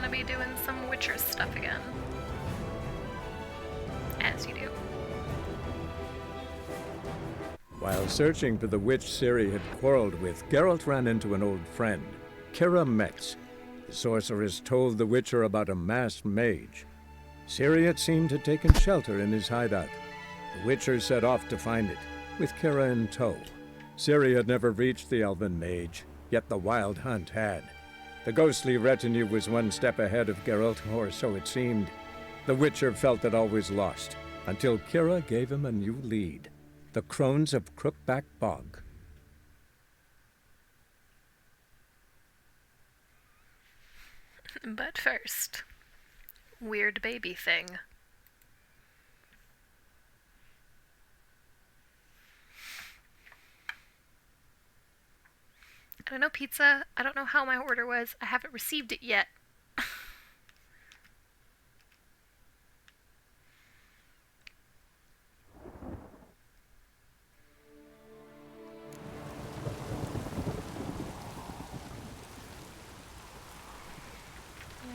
gonna be doing some Witcher stuff again. As you do. While searching for the witch Ciri had quarreled with, Geralt ran into an old friend, Kira Metz. The sorceress told the Witcher about a masked mage. Ciri had seemed to taken shelter in his hideout. The Witcher set off to find it, with Kira in tow. Ciri had never reached the elven mage, yet the wild hunt had. The ghostly retinue was one step ahead of Geralt, or so it seemed. The Witcher felt it all was lost, until Kira gave him a new lead. The Crones of Crookback Bog. But first, weird baby thing. I don't know pizza. I don't know how my order was. I haven't received it yet.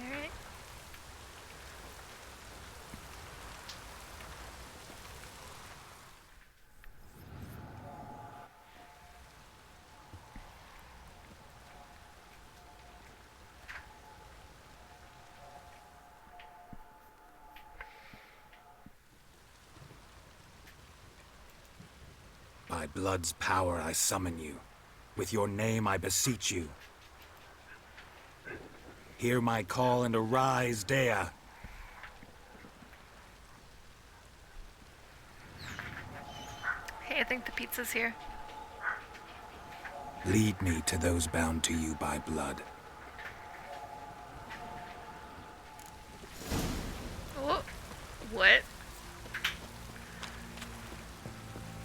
Alright. By blood's power I summon you. With your name I beseech you. Hear my call and arise, Dea. Hey, I think the pizza's here. Lead me to those bound to you by blood. Oh, what?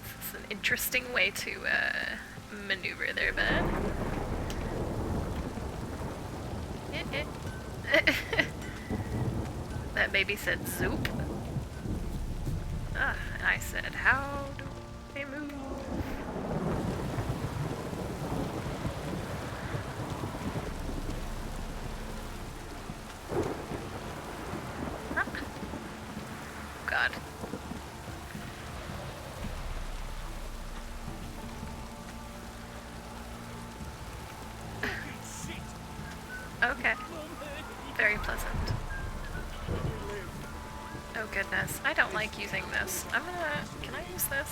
This is an interesting way to maneuver there, bud. That baby said zoop. Ah, and I said, how do they move? Ah. God. Okay. Very pleasant. Oh goodness, I don't like using this. I'm gonna... Can I use this?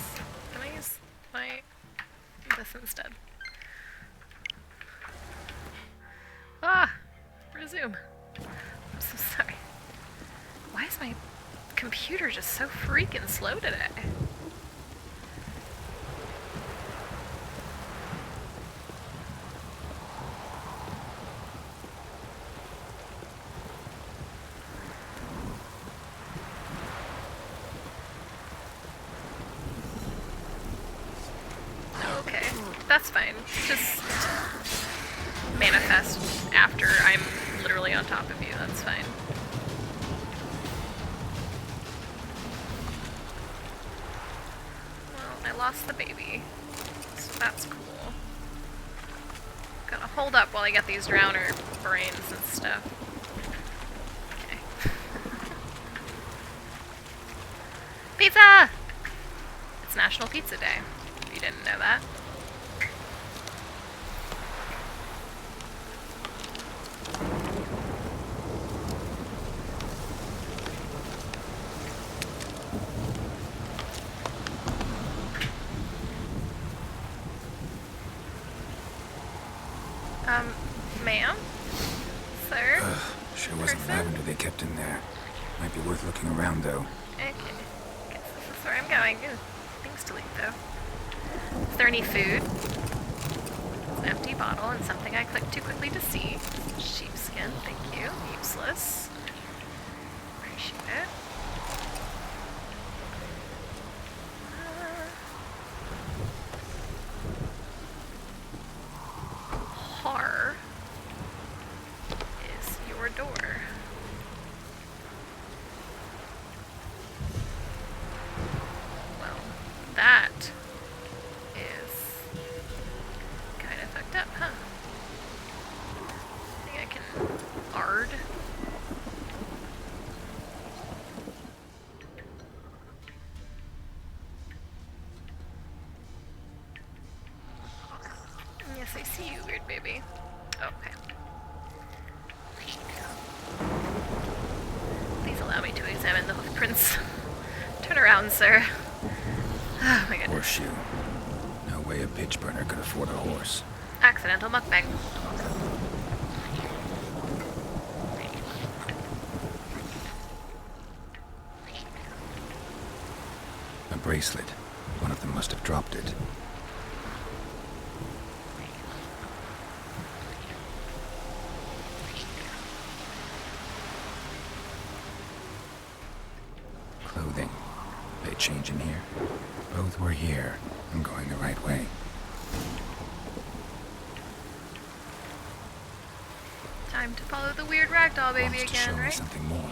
Can I use this instead? Ah! Resume. I'm so sorry. Why is my computer just so freaking slow today? Okay, that's fine. Just manifest after I'm literally on top of you, that's fine. Well, I lost the baby, so that's cool. Gotta hold up while I get these drowner brains and stuff. Okay. Pizza! It's National Pizza Day, if you didn't know that. Ma'am? Sir? Sure wasn't lavender they kept in there. Might be worth looking around, though. Okay. Guess this is where I'm going. Ooh, things to eat, though. Is there any food? It's an empty bottle and something I clicked too quickly to see. Sheepskin, thank you. Useless. Appreciate it. Har is your door. Well, that is kind of fucked up, huh? I think I can ard down, sir. Oh my goodness. Horseshoe. No way a pitch burner could afford a horse. Accidental mukbang. A bracelet. One of them must have dropped it. Clothing. They change in here. Both were here. I'm going the right way. Time to follow the weird ragdoll baby Wants to show again, me right? something more.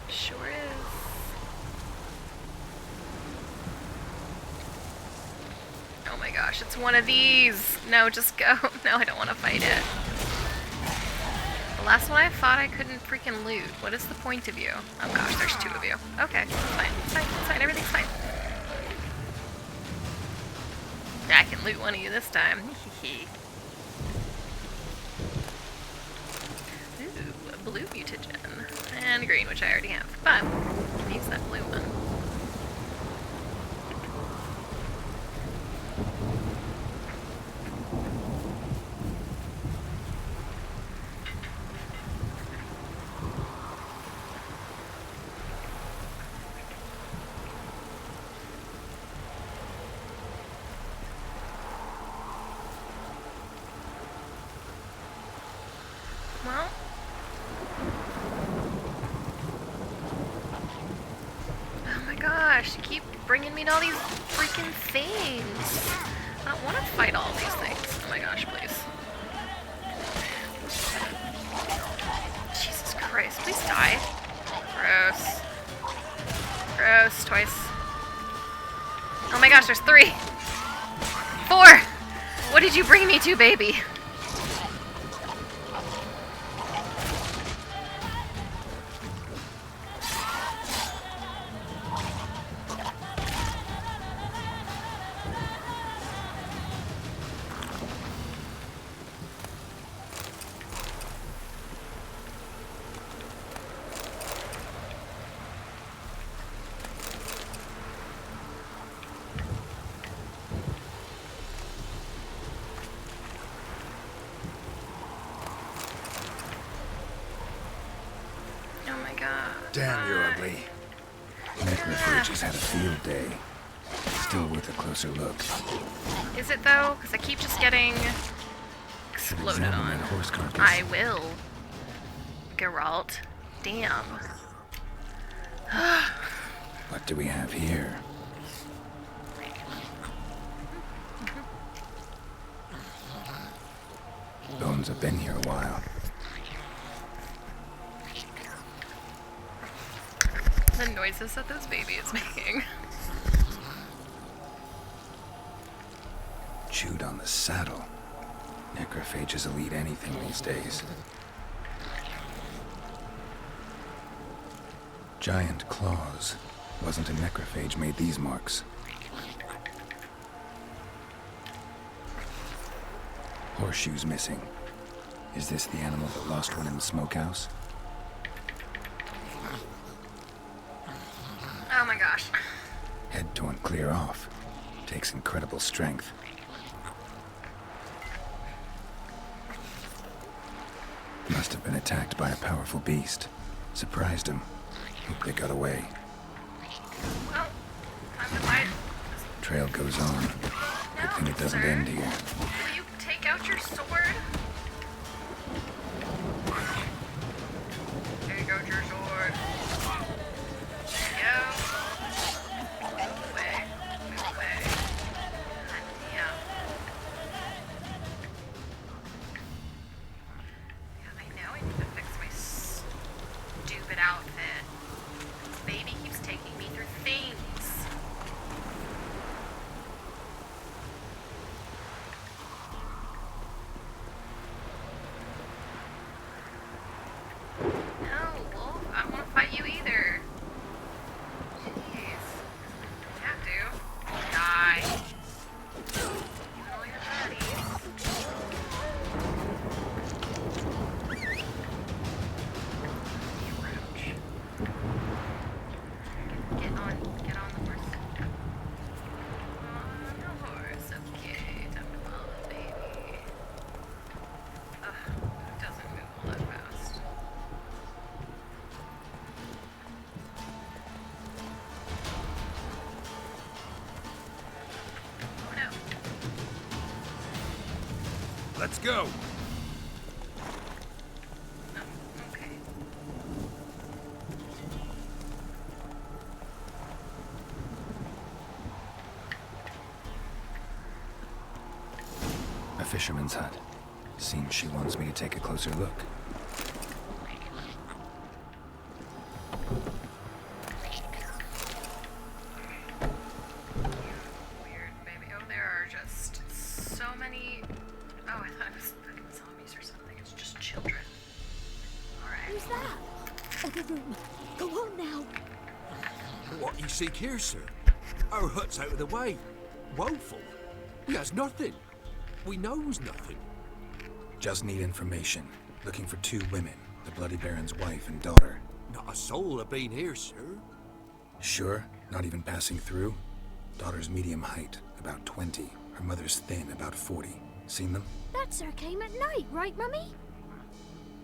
Sure is. Oh my gosh, it's one of these. No, just go. No, I don't want to fight it. The last one I fought, I couldn't freaking loot. What is the point of you? Oh gosh, there's two of you. Okay, it's fine. It's fine. It's fine. Everything's fine. Yeah, I can loot one of you this time. Ooh, a blue mutagen. And green, which I already have. But, I can use that blue one. Well, oh my gosh, you keep bringing me to all these freaking things. I don't want to fight all these things. Oh my gosh, please. Jesus Christ, please die. Gross. Gross, twice. Oh my gosh, there's 3. 4! What did you bring me to, baby? Oh my god. Damn, you're ugly. Necrophages had a field day. Still worth a closer look. Is it though? Because I keep just getting exploded Examine on. that horse carcass. I will. Geralt. Damn. What do we have here? Bones have been here a while. The noises that this baby is making. Chewed on the saddle. Necrophages will eat anything these days. Giant claws. Wasn't a necrophage made these marks. Horseshoes missing. Is this the animal that lost one in the smokehouse? Oh my gosh. Head torn clear off. Takes incredible strength. Must have been attacked by a powerful beast. Surprised him. Hope they got away. Well, time to fight. Trail goes on. Good thing it doesn't sir. end here. Will you take out your sword? Take out your sword. There you go. Move away. Move away. Yeah. Yeah, I know I need to fix my stupid outfit. This baby keeps taking me through things. Let's go. Oh, okay. A fisherman's hut. Seems she wants me to take a closer look. Weird, baby. Oh, there are just so many. Oh, I thought it was fucking zombies or something. It's just children. Alright. Who's that? Other room. Go on now. What you seek here, sir? Our hut's out of the way. Woeful. We has nothing. We knows nothing. Just need information. Looking for 2 women. The Bloody Baron's wife and daughter. Not a soul have been here, sir. Sure? Not even passing through? Daughter's medium height, about 20. Her mother's thin, about 40. Seen them? That sir came at night, right, Mummy?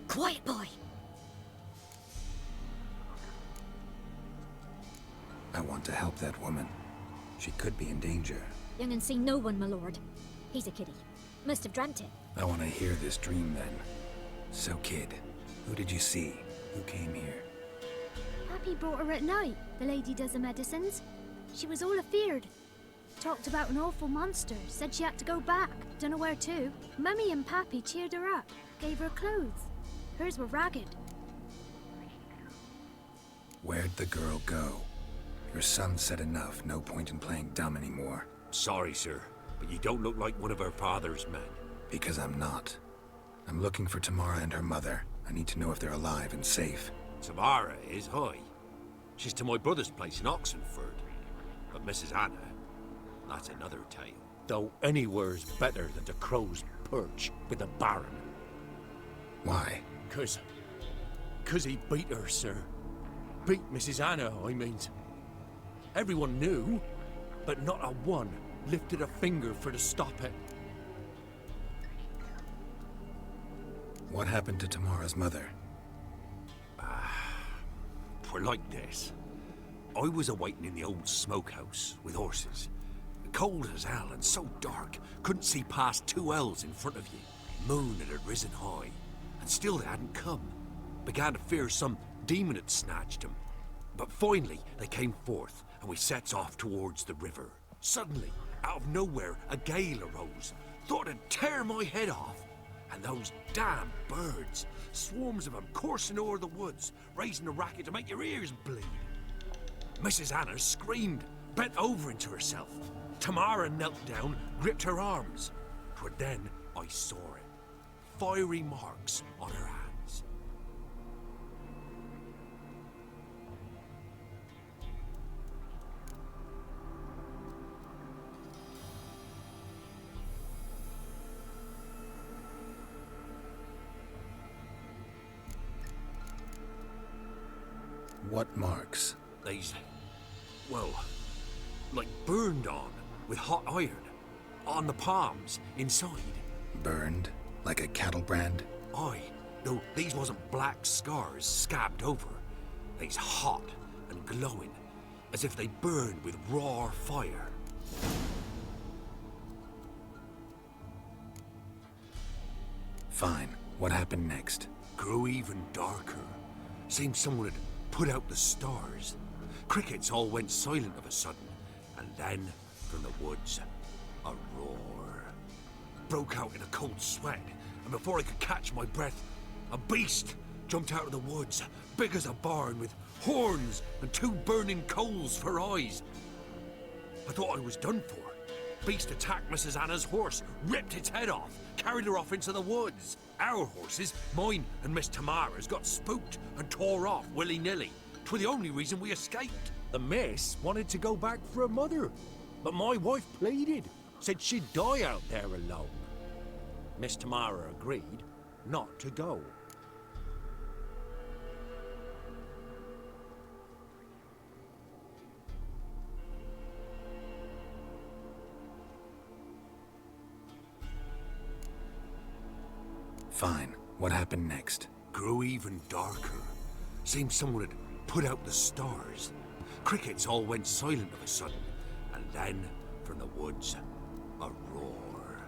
Quiet, boy. I want to help that woman. She could be in danger. Young and seen no one, my lord. He's a kiddie. Must have dreamt it. I want to hear this dream then. So, kid, who did you see? Who came here? Pappy brought her at night. The lady does the medicines. She was all afeared. Talked about an awful monster. Said she had to go back. Dunno where to. Mummy and Pappy cheered her up. Gave her clothes. Hers were ragged. Where'd the girl go? Your son said enough. No point in playing dumb anymore. Sorry, sir, but you don't look like one of our father's men. Because I'm not. I'm looking for Tamara and her mother. I need to know if they're alive and safe. Tamara is high. She's to my brother's place in Oxenford. But Mrs. Anna, that's another tale. Though anywhere's better than the Crow's Perch with the Baron. Why? Cause he beat her, sir. Beat Mrs. Anna, I mean. Everyone knew, but not a one lifted a finger for to stop it. What happened to Tamara's mother? Twere like this. I was awaiting in the old smokehouse with horses. Cold as hell and so dark, couldn't see past 2 ells in front of you. Moon had risen high, and still they hadn't come. Began to fear some demon had snatched them. But finally they came forth, and we sets off towards the river. Suddenly, out of nowhere, a gale arose. Thought it'd tear my head off. And those damn birds, swarms of them coursing over the woods, raising a racket to make your ears bleed. Mrs. Anna screamed, bent over into herself. Tamara knelt down, gripped her arms. 'Twere then I saw it. Fiery marks on her hands. What marks? They's, well, like burned on with hot iron. On the palms, inside. Burned? Like a cattle brand? Aye, though these wasn't black scars scabbed over. They's hot and glowing, as if they burned with raw fire. Fine. What happened next? Grew even darker. Seemed someone had put out the stars. Crickets all went silent of a sudden, and then, from the woods, a roar. Broke out in a cold sweat, and before I could catch my breath, a beast jumped out of the woods, big as a barn, with horns and 2 burning coals for eyes. I thought I was done for. Beast attacked Mrs. Anna's horse, ripped its head off, carried her off into the woods. Our horses, mine and Miss Tamara's, got spooked and tore off willy-nilly. 'Twere the only reason we escaped. The miss wanted to go back for her mother, but my wife pleaded, said she'd die out there alone. Miss Tamara agreed not to go. Fine. What happened next? Grew even darker. Seemed someone had put out the stars. Crickets all went silent of a sudden, and then, from the woods, a roar.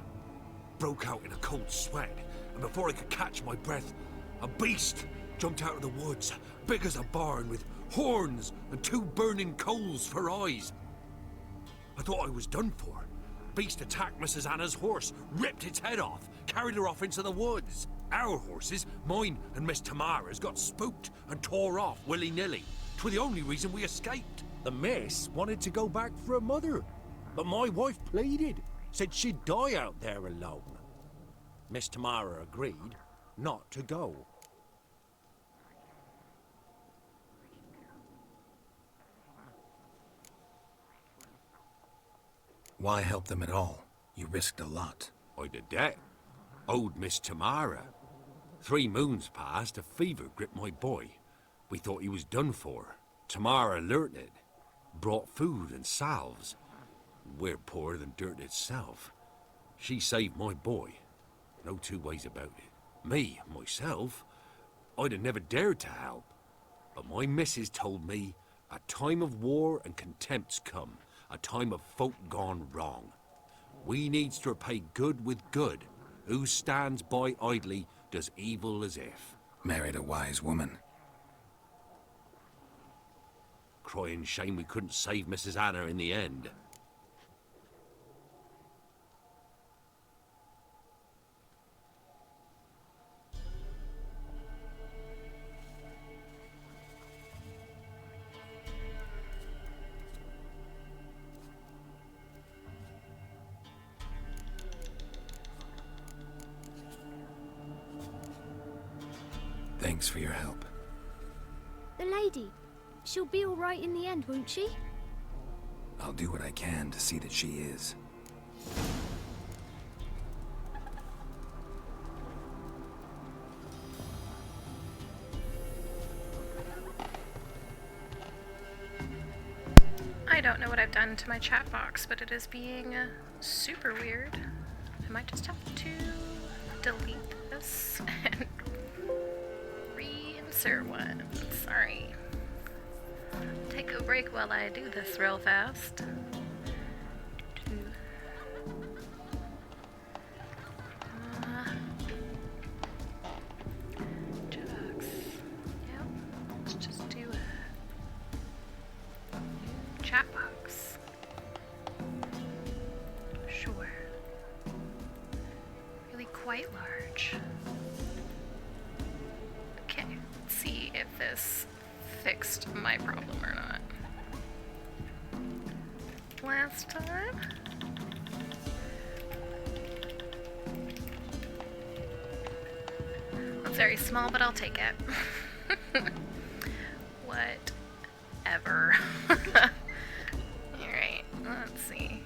broke out in a cold sweat, and before I could catch my breath, a beast jumped out of the woods, big as a barn, with horns and 2 burning coals for eyes. I thought I was done for. Beast attacked Mrs. Anna's horse, ripped its head off, carried her off into the woods. Our horses, mine and Miss Tamara's, got spooked and tore off willy-nilly. 'Twas the only reason we escaped. The miss wanted to go back for her mother, but my wife pleaded, said she'd die out there alone. Miss Tamara agreed not to go. Why help them at all? You risked a lot. I'd a debt. Owed Miss Tamara. 3 moons passed, a fever gripped my boy. We thought he was done for. Tamara alerted, brought food and salves. We're poorer than dirt itself. She saved my boy. No 2 ways about it. Me, myself, I'd have never dared to help. But my missus told me a time of war and contempt's come, a time of folk gone wrong. We needs to repay good with good. Who stands by idly does evil as if. Married a wise woman. Crying shame we couldn't save Mrs. Anna in the end. Thanks for your help. The lady. She'll be all right in the end, won't she? I'll do what I can to see that she is. I don't know what I've done to my chat box, but it is being super weird. I might just have to delete this and reinsert one. Sorry. Take a break while I do this real fast. Jugs. Yep. Let's just do a new chat box. Sure. Really quite large. Okay, let's see if this fixed my problem or not. Last time. It's very small, but I'll take it. Whatever. Alright, let's see.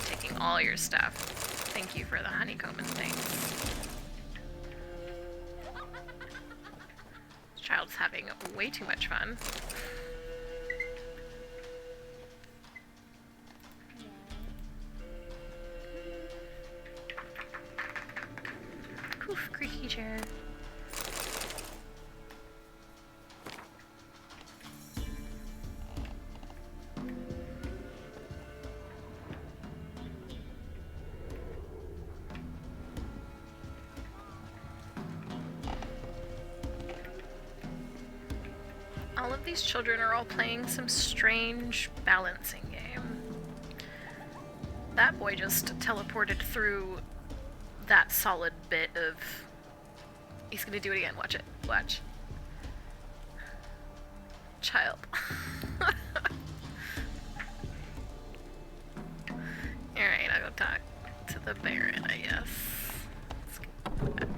Taking all your stuff. Thank you for the honeycomb and things. This child's having way too much fun. Oof, creaky chair. All of these children are all playing some strange balancing game. That boy just teleported through that solid bit of... He's gonna do it again. Watch it. Watch. Child. Alright, I'll go talk to the Baron, I guess. Let's go back.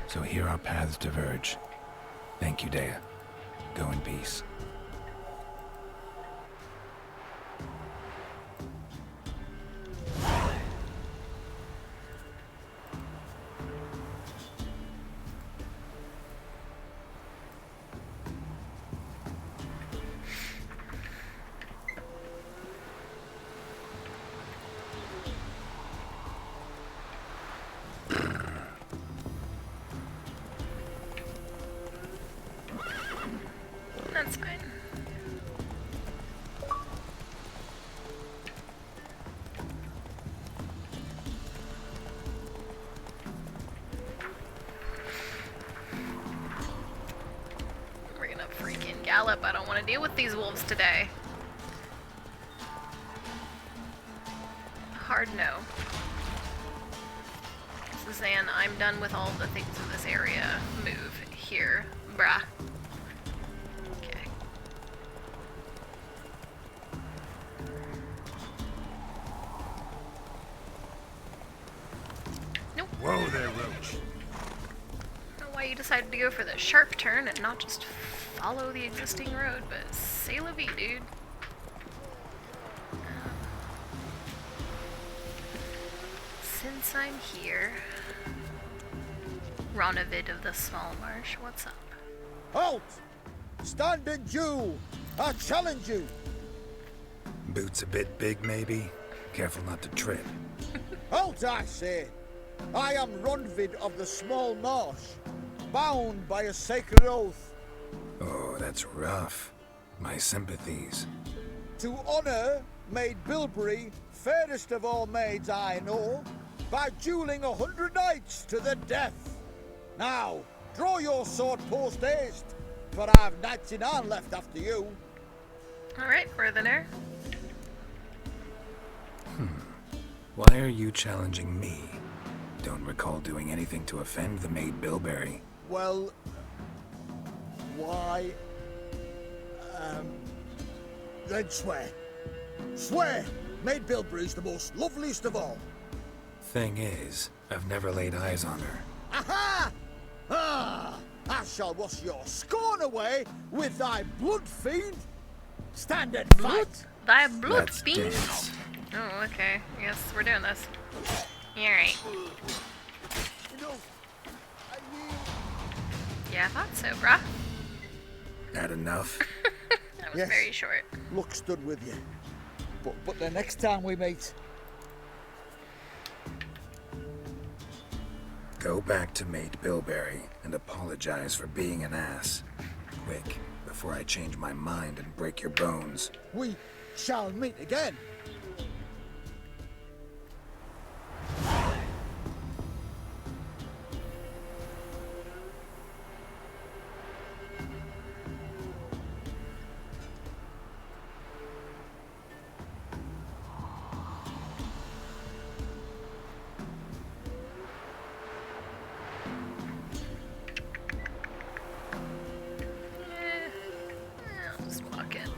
So here our paths diverge. Thank you, Dea. Go in peace. That's fine. deal with these wolves today. Hard no. Suzanne, I'm done with all the things in this area. Move. Here. Brah. Okay. Nope. Whoa there, Roach. I don't know why you decided to go for the sharp turn and not just follow the existing road, but c'est la vie, dude. Since I'm here, Ronavid of the Small Marsh, what's up? Halt! Standing Jew! I challenge you! Boots a bit big, maybe? Careful not to trip. Halt, I say! I am Ronvid of the Small Marsh, bound by a sacred oath. Oh, that's rough. My sympathies. To honor Maid Bilberry, fairest of all maids I know, by dueling 100 knights to the death. Now, draw your sword post haste, for I've knights in hand left after you. Alright, Northerner. Why are you challenging me? Don't recall doing anything to offend the Maid Bilberry. Well, why? Then swear. Swear! Maid Bilberry's the most loveliest of all. Thing is, I've never laid eyes on her. Aha! Ah! I shall wash your scorn away with thy blood fiend. Stand and fight. Thy blood Let's fiend. dance. Oh, okay. Yes, we're doing this. Alright. You know, Yeah, I thought so, bruh. Had enough? That was Yes. very short. luck stood with you. But the next time we meet, Go back to Maid Bilberry and apologize for being an ass. Quick, before I change my mind and break your bones. we shall meet again. I'll just walk in.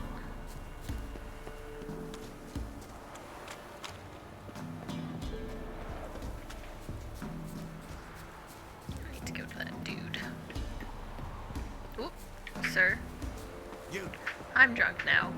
I need to go to that dude. Oop, sir. You. I'm drunk now.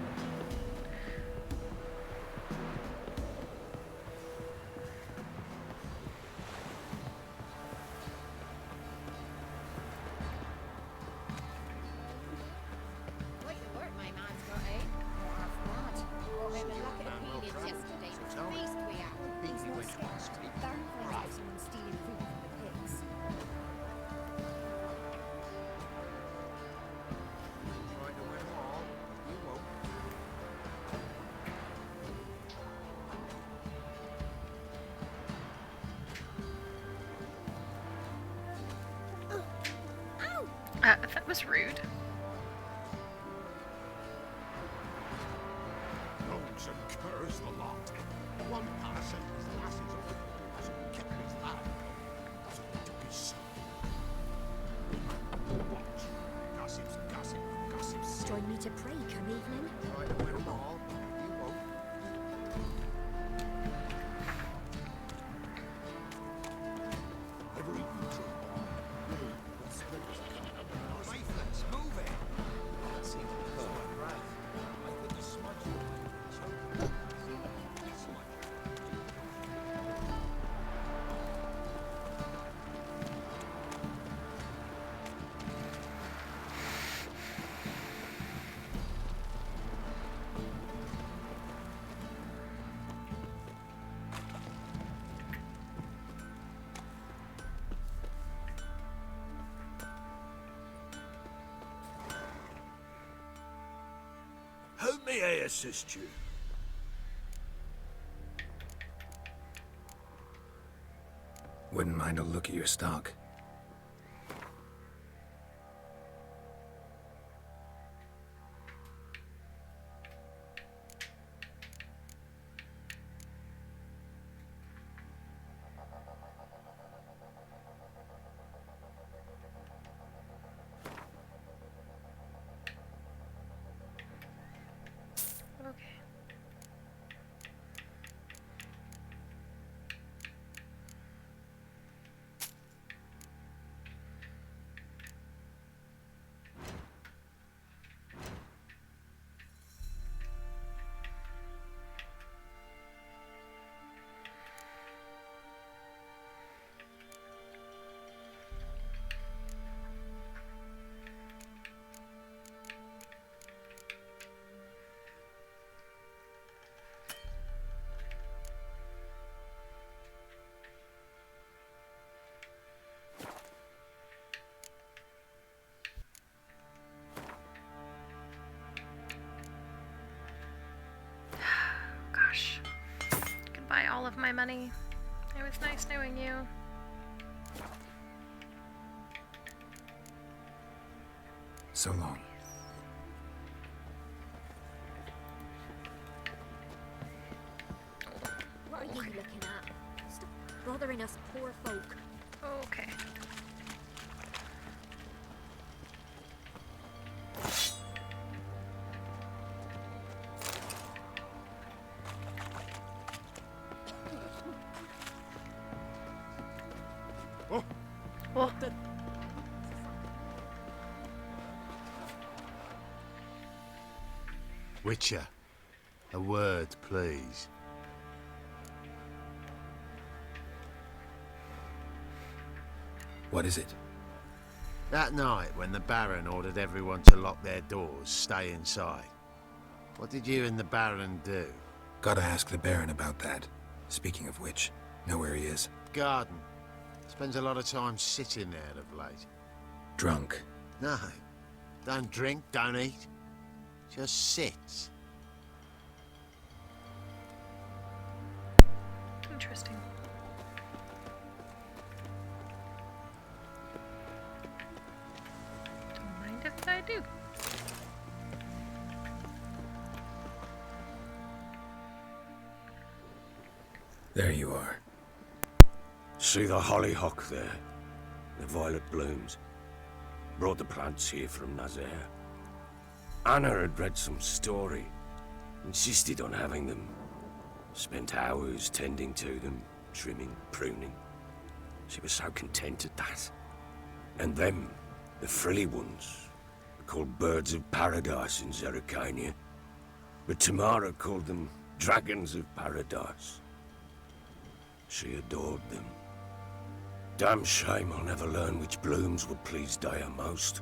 Quite the work my man's got, eh? Oh, that's mad. Well, we were looking at periods yesterday. Beast we are. He's no scared. Darn friends of someone stealing food from the pigs. Try to win them all. You won't. That was rude. Rogues and curs the lot. One parasite was the lasses of the bulls and kept his lad. So he took his son. Watch. Gossips, gossip, gossips. Join me to pray come evening. Try to win them all. You won't. Ever eaten true ball? What's the Rifles, move it. That seems to be right. I put the smudge in my choke. Smudge. How may I assist you? Wouldn't mind a look at your stock. of my money. It was nice knowing you. So long. What are you looking at? Stop bothering us poor folk. Okay. Oh. Witcher, a word, please. What is it? That night when the Baron ordered everyone to lock their doors, stay inside. What did you and the Baron do? Gotta ask the Baron about that. Speaking of which, know where he is? Garden. Spends a lot of time sitting there of late. Drunk. No. Don't drink, don't eat. Just sits. Interesting. Don't mind if I do. There you are. See the hollyhock there? The violet blooms. Brought the plants here from Nazaire. Anna had read some story. Insisted on having them. Spent hours tending to them, trimming, pruning. She was so content at that. And them, the frilly ones, are called birds of paradise in Zerrikania. But Tamara called them dragons of paradise. She adored them. Damn shame I'll never learn which blooms would please Daya most.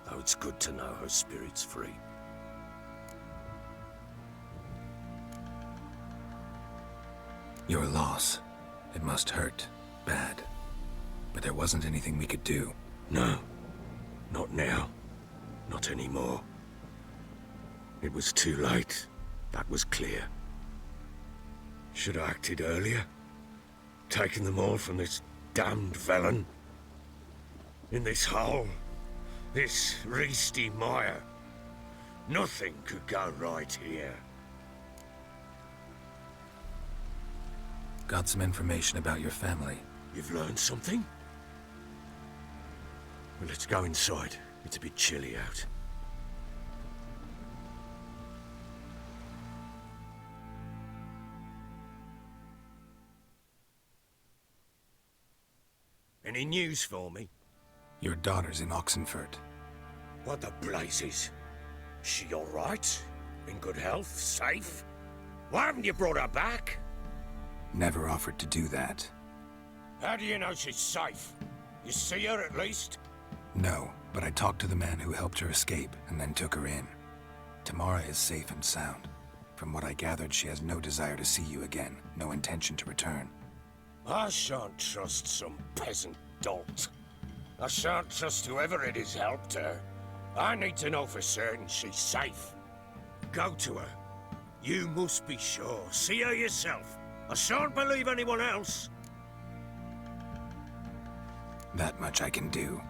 Though it's good to know her spirit's free. Your loss. It must hurt. Bad. But there wasn't anything we could do. No. Not now. Not anymore. It was too late. That was clear. Should have acted earlier. Taken them all from this damned felon. In this hole. This reesty mire. Nothing could go right here. Got some information about your family. You've learned something? Well, let's go inside. It's a bit chilly out. Any news for me? Your daughter's in Oxenfurt. What the blazes? She all right? In good health? Safe? Why haven't you brought her back? Never offered to do that. How do you know she's safe? You see her at least? No, but I talked to the man who helped her escape and then took her in. Tamara is safe and sound. From what I gathered, she has no desire to see you again, no intention to return. I shan't trust some peasant dolt. I shan't trust whoever it is helped her. I need to know for certain she's safe. Go to her. You must be sure. See her yourself. I shan't believe anyone else. That much I can do.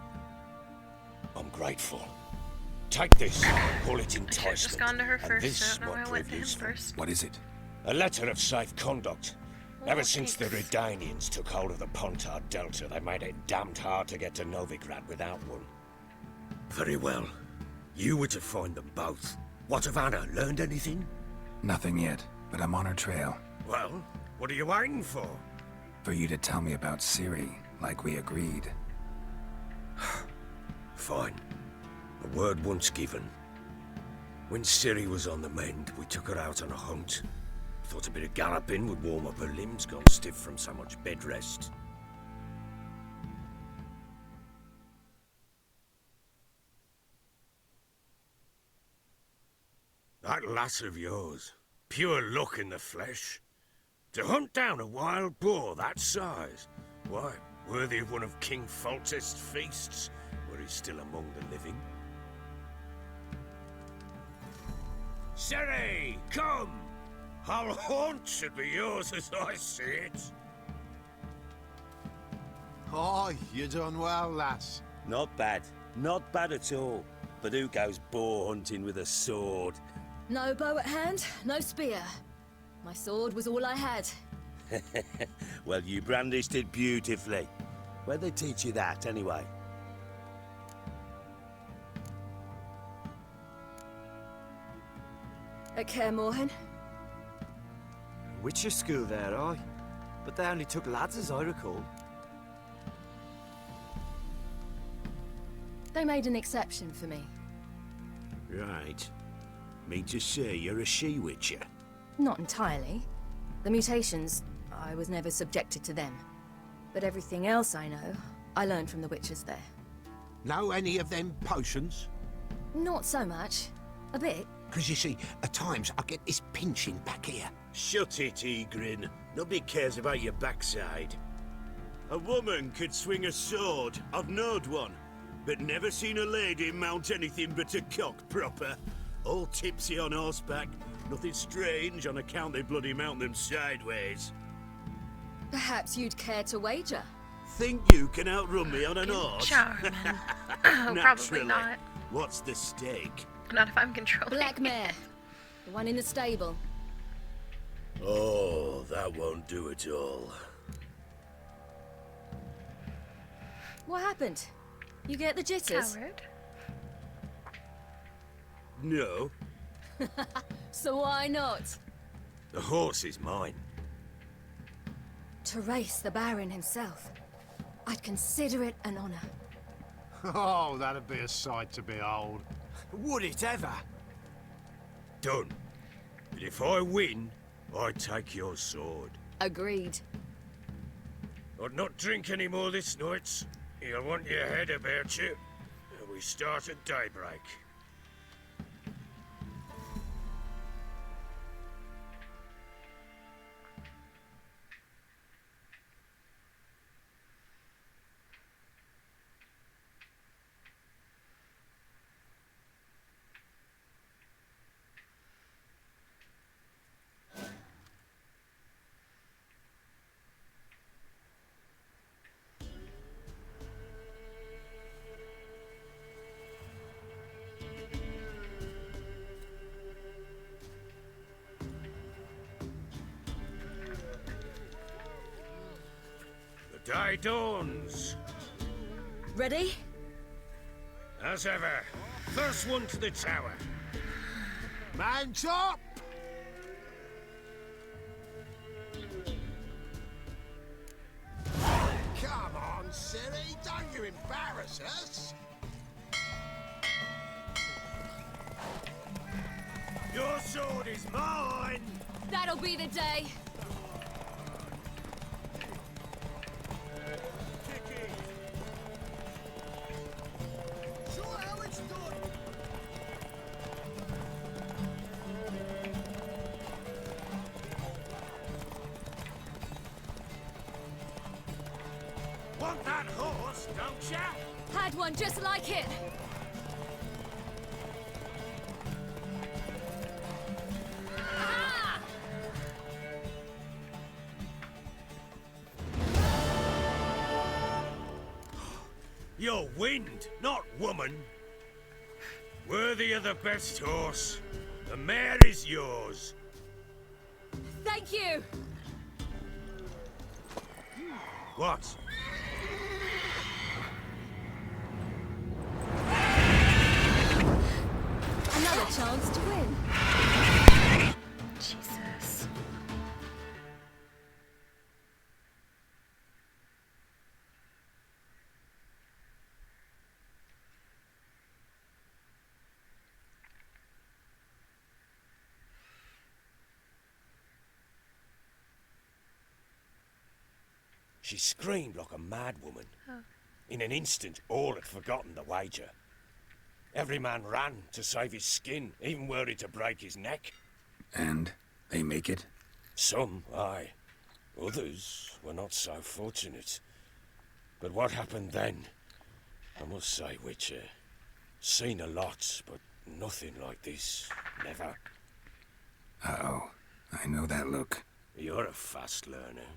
I'm grateful. Take this. Call it I should have enticement. just gone to her and first. this I don't know why I might went prove to him useful. first. What is it? A letter of safe conduct. Ever Oh, since the thanks. Redanians took hold of the Pontard Delta, they made it damned hard to get to Novigrad without one. Very well. You were to find them both. What of Anna? Learned anything? Nothing yet, but I'm on her trail. Well, what are you waiting for? For you to tell me about Ciri, like we agreed. Fine. A word once given. When Ciri was on the mend, we took her out on a hunt. Thought a bit of galloping would warm up her limbs, gone stiff from so much bed rest. That lass of yours, pure luck in the flesh. To hunt down a wild boar that size, why, worthy of one of King Foltest's feasts, were he still among the living. Ciri, come! Our haunt should be yours as I see it. Oh, you done well, lass. Not bad. Not bad at all. But who goes boar hunting with a sword? No bow at hand, no spear. My sword was all I had. Well, you brandished it beautifully. Where'd they teach you that, anyway? At Kaer Morhen. Witcher school there, aye. But they only took lads, as I recall. They made an exception for me. Right. Mean to say you're a she-witcher? Not entirely. The mutations, I was never subjected to them. But everything else I know, I learned from the witches there. Know any of them potions? Not so much. A bit. Because you see, at times I get this pinching back here. Shut it, Egrin. Nobody cares about your backside. A woman could swing a sword. I've knowed one. But never seen a lady mount anything but a cock proper. All tipsy on horseback. Nothing strange on account they bloody mount them sideways. Perhaps you'd care to wager? Think you can outrun me on an horse? Charmin. Oh, probably Naturally. not. What's the stake? Not if I'm controlling. Black mare. The one in the stable. Oh, that won't do it all. What happened? You get the jitters? Coward. No, So why not? the horse is mine. To race the Baron himself. I'd consider it an honor. Oh, that'd be a sight to behold. Would it ever? Done. But if I win, I take your sword. Agreed. I'd not drink any more this night. You'll want your head about you. We start at daybreak. The day dawns. Ready? As ever, first one to the tower. Man's up! Come on, silly, don't you embarrass us. Your sword is mine! That'll be the day. Show how it's done. Want that horse, don't ya? Had one just like it. Aha! You're wind, not woman. Worthy of the best horse. The mare is yours. Thank you. What? Another chance to win. Jesus. She screamed like a mad woman. In an instant, all had forgotten the wager. Every man ran to save his skin, even were it to break his neck. And they make it? Some, aye. Others were not so fortunate. But what happened then? I must say, Witcher, seen a lot, but nothing like this. Never. Uh-oh. I know that look. You're a fast learner.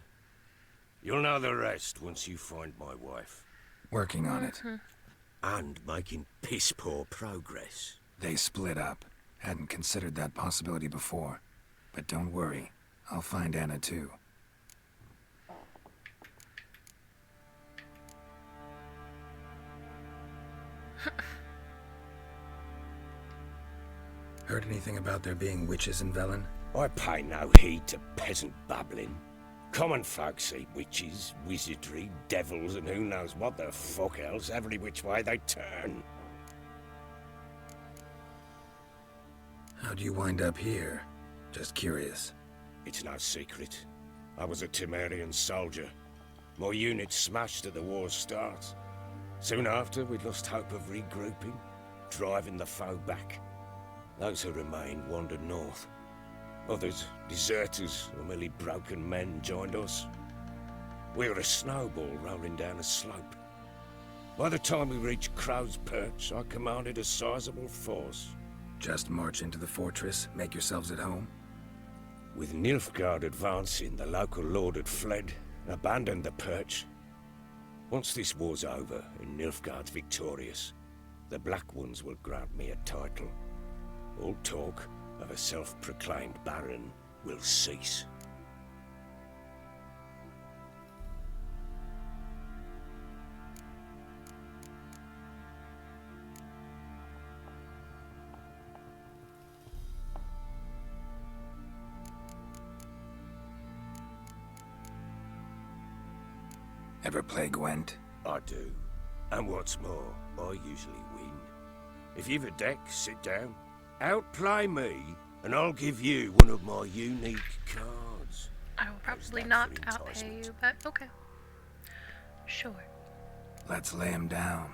You'll know the rest once you find my wife. Working on it. And making piss-poor progress. They split up. Hadn't considered that possibility before. But don't worry. I'll find Anna too. Heard anything about there being witches in Velen? I pay no heed to peasant babbling. Common folk see witches, wizardry, devils, and who knows what the fuck else every which way they turn. How'd you wind up here? Just curious. It's no secret. I was a Temerian soldier. My unit smashed at the war's start. Soon after, we lost hope of regrouping, driving the foe back. Those who remained wandered north. Others, deserters or merely broken men, joined us. We were a snowball rolling down a slope. By the time we reached Crow's Perch, I commanded a sizable force. Just march into the fortress, make yourselves at home? With Nilfgaard advancing, the local lord had fled, abandoned the perch. Once this war's over and Nilfgaard's victorious, the Black Ones will grant me a title. All talk of a self-proclaimed baron will cease. Ever play Gwent? I do. And what's more, I usually win. If you've a deck, sit down. Outplay me, and I'll give you one of my unique cards. I will probably not outpay you, but okay. Sure. Let's lay him down.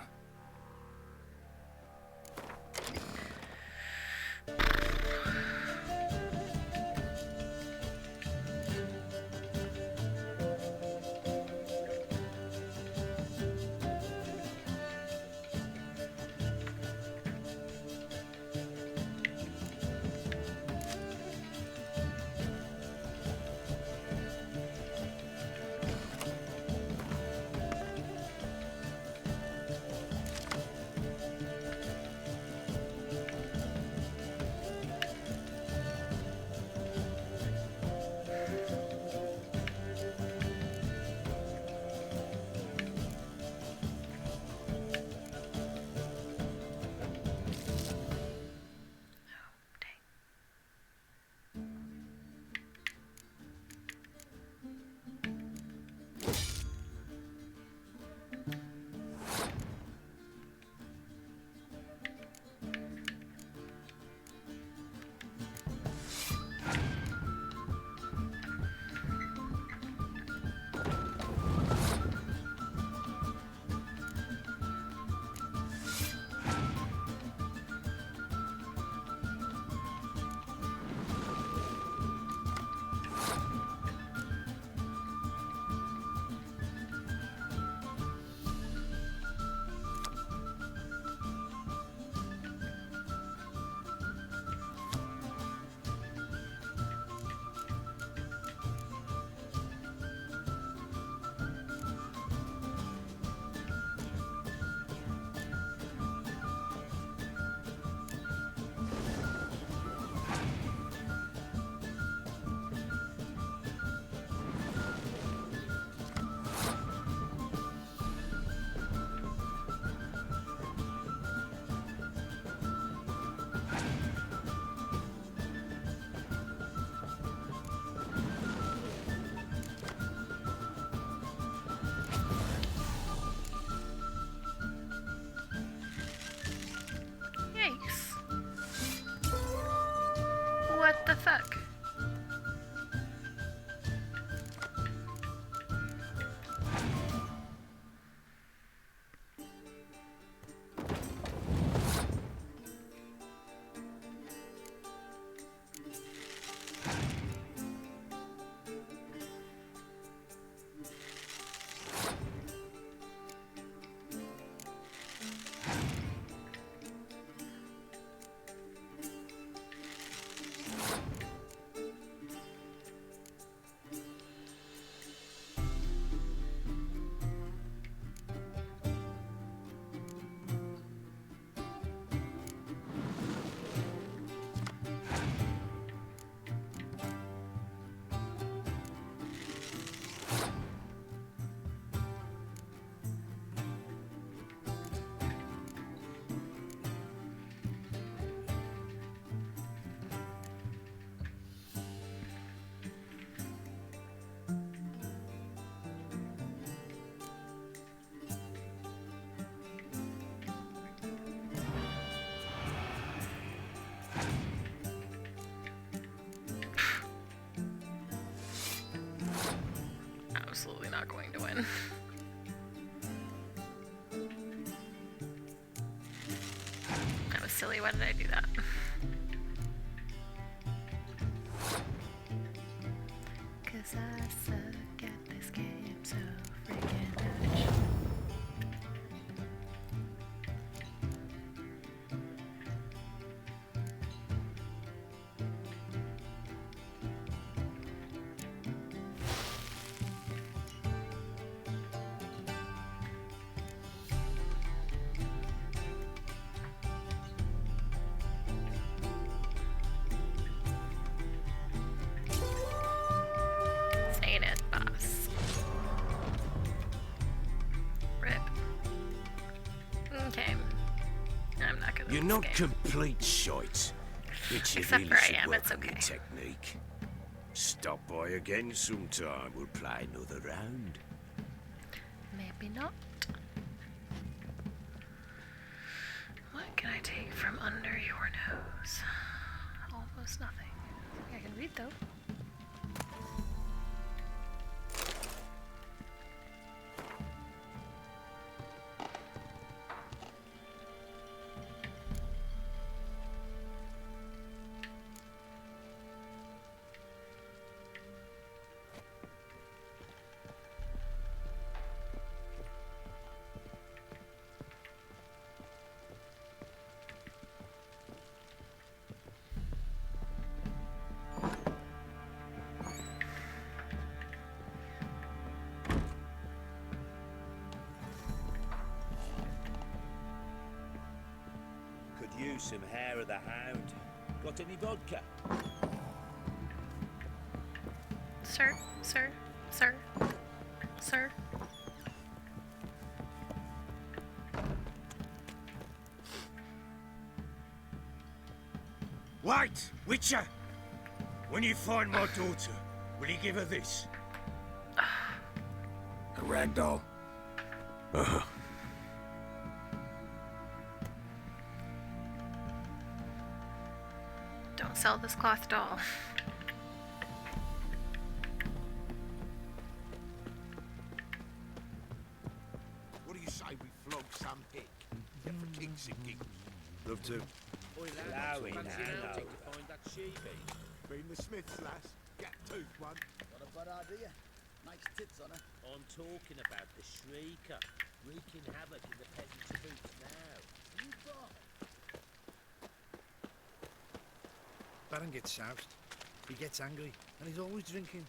absolutely not going to win. That was silly. Why did I do that? Cause I suck at this game so freaking much. Ain't it, boss? Rip. Okay. I'm not gonna. You're not complete shite. Which you Except really for I should am, work it's on your okay. technique. Stop by again sometime. We'll play another round. Maybe not. What can I take from under your nose? Almost nothing. I can read though. Could use some hair of the hound. Got any vodka? Sir, sir, sir, sir. Wait, Witcher! When you find my daughter, will you give her this? A rag doll. Uh-huh. Don't sell this cloth doll. What do you say we flog some hick? Get for kicks and giggles. Love to. Allowing now. To find that sheepy. Been the Smith's lass. Get tooth one. What a bad idea. Nice tits on her. I'm talking about the shrieker, wreaking havoc in the peasants' boots now. You bought. Baron gets soused. He gets angry, and he's always drinking.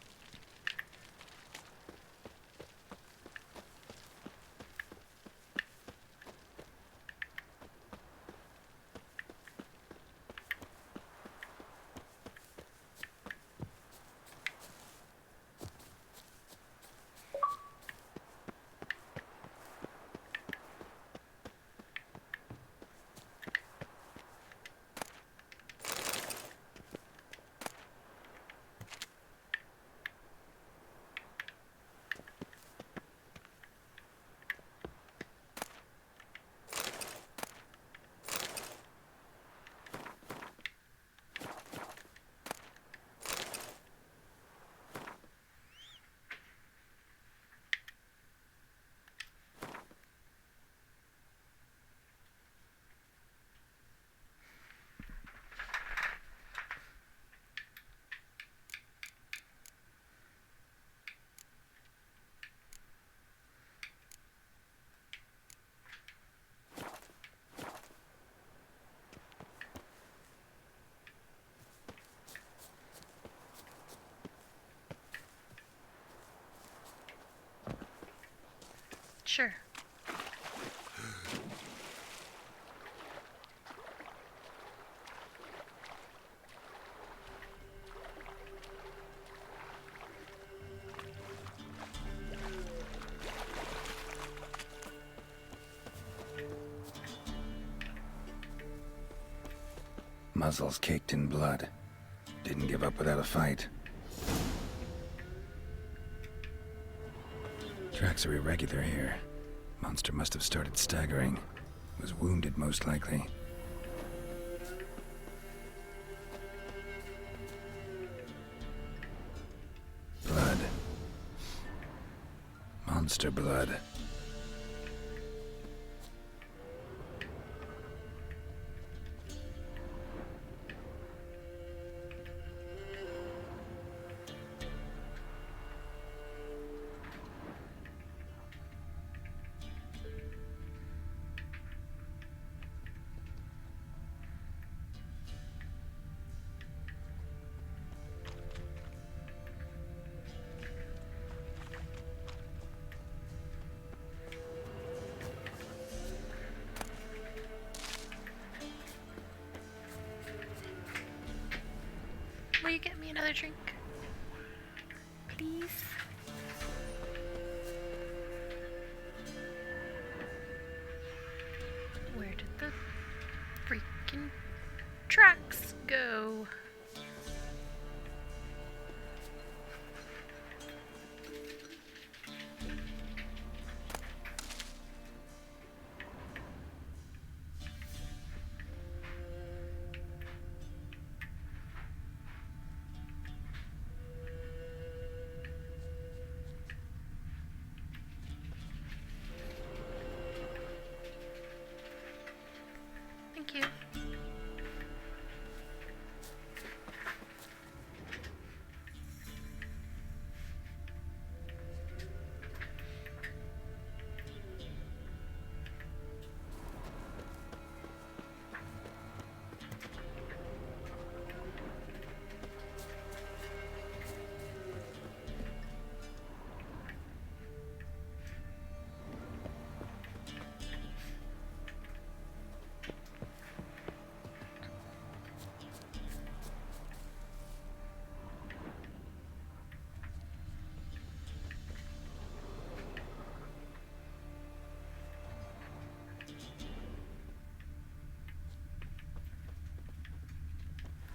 Sure. Muzzles caked in blood. Didn't give up without a fight. Tracks are irregular here. Monster must have started staggering. Was wounded, most likely. Blood. Monster blood. Will you get me another drink? Please? Where did the freaking tracks go? Thank you.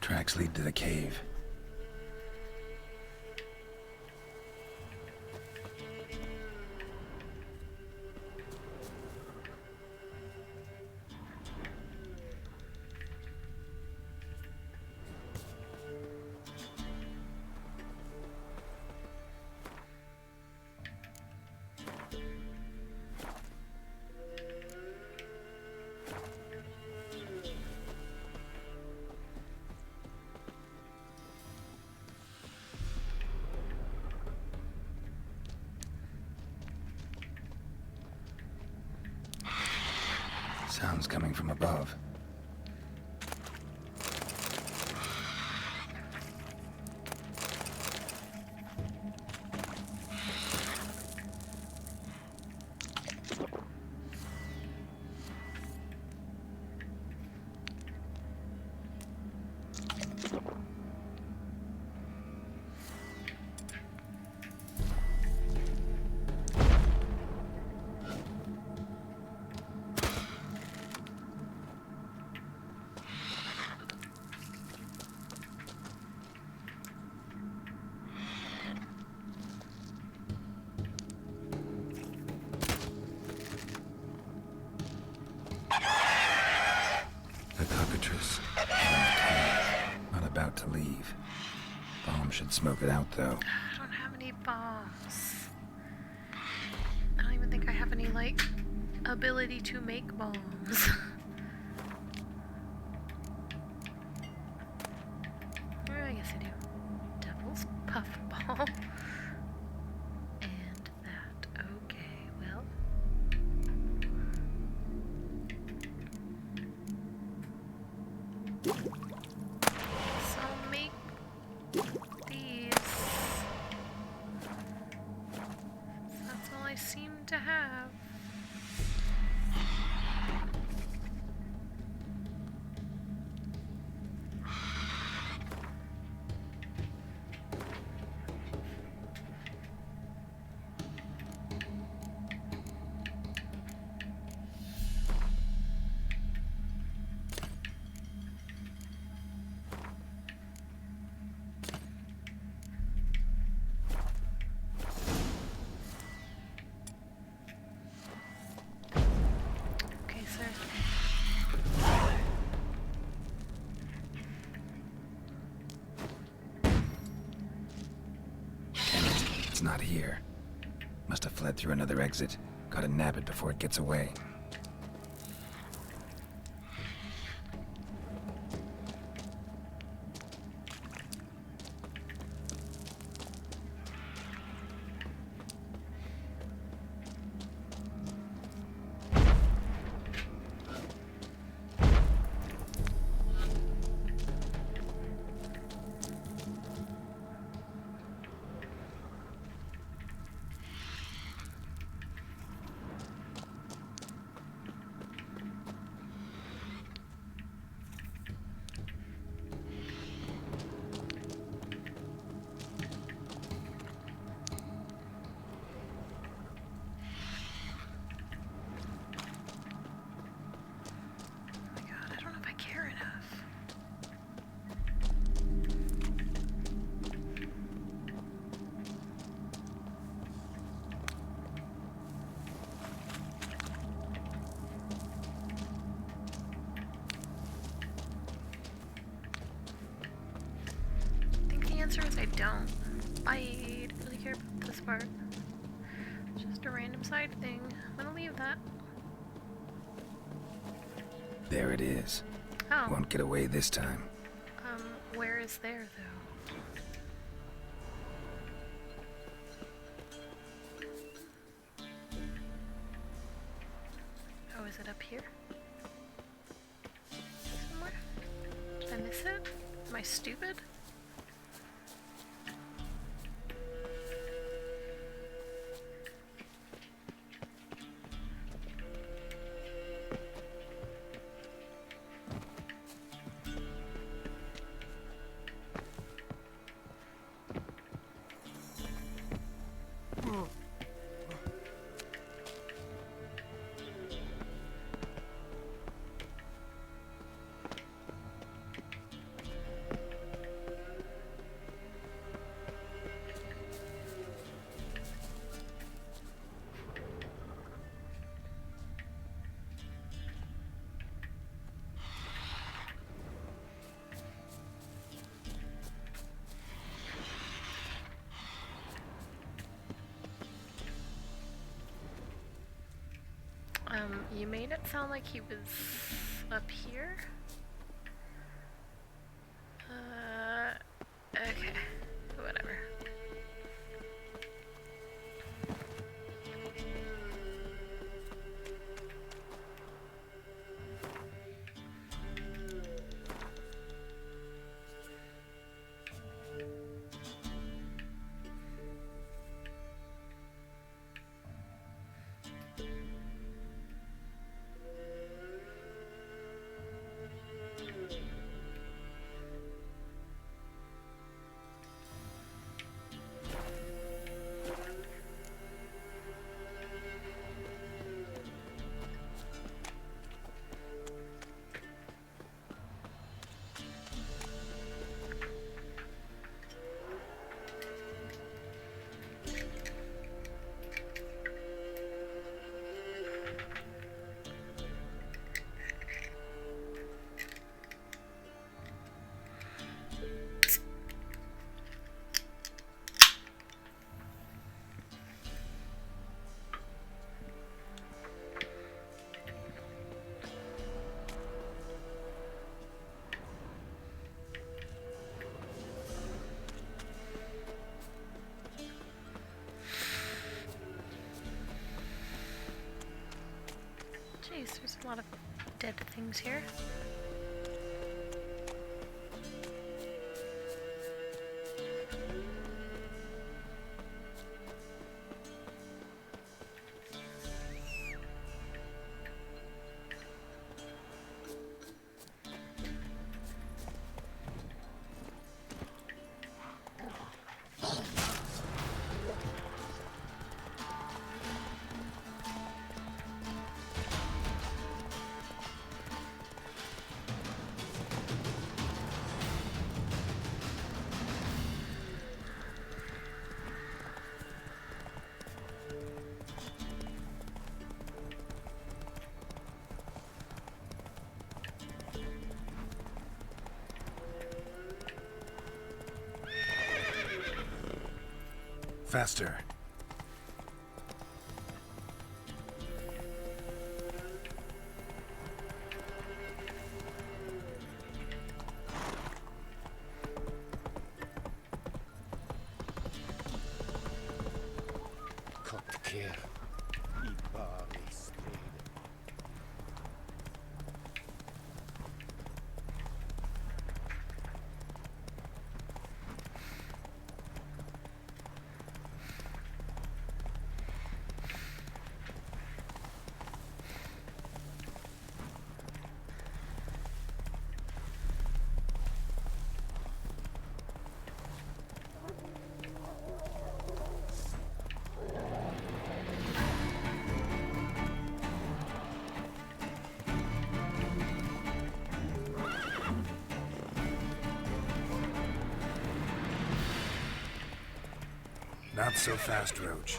Tracks lead to the cave. Sounds coming from above. Not about to leave. Bomb should smoke it out, though. I don't have any bombs. I don't even think I have any, like, ability to make bombs. Or I guess I do. Devil's puffball. And that. Okay, well. So I'll make these. That's all I seem to have. Okay, sir. Damn it, it's not here. Must have fled through another exit. Gotta nab it before it gets away. Answer is I don't. I don't really care about this part. It's just a random side thing. I'm gonna leave that. There it is. Oh. Won't get away this time. Where is there, though? Oh, is it up here? Somewhere? Did I miss it? Am I stupid? You made it sound like he was up here. Okay, whatever. Jeez, there's a lot of dead things here. Faster. here. Not so fast, Roach.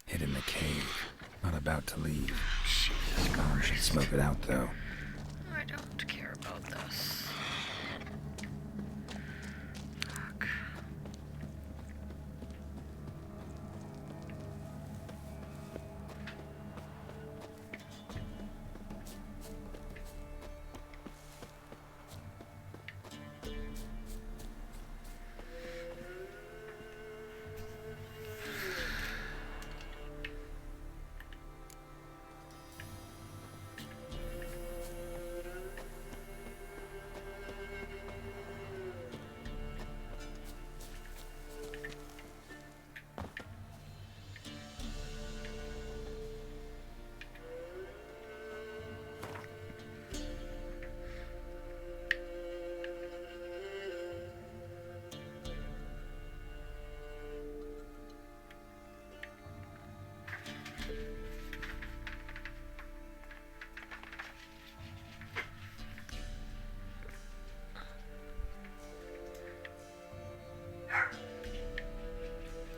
Hid in the cave. Not about to leave. Someone should smoke it out, though. I don't care about this. Fuck.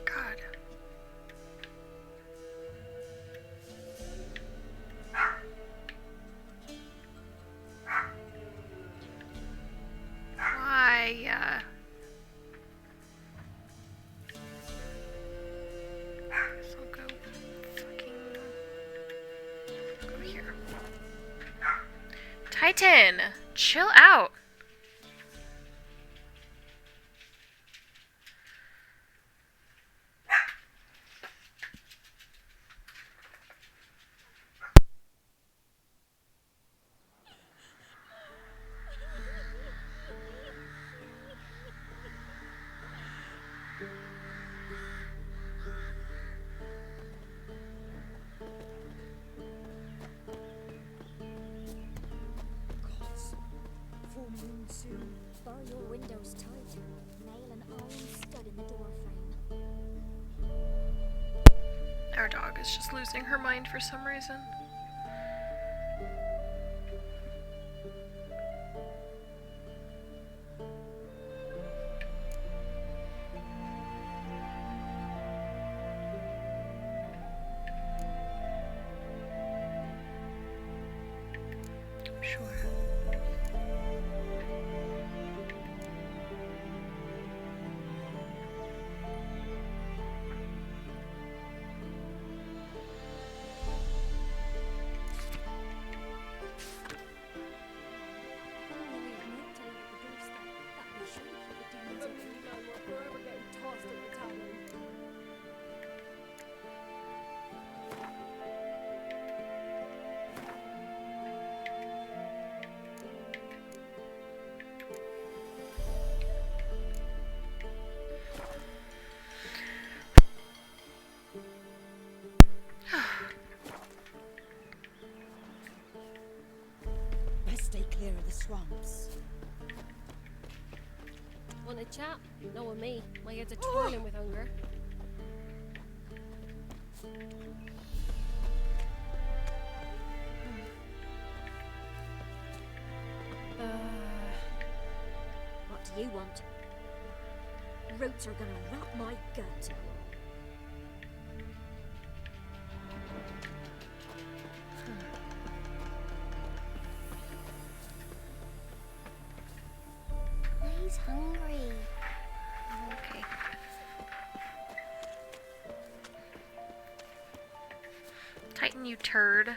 God. Why, so I'll go fucking go here. Titan, chill out. Our dog is just losing her mind for some reason. Sure. Best stay clear of the swamps. Want a chat? No with me. My head's a twirling with hunger. What do you want? Roots are gonna rot my gut. He's hungry. Okay. Titan, you turd.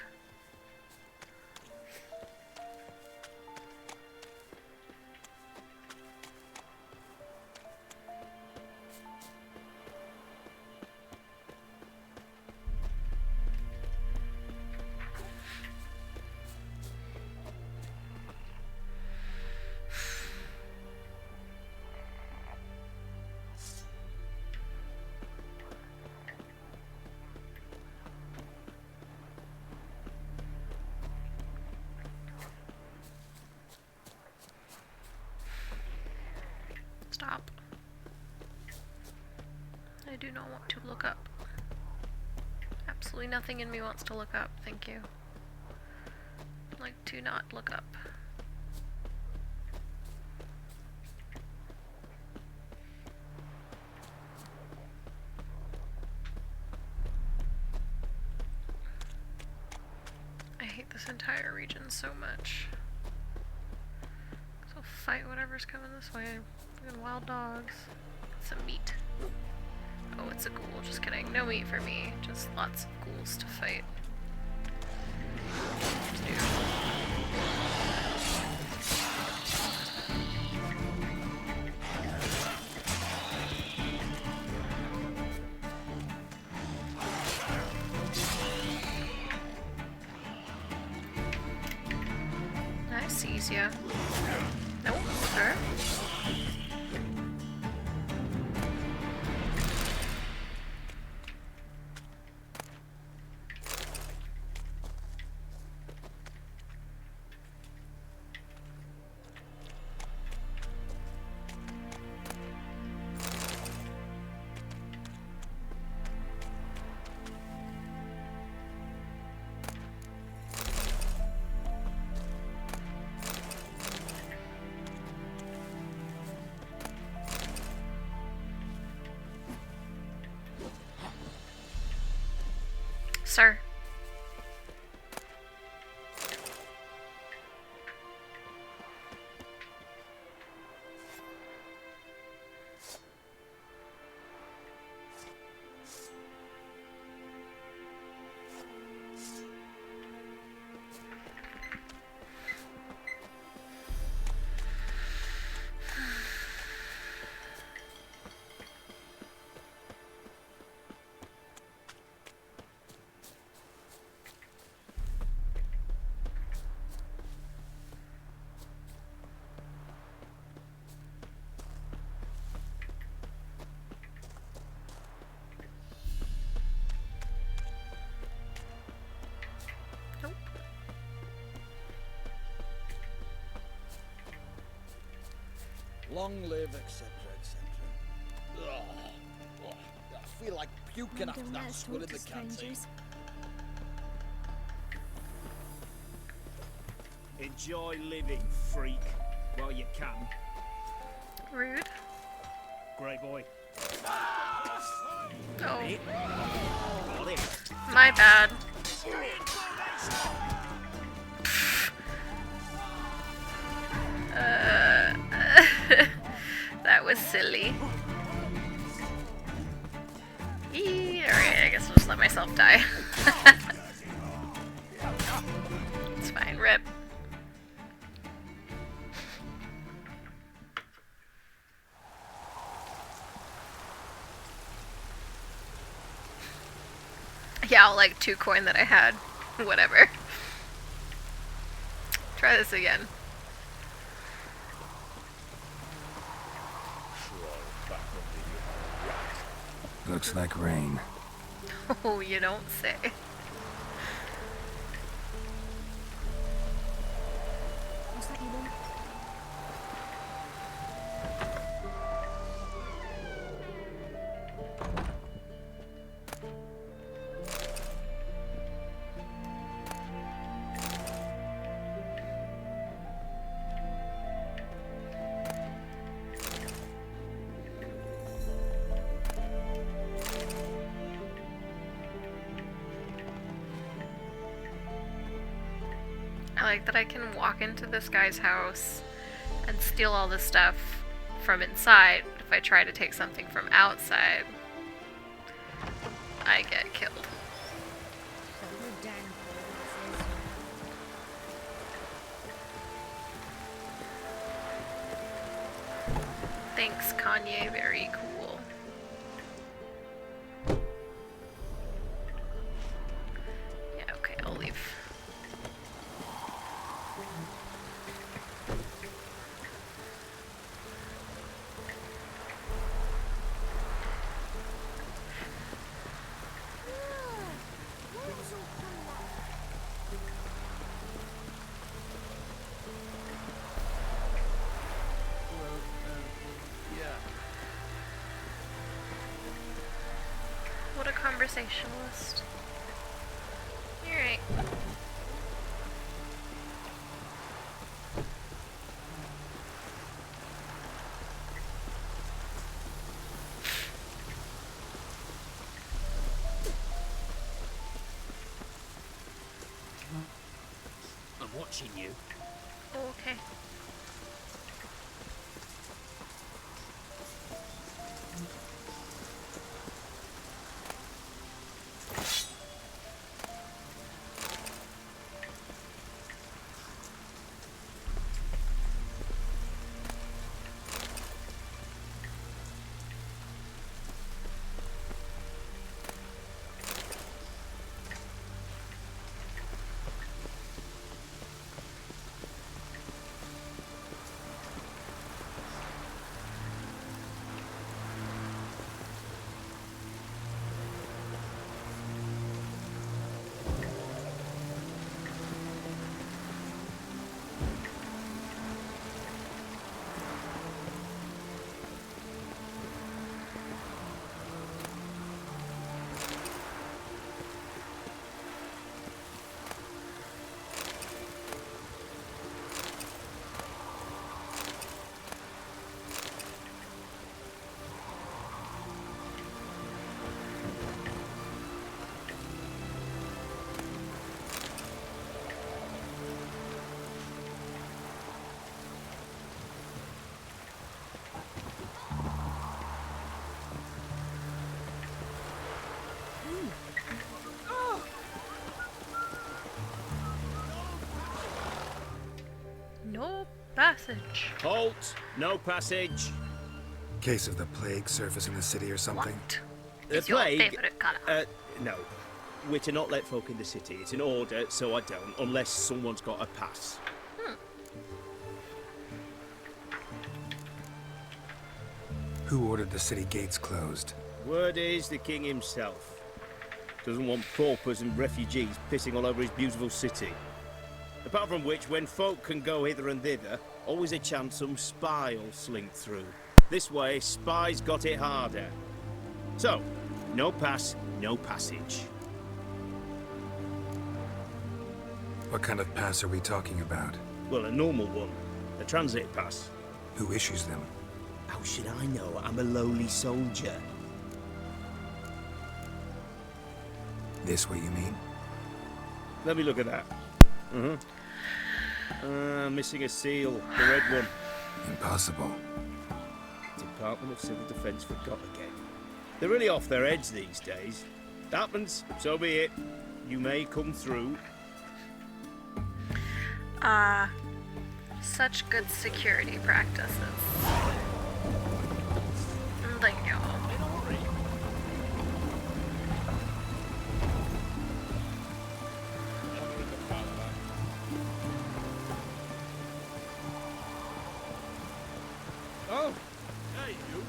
Stop. I do not want to look up. Absolutely nothing in me wants to look up, thank you. I'd like to not look up. I hate this entire region so much. So fight whatever's coming this way. Fucking wild dogs. Some meat. Oh, it's a ghoul. Just kidding. No meat for me. Just lots of ghouls to fight. I sees ya. Nope, sir. Sir. Long live, etc., etc. I feel like you can have Don't that let us swill talk in to the canteen. strangers. Enjoy living, freak, while you can. Rude. Grey boy. Oh, Got him. my bad. That was silly. Alright, I guess I'll just let myself die. It's fine, rip. Yeah, I'll like 2 coin that I had. Whatever. Try this again. Looks like rain. Oh, you don't say. What's that you want? I like that I can walk into this guy's house and steal all the stuff from inside. If I try to take something from outside, I get killed. Thanks, Kanye. Very cool. Yeah, okay, I'll leave. What a conversationalist. Alright. I'm watching you. Okay. No passage. Halt! No passage. Case of the plague surfacing the city or something? What? The Is your plague? favourite colour? No. We're to not let folk in the city. It's an order, so I don't, unless someone's got a pass. Who ordered the city gates closed? Word is the king himself. Doesn't want paupers and refugees pissing all over his beautiful city. Apart from which, when folk can go hither and thither, always a chance some spy will slink through. This way, spies got it harder. So, No pass, no passage. What kind of pass are we talking about? Well, a normal one. A transit pass. Who issues them? How should I know? I'm a lowly soldier. This what you mean? Let me look at that. Missing a seal. The red one. Impossible. Department of Civil Defence forgot again. They're really off their heads these days. Happens, so be it. You may come through. Such good security practices. Thank you. Oh, hey, you.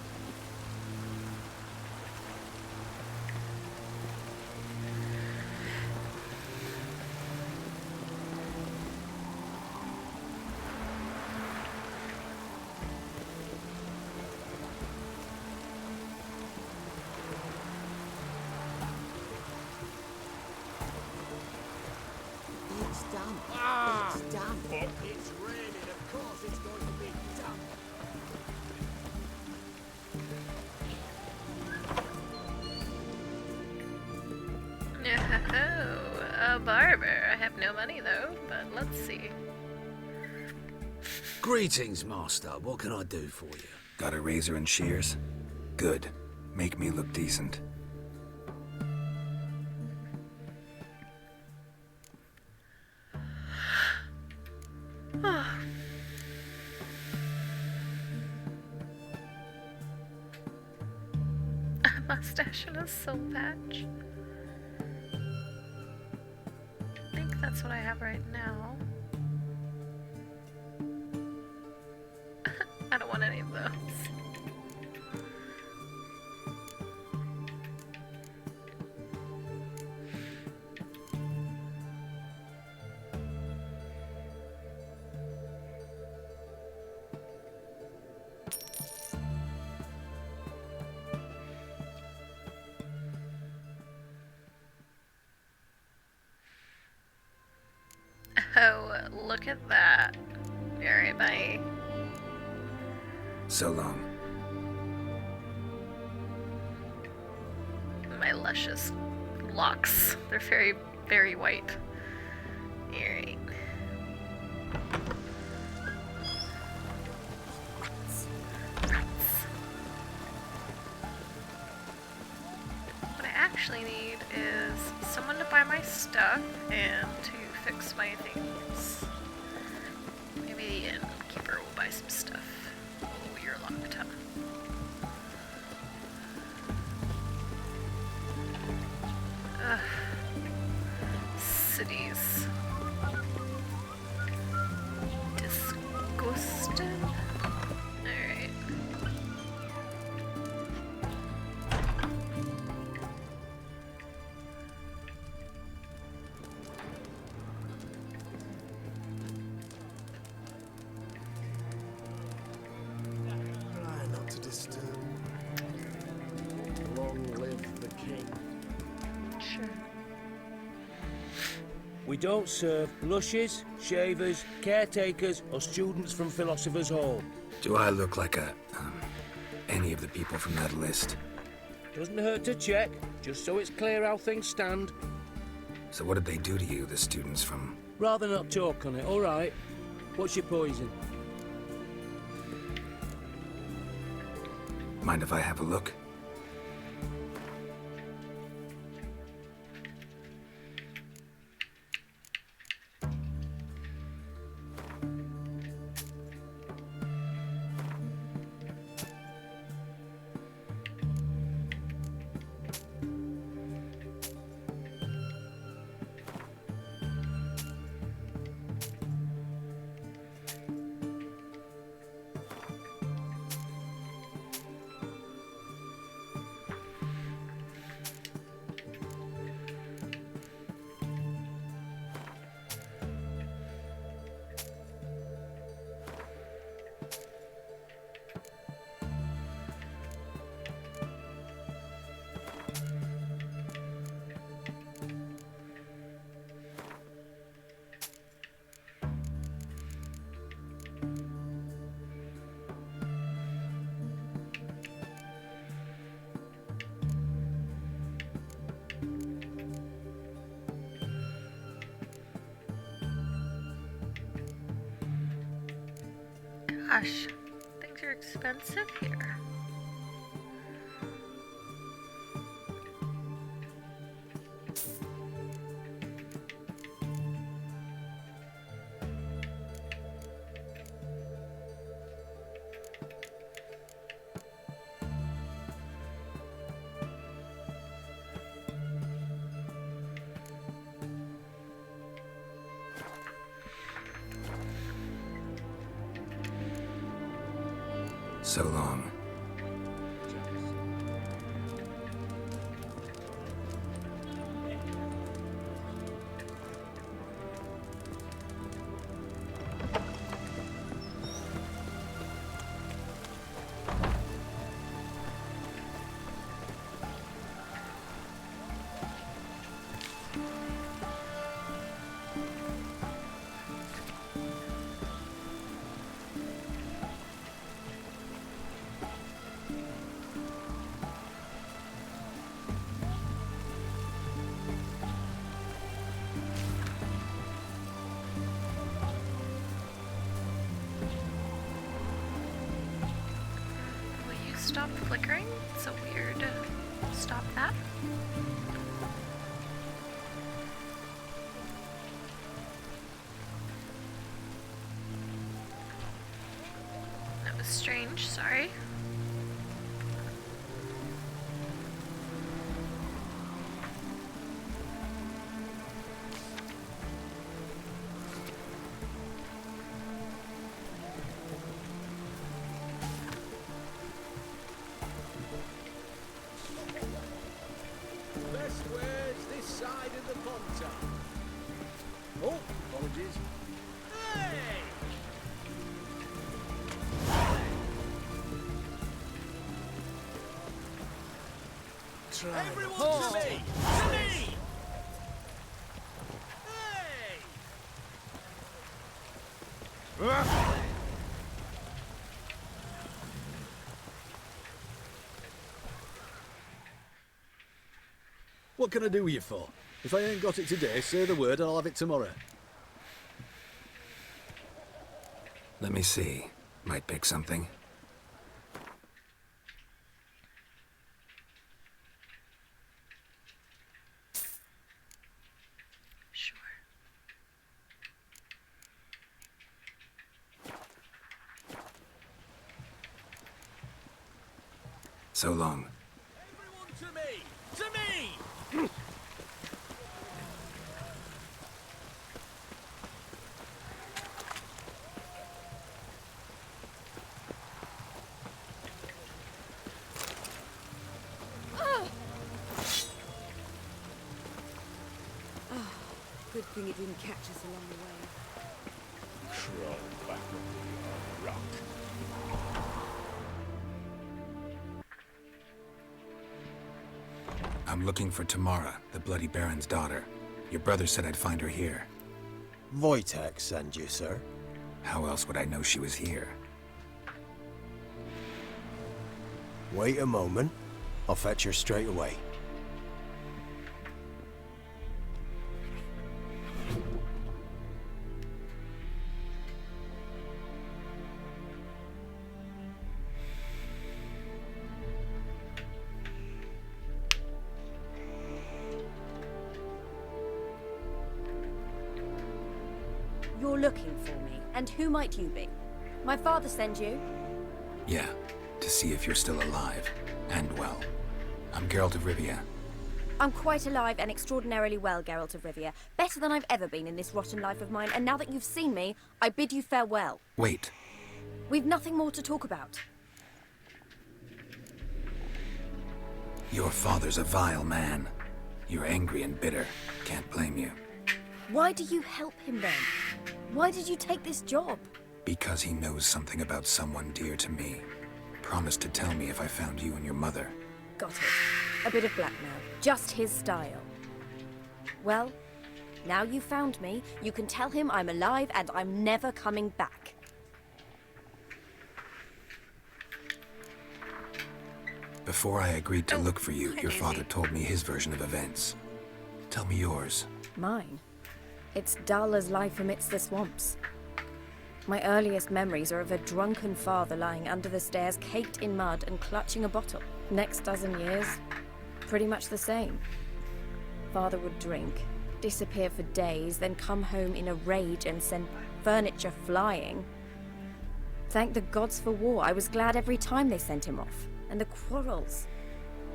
It's done. It's done. It's raining, of course it's going to be done. Oh, a barber. I have no money though, but let's see. Greetings, master. What can I do for you? Got a razor and shears? Good. Make me look decent. A mustache and a soul patch. I think that's what I have right now. I don't want any of those. Oh, look at that. Alright, bye. So long. My luscious locks. They're very, very white. Alright. What I actually need is someone to buy my stuff and to fix my things. Maybe the innkeeper will buy some stuff. Oh, you're locked up. Ugh. Cities. Disgusting. Alright. Try not to disturb. Long live the king. Sure. We don't serve lushes, shavers, caretakers, or students from Philosopher's Hall. Do I look like any of the people from that list? Doesn't hurt to check, just so it's clear how things stand. So what did they do to you, the students from... Rather not talk on it, all right? What's your poison? Mind if I have a look? gosh, things are expensive here. So long. Stop flickering? It's so weird. Stop that. That was strange, sorry. Oh, apologies. Hey! Everyone to me! To me! Hey! What can I do with you for? If I ain't got it today, say the word and I'll have it tomorrow. Let me see. Might pick something. Sure. So long. Everyone to me! To me! Good thing it didn't catch us along the way. Crawl back up the rock. I'm looking for Tamara, the Bloody Baron's daughter. Your brother said I'd find her here. Wojtek sent you, sir. How else would I know she was here? Wait a moment. I'll fetch her straight away. You're looking for me, and who might you be? My father sent you? Yeah, to see if you're still alive. And well. I'm Geralt of Rivia. I'm quite alive and extraordinarily well, Geralt of Rivia. Better than I've ever been in this rotten life of mine, and now that you've seen me, I bid you farewell. Wait. We've nothing more to talk about. Your father's a vile man. You're angry and bitter. Can't blame you. Why do you help him then? Why did you take this job? Because he knows something about someone dear to me. Promised to tell me if I found you and your mother. Got it. A bit of blackmail. Just his style. Well, now you've found me, you can tell him I'm alive and I'm never coming back. Before I agreed to look for you, your father told me his version of events. Tell me yours. Mine? It's dull as life amidst the swamps. My earliest memories are of a drunken father lying under the stairs, caked in mud and clutching a bottle. Next dozen years, pretty much the same. Father would drink, disappear for days, then come home in a rage and send furniture flying. Thank the gods for war. I was glad every time they sent him off. And the quarrels.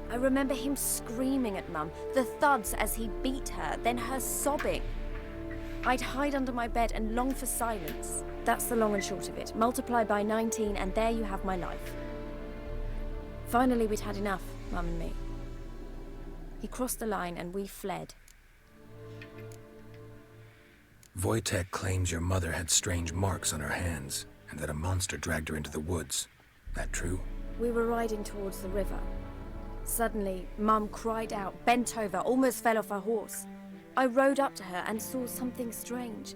I remember him screaming at Mum, the thuds as he beat her, then her sobbing. I'd hide under my bed and long for silence. That's the long and short of it. Multiply by 19 and there you have my life. Finally, we'd had enough, Mum and me. He crossed the line and we fled. Wojtek claims your mother had strange marks on her hands, and that a monster dragged her into the woods. That true? We were riding towards the river. Suddenly, Mum cried out, bent over, almost fell off her horse. I rode up to her and saw something strange.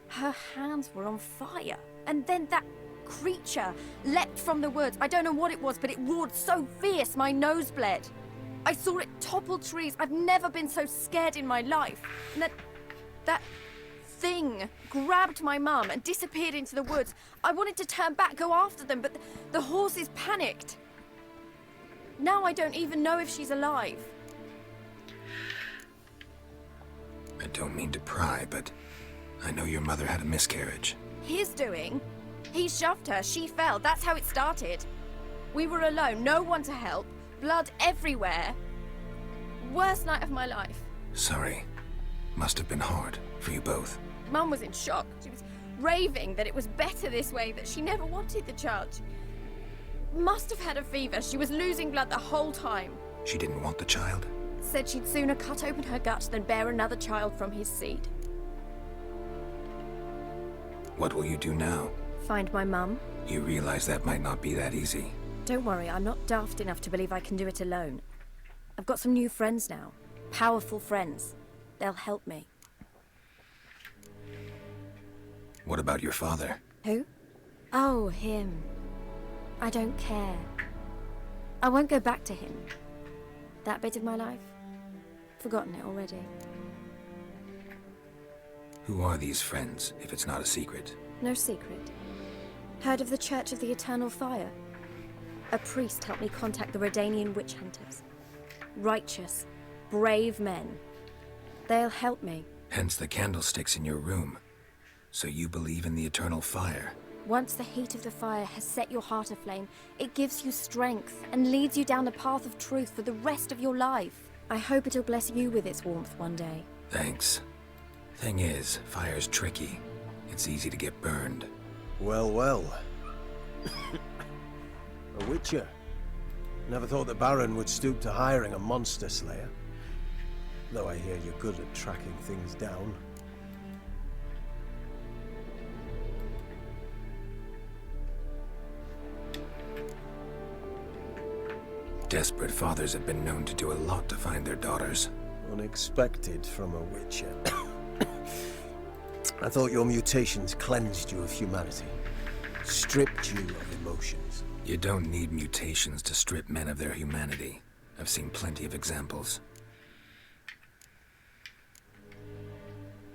Her hands were on fire. And then that creature leapt from the woods. I don't know what it was, but it roared so fierce my nose bled. I saw it topple trees. I've never been so scared in my life. And that thing grabbed my mum and disappeared into the woods. I wanted to turn back, go after them, but the horses panicked. Now I don't even know if she's alive. I don't mean to pry, but I know your mother had a miscarriage. His doing? He shoved her, she fell, that's how it started. We were alone, no one to help, blood everywhere. Worst night of my life. Sorry. Must have been hard for you both. Mum was in shock. She was raving that it was better this way, that she never wanted the child. She must have had a fever. She was losing blood the whole time. She didn't want the child? Said she'd sooner cut open her gut than bear another child from his seed. What will you do now? Find my mum. You realize that might not be that easy. Don't worry, I'm not daft enough to believe I can do it alone. I've got some new friends now. Powerful friends. They'll help me. What about your father? Who? Oh, him. I don't care. I won't go back to him. That bit of my life? Forgotten it already. Who are these friends, if it's not a secret? No secret. Heard of the Church of the Eternal Fire? A priest helped me contact the Redanian witch hunters. Righteous, brave men. They'll help me. Hence the candlesticks in your room. So you believe in the eternal fire? Once the heat of the fire has set your heart aflame, it gives you strength and leads you down the path of truth for the rest of your life. I hope it'll bless you with its warmth one day. Thanks. Thing is, fire's tricky. It's easy to get burned. Well, well. A witcher. Never thought the Baron would stoop to hiring a monster slayer. Though I hear you're good at tracking things down. Desperate fathers have been known to do a lot to find their daughters. Unexpected from a witcher. I thought your mutations cleansed you of humanity. Stripped you of emotions. You don't need mutations to strip men of their humanity. I've seen plenty of examples.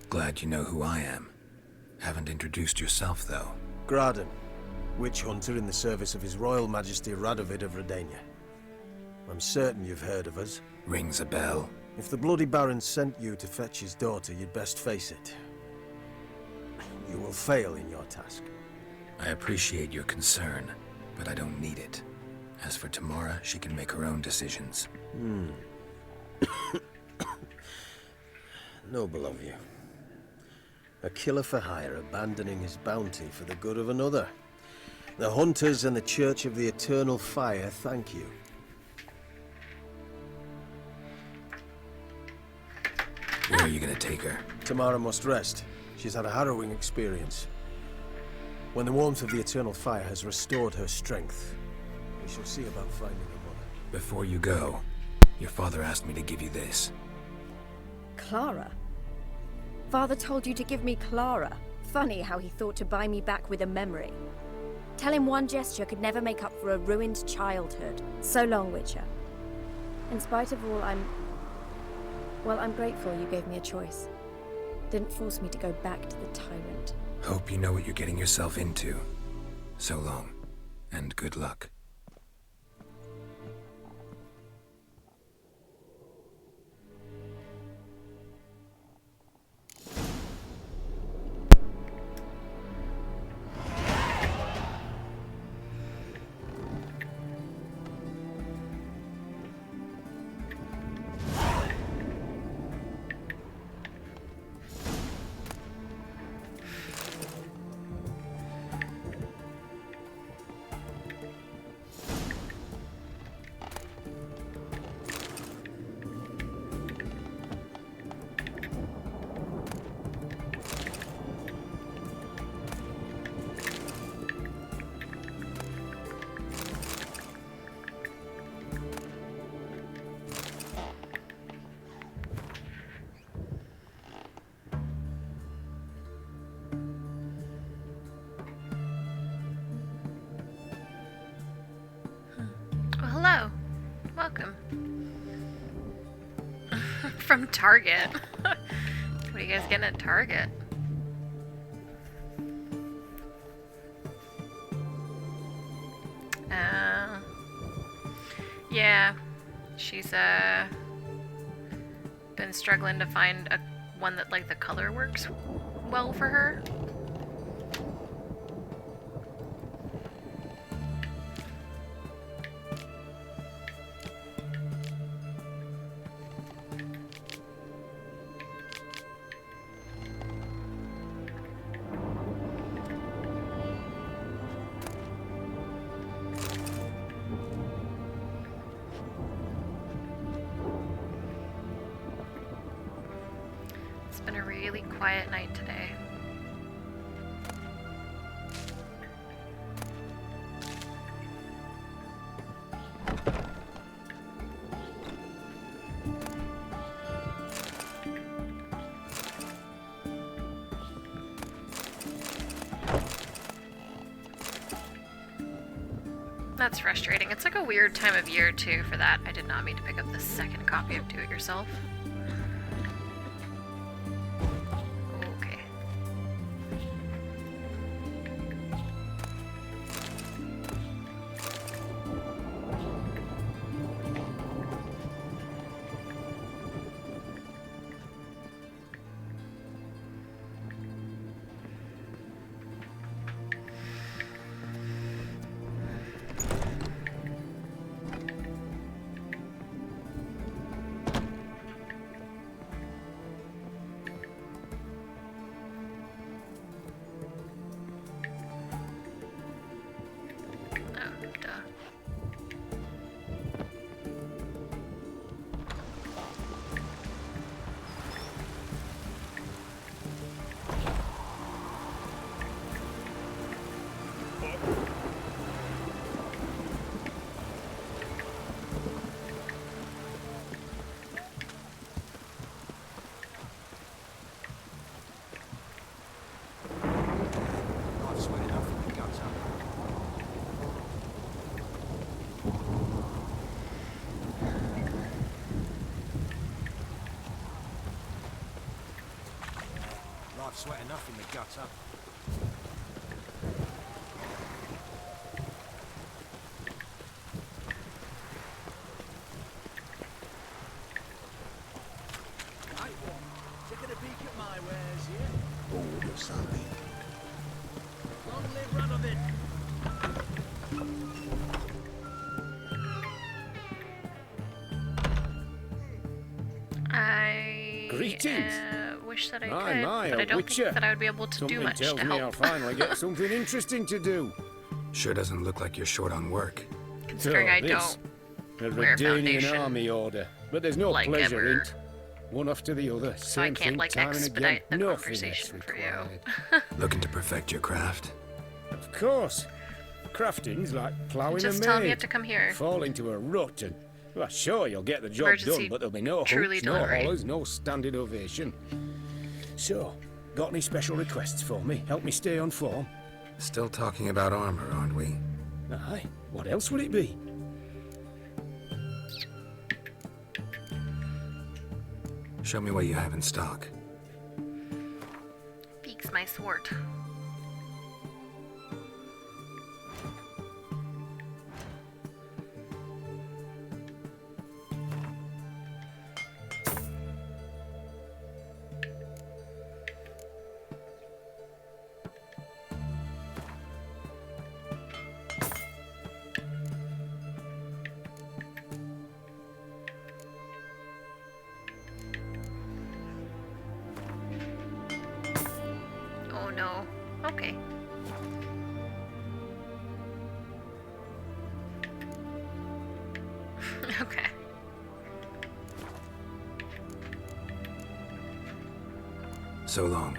Glad you know who I am. Haven't introduced yourself, though. Graden, witch hunter in the service of His Royal Majesty Radovid of Redania. I'm certain you've heard of us. Rings a bell. If the Bloody Baron sent you to fetch his daughter, you'd best face it. You will fail in your task. I appreciate your concern, but I don't need it. As for Tamara, she can make her own decisions. Noble of you. A killer for hire abandoning his bounty for the good of another. The Hunters and the Church of the Eternal Fire thank you. Where are you gonna take her? Tamara must rest. She's had a harrowing experience. When the warmth of the Eternal Fire has restored her strength, we shall see about finding her mother. Before you go, your father asked me to give you this. Clara? Father told you to give me Clara. Funny how he thought to buy me back with a memory. Tell him one gesture could never make up for a ruined childhood. So long, Witcher. In spite of all, I'm grateful you gave me a choice. Didn't force me to go back to the tyrant. Hope you know what you're getting yourself into. So long, and good luck. Well, hello. Welcome. From Target. What are you guys getting at Target? Yeah. She's, been struggling to find one that, like, the color works well for her. It's been a really quiet night today. That's frustrating. It's like a weird time of year too for that. I did not mean to pick up the second copy of Do It Yourself. Okay. I've sweat enough in the gutter. Right, taking a peek at my wares here. Oh, something. Long live Radovid. Greetings. Wish that I My, could, but I don't Witcher. think that I would be able to Something do much tells to me help. I'll finally get something interesting to do. Sure doesn't look like you're short on work. Considering I this. don't A wear Redanian foundation army order, but there's no like pleasure ever. in it. One after the other, So I same can't thing, like time and again. expedite the No conversation finesse for required. you. Looking to perfect your craft? Of course. Crafting's like ploughing Just a tell him maid. you have to come here. Fall into a rut and... Well, sure, you'll get the job Emergency done, but there'll be no truly hoops, no delivery. hollers, no standing ovation. So, got any special requests for me? Help me stay on form? Still talking about armor, aren't we? Aye. What else would it be? Show me what you have in stock. Peaks my sword. no. Okay. Okay. So long.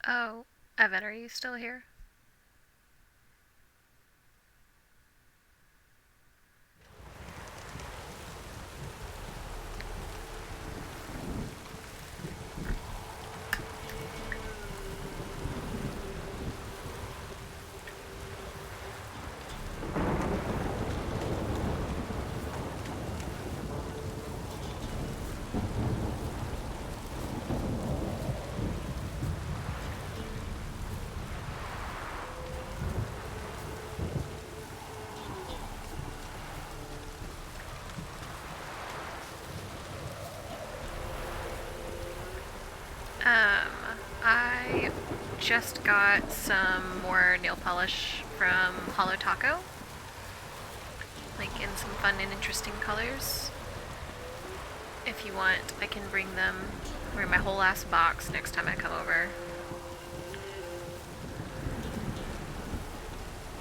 Oh, Evan, are you still here? I just got some more nail polish from Hollow Taco. Like in some fun and interesting colors. If you want, I can bring them or my whole ass box next time I come over.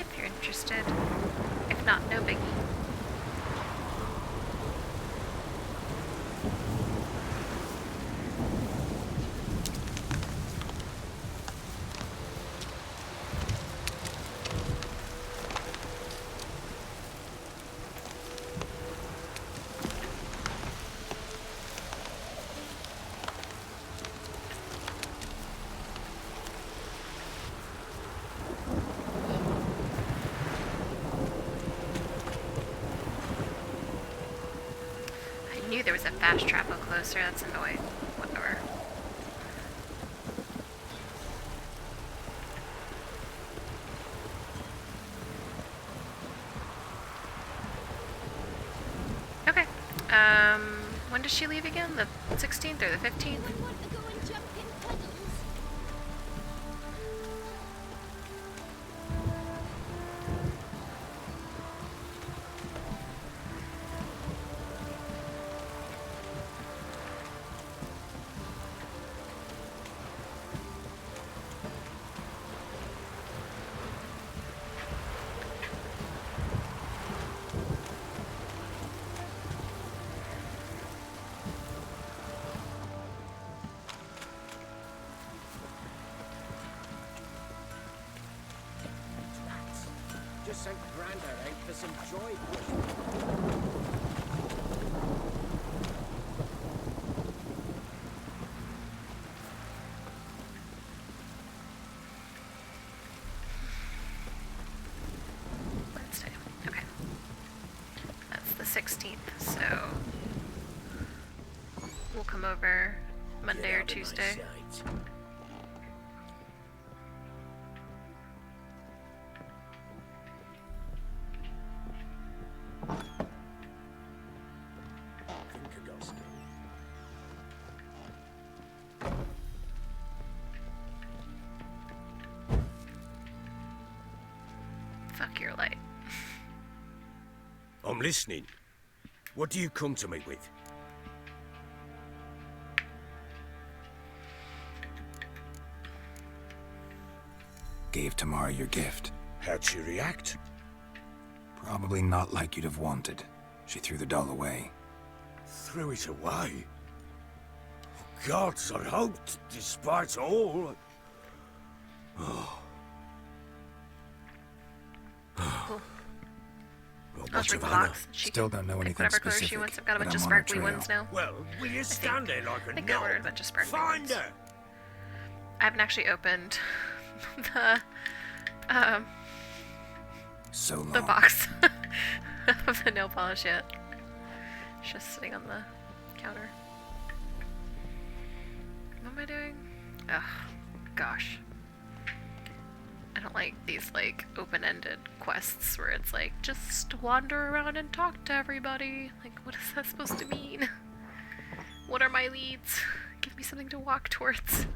If you're interested. If not, no biggie. I knew there was a fast travel closer, that's annoying. Whatever. Okay. When does she leave again? The 16th or the 15th? Just sent Grandad out for some joy push. Wednesday. Okay. That's the 16th, so we'll come over Monday or Tuesday. Fuck your light. I'm listening. What do you come to me with? gave Tamara your gift. How'd she react? Probably not like you'd have wanted. She threw the doll away. Threw it away? Gods, I hoped, despite all. Oh. Cool. Well, I'll drink the box. She Still don't know pick anything whatever color specific. she wants. I've got a but bunch of I'm on her sparkly trail. ones now. Well, will you stand there like a I think I ordered a bunch of sparkly Find ones. her! I haven't actually opened So long. the box of the nail polish yet. It's just sitting on the counter. What am I doing? Ugh, gosh. I don't like these like open-ended quests where it's like just wander around and talk to everybody. Like, what is that supposed to mean? What are my leads? Give me something to walk towards.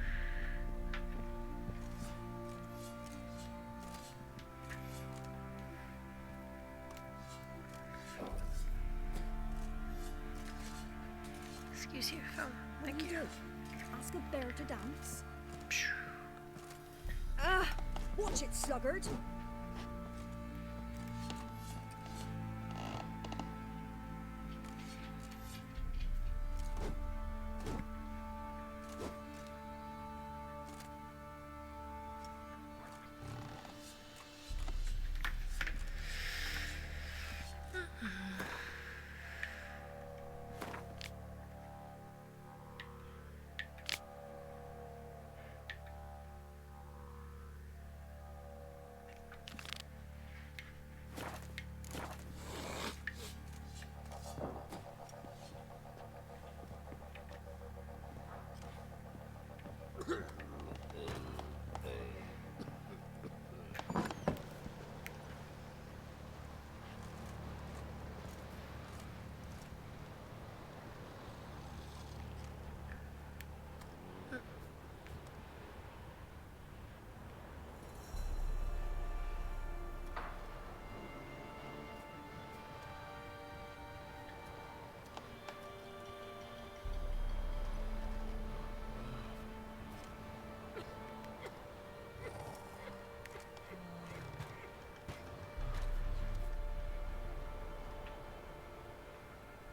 Excuse you, phone. Thank you. Ask a bear to dance. Ah, watch it, sluggard.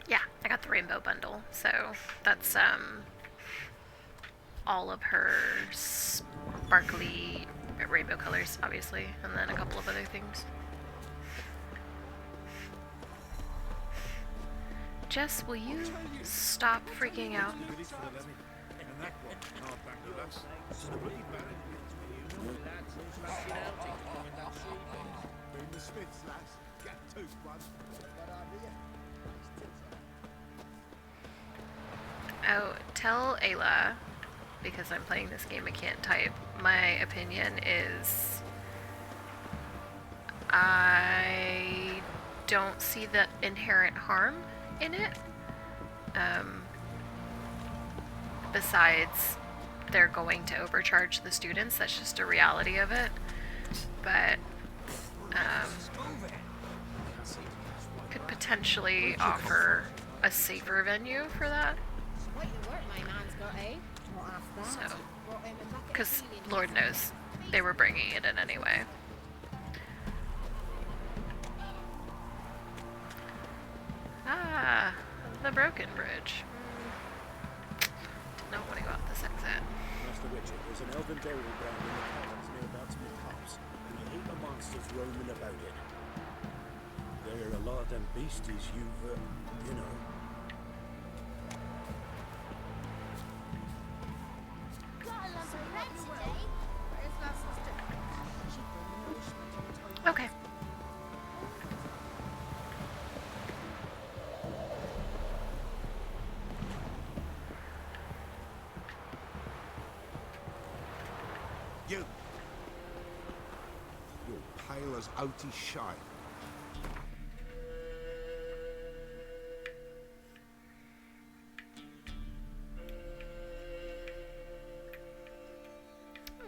Yeah, I got the rainbow bundle, so that's all of her sparkly rainbow colors, obviously, and then a couple of other things. Jess, will you stop freaking out? Oh, tell Ayla, because I'm playing this game I can't type, my opinion is I don't see the inherent harm in it. Besides, they're going to overcharge the students, that's just a reality of it. But, could potentially offer a safer venue for that. So, because Lord knows they were bringing it in anyway. Ah, the broken bridge. Did not want to go out this exit. Master Richard, there's an elven burial ground in the caverns near Bartman Copse, and a heap of monsters roaming about it. There are a lot of them beasties you've, you know. Okay. You. You're pale as outy shine.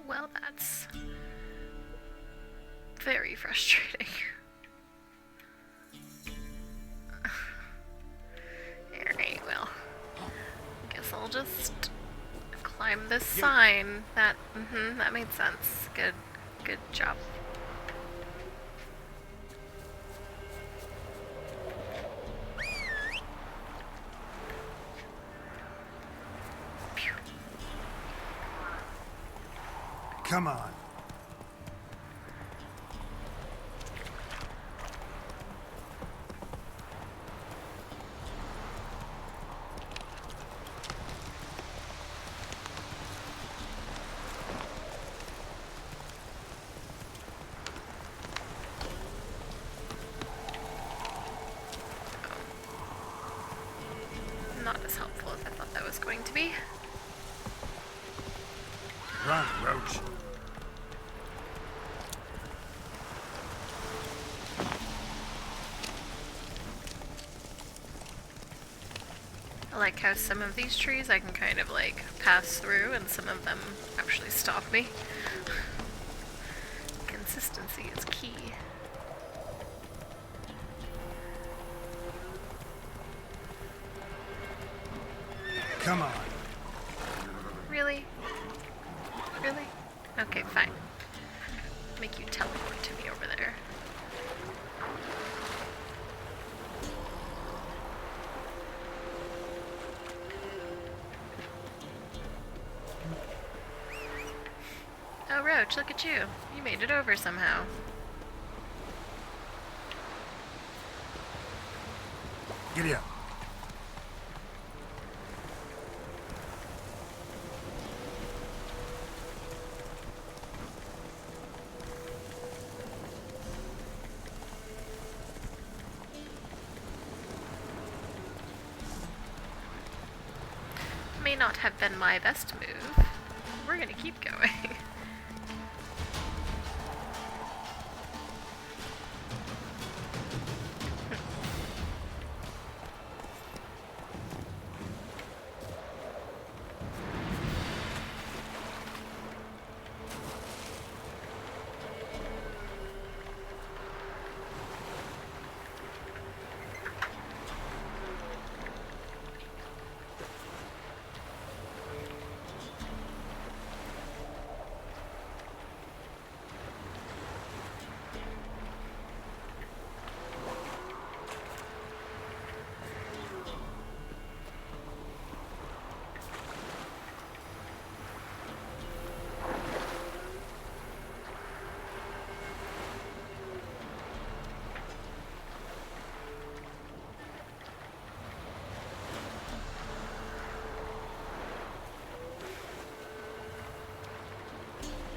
Well, that's very frustrating. Alright, well, guess I'll just climb this sign. That made sense. Good Good job. Come on. Not as helpful as I thought that was going to be. Run, Roach. I like how some of these trees I can kind of like pass through and some of them actually stop me. Consistency is key. Come on. Really? Really? Okay, fine. Make you teleport to me over there. Oh, Roach, look at you. You made it over somehow. Giddy up. May not have been my best move. We're gonna keep going.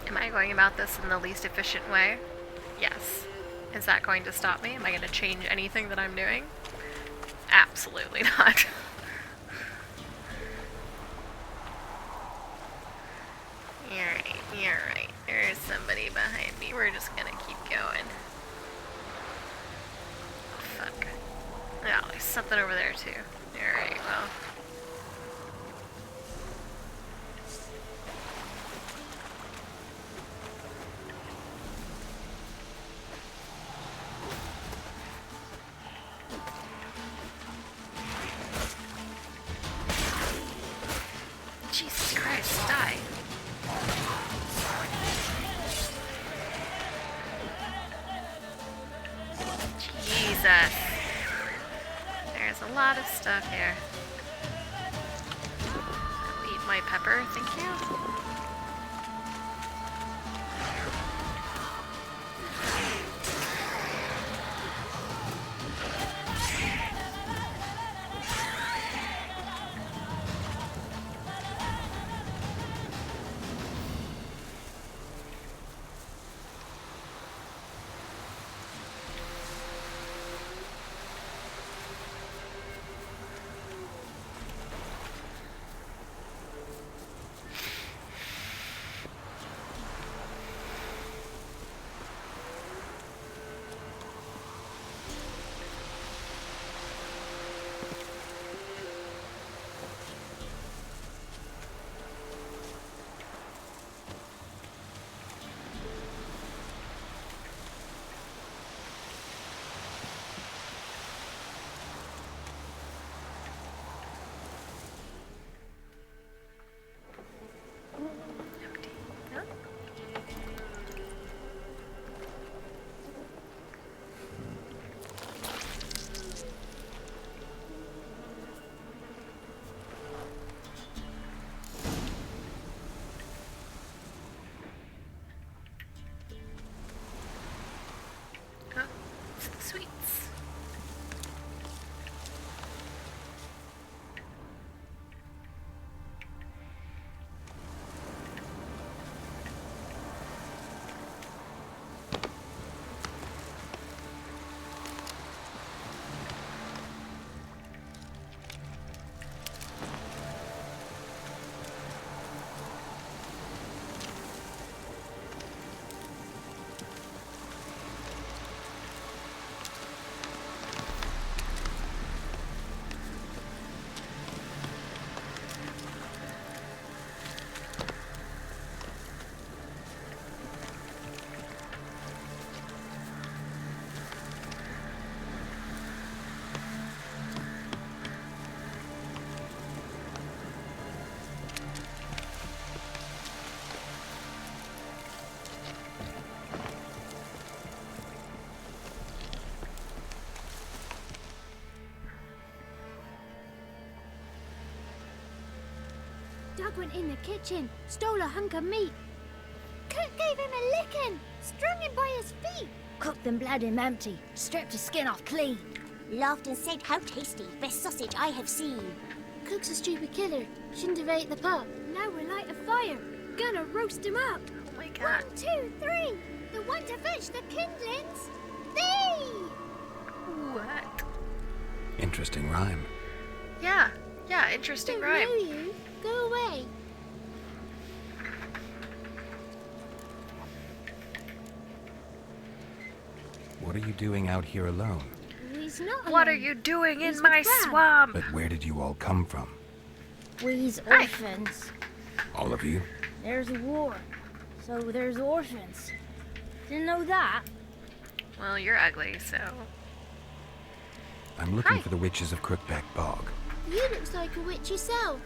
Am I going about this in the least efficient way? Yes. Is that going to stop me? Am I going to change anything that I'm doing? Absolutely not. You're right. There's somebody behind me. We're just gonna keep going. Fuck. Oh, there's something over there too. Alright, well. Jesus Christ, die. Jesus. There's a lot of stuff here. I'll eat my pepper, thank you. Doug went in the kitchen, stole a hunk of meat. Cook gave him a licking, strung him by his feet. Cooked and bled him empty, stripped his skin off clean. Laughed and said, "How tasty, best sausage I have seen." Cook's a stupid killer, shouldn't have ate the pup. Now we'll light a fire, gonna roast him up. Oh my god. 1, 2, 3, the one to fetch the kindlings. Thee! What? Interesting rhyme. Yeah, interesting Don't rhyme. know you. Go away. What are you doing out here alone? He's not What are alone. you doing in He's my with Gran. swamp? But where did you all come from? We's orphans. All of you? There's a war, so there's orphans. Didn't know that. Well, you're ugly, so... I'm looking for the witches of Crookback Bog. You looks like a witch yourself.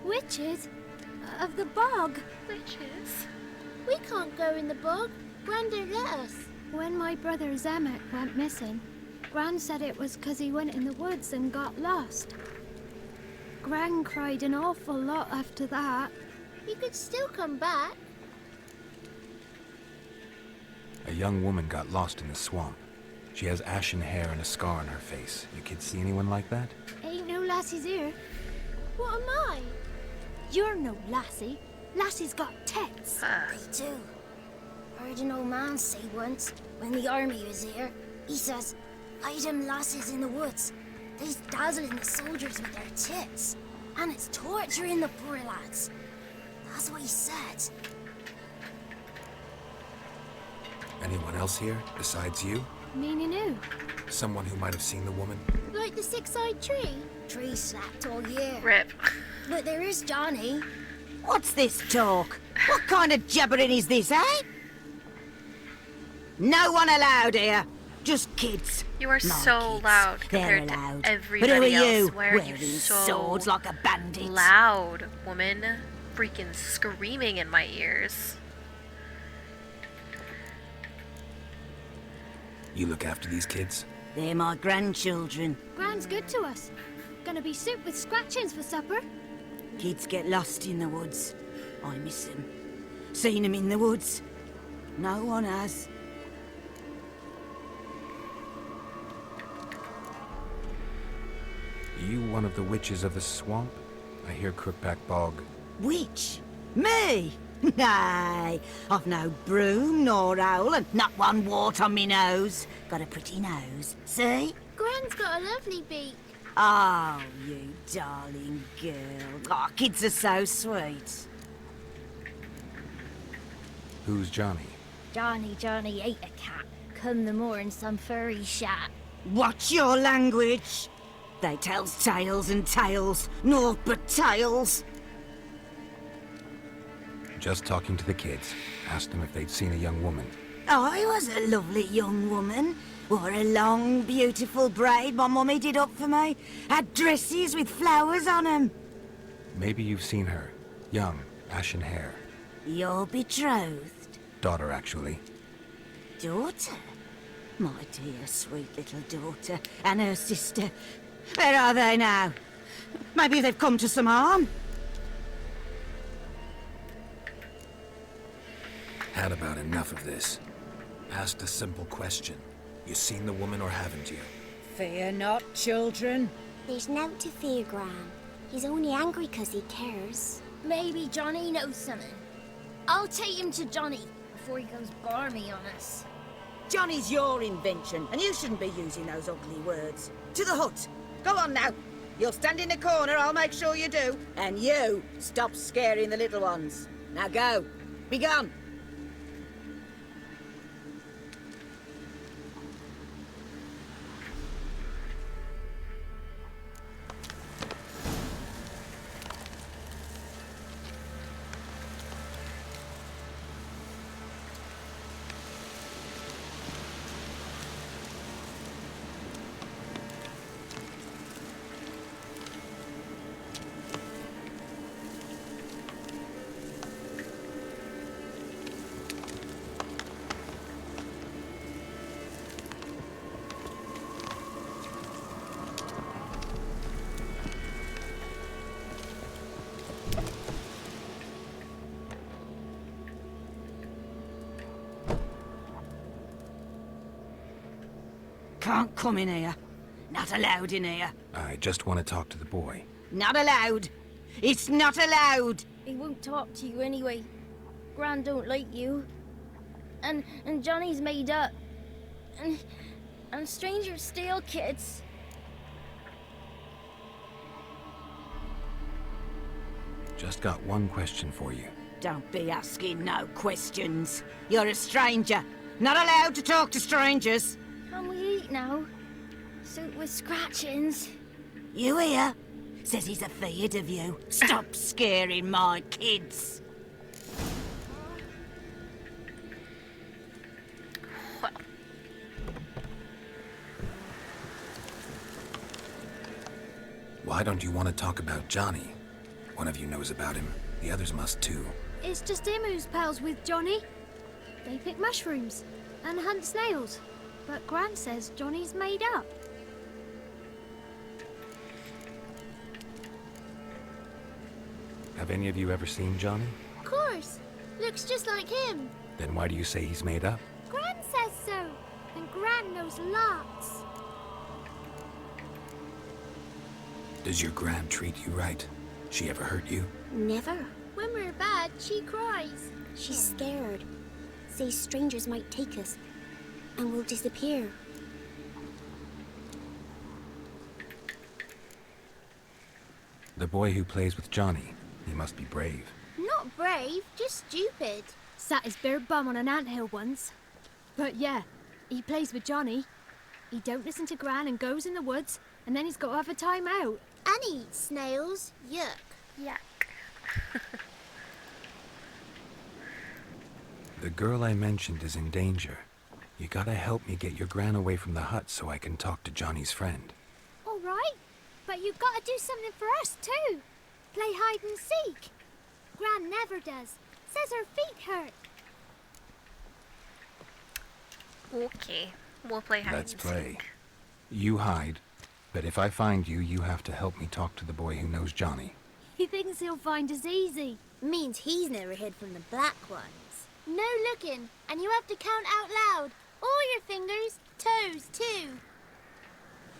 Witches? Of the bog. Witches? We can't go in the bog. Gran don't let us. When my brother Zemek went missing, Gran said it was 'cause he went in the woods and got lost. Gran cried an awful lot after that. He could still come back. A young woman got lost in the swamp. She has ashen hair and a scar on her face. You kids see anyone like that? Ain't no lassies here. What am I? You're no lassie. Lassie's got tits. They do. Heard an old man say once, when the army was here, he says, "Hide them lasses in the woods. They's dazzling the soldiers with their tits, and it's torturing the poor lads." That's what he said. Anyone else here besides you? Meaning who? Someone who might have seen the woman? Like the six-eyed tree? Tree slapped all year. Rip. But there is Johnny. What's this talk? What kind of jabbering is this, eh? No one allowed here. Just kids. You are My so kids. loud They're compared allowed. to everybody But who are you? else. Why are you Wearing so swords like a bandit? loud, woman? Freaking screaming in my ears. You look after these kids? They're my grandchildren. Gran's good to us. Gonna be soup with scratchings for supper. Kids get lost in the woods. I miss them. Seen them in the woods. No one has. You one of the witches of the swamp? I hear Crookback Bog. Witch? Me? Nay, I've no broom nor owl and not one wart on me nose. Got a pretty nose, see? Gran's got a lovely beak. Oh, you darling girl. Oh, kids are so sweet. Who's Johnny? Johnny ate a cat. Come the more in some furry shat. Watch your language. They tells tales and tales, naught but tales. Just talking to the kids. Asked them if they'd seen a young woman. I was a lovely young woman. Wore a long, beautiful braid my mummy did up for me. Had dresses with flowers on 'em. Maybe you've seen her. Young, ashen hair. Your betrothed? Daughter, actually. Daughter? My dear, sweet little daughter. And her sister. Where are they now? Maybe they've come to some harm. Had about enough of this. Asked a simple question. You seen the woman or haven't you? Fear not, children. There's nought to fear, Gran. He's only angry 'cause he cares. Maybe Johnny knows something. I'll take him to Johnny before he goes barmy on us. Johnny's your invention, and you shouldn't be using those ugly words. To the hut. Go on now. You'll stand in the corner, I'll make sure you do. And you, stop scaring the little ones. Now go. Be gone. can't come in here. Not allowed in here. I just want to talk to the boy. Not allowed. It's not allowed. He won't talk to you anyway. Gran don't like you. And Johnny's made up. And strangers steal kids. Just got one question for you. Don't be asking no questions. You're a stranger. Not allowed to talk to strangers. Can we eat now? Soup with scratchings. You hear? Says he's afeard of you. Stop scaring my kids. Why don't you want to talk about Johnny? One of you knows about him. The others must too. It's just him who's pals with Johnny. They pick mushrooms and hunt snails. But Gran says Johnny's made up. Have any of you ever seen Johnny? Of course. Looks just like him. Then why do you say he's made up? Gran says so. And Gran knows lots. Does your Gran treat you right? She ever hurt you? Never. When we're bad, she cries. She's scared. Says strangers might take us. And we'll disappear. The boy who plays with Johnny, he must be brave. Not brave, just stupid. Sat his bare bum on an anthill once. But yeah, he plays with Johnny. He don't listen to Gran and goes in the woods, and then he's got to have a time out. And he eats snails. Yuck. Yuck. The girl I mentioned is in danger. You gotta help me get your Gran away from the hut so I can talk to Johnny's friend. All right, but you gotta do something for us too. Play hide and seek. Gran never does. Says her feet hurt. Okay, we'll play hide Let's and play. seek. You hide, but if I find you, you have to help me talk to the boy who knows Johnny. He thinks he'll find us easy. Means he's never hid from the black ones. No looking, and you have to count out loud. All your fingers, toes too.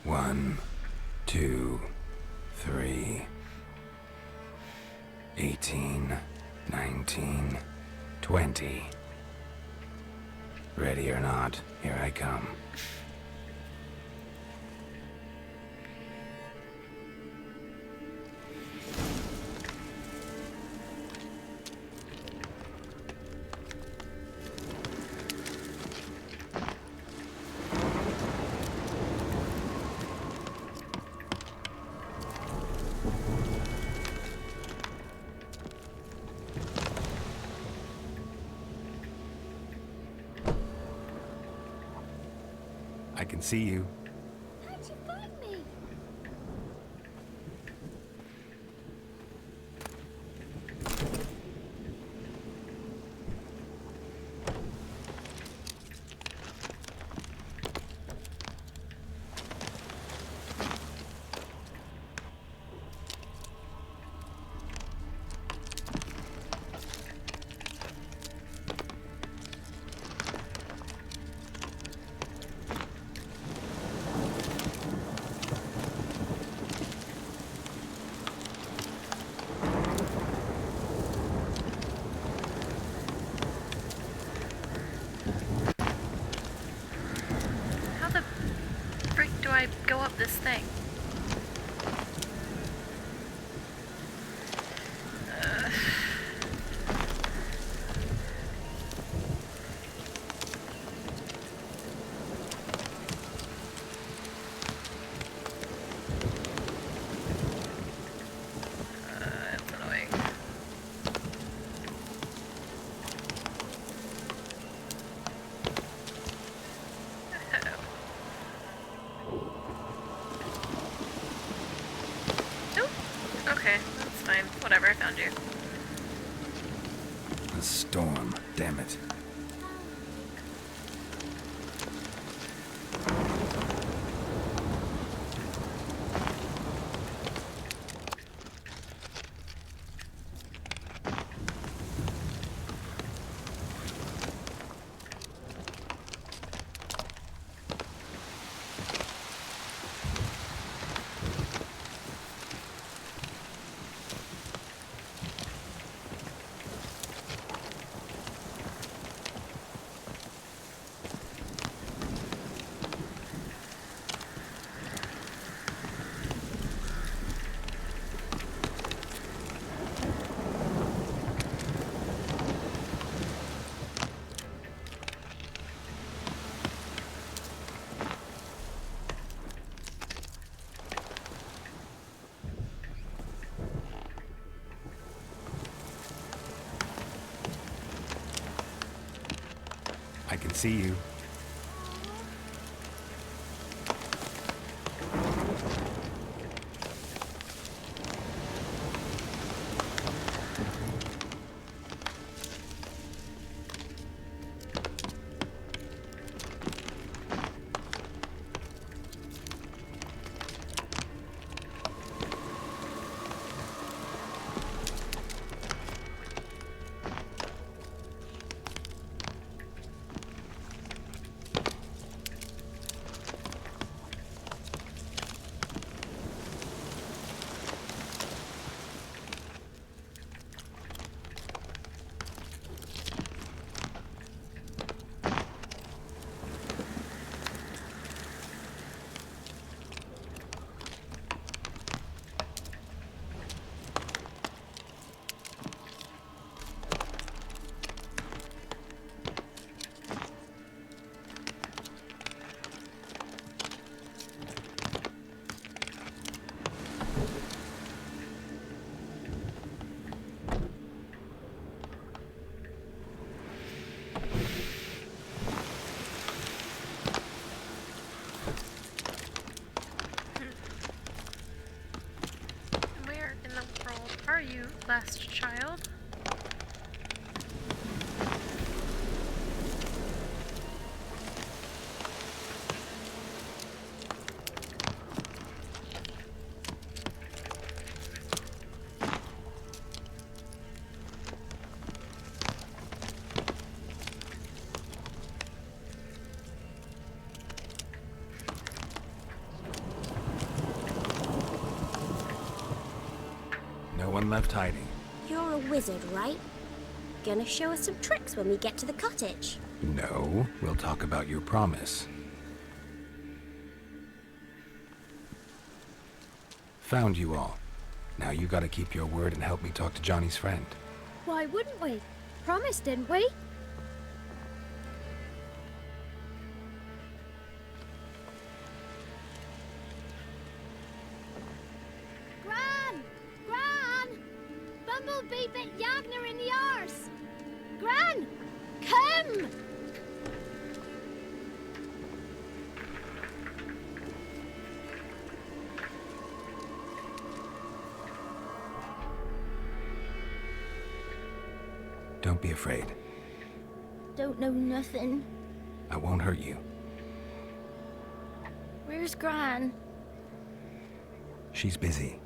1, 2, 3, 18, 19, 20. Ready or not, here I come. I can see you. How'd you find me? How the freak do I go up this thing? It's annoying. Oop. Okay, that's fine. Whatever, I found you. A storm, damn it. See you. Where in the world are you, last child? No one left hiding. You're a wizard, right? Gonna show us some tricks when we get to the cottage. No, we'll talk about your promise. Found you all. Now you gotta keep your word and help me talk to Johnny's friend. Why wouldn't we? Promised, didn't we? Gran! Gran! Bumblebee bit Yagner in the arse! Gran! Come! Don't be afraid. Don't know nothing. I won't hurt you. Where's Gran? She's busy.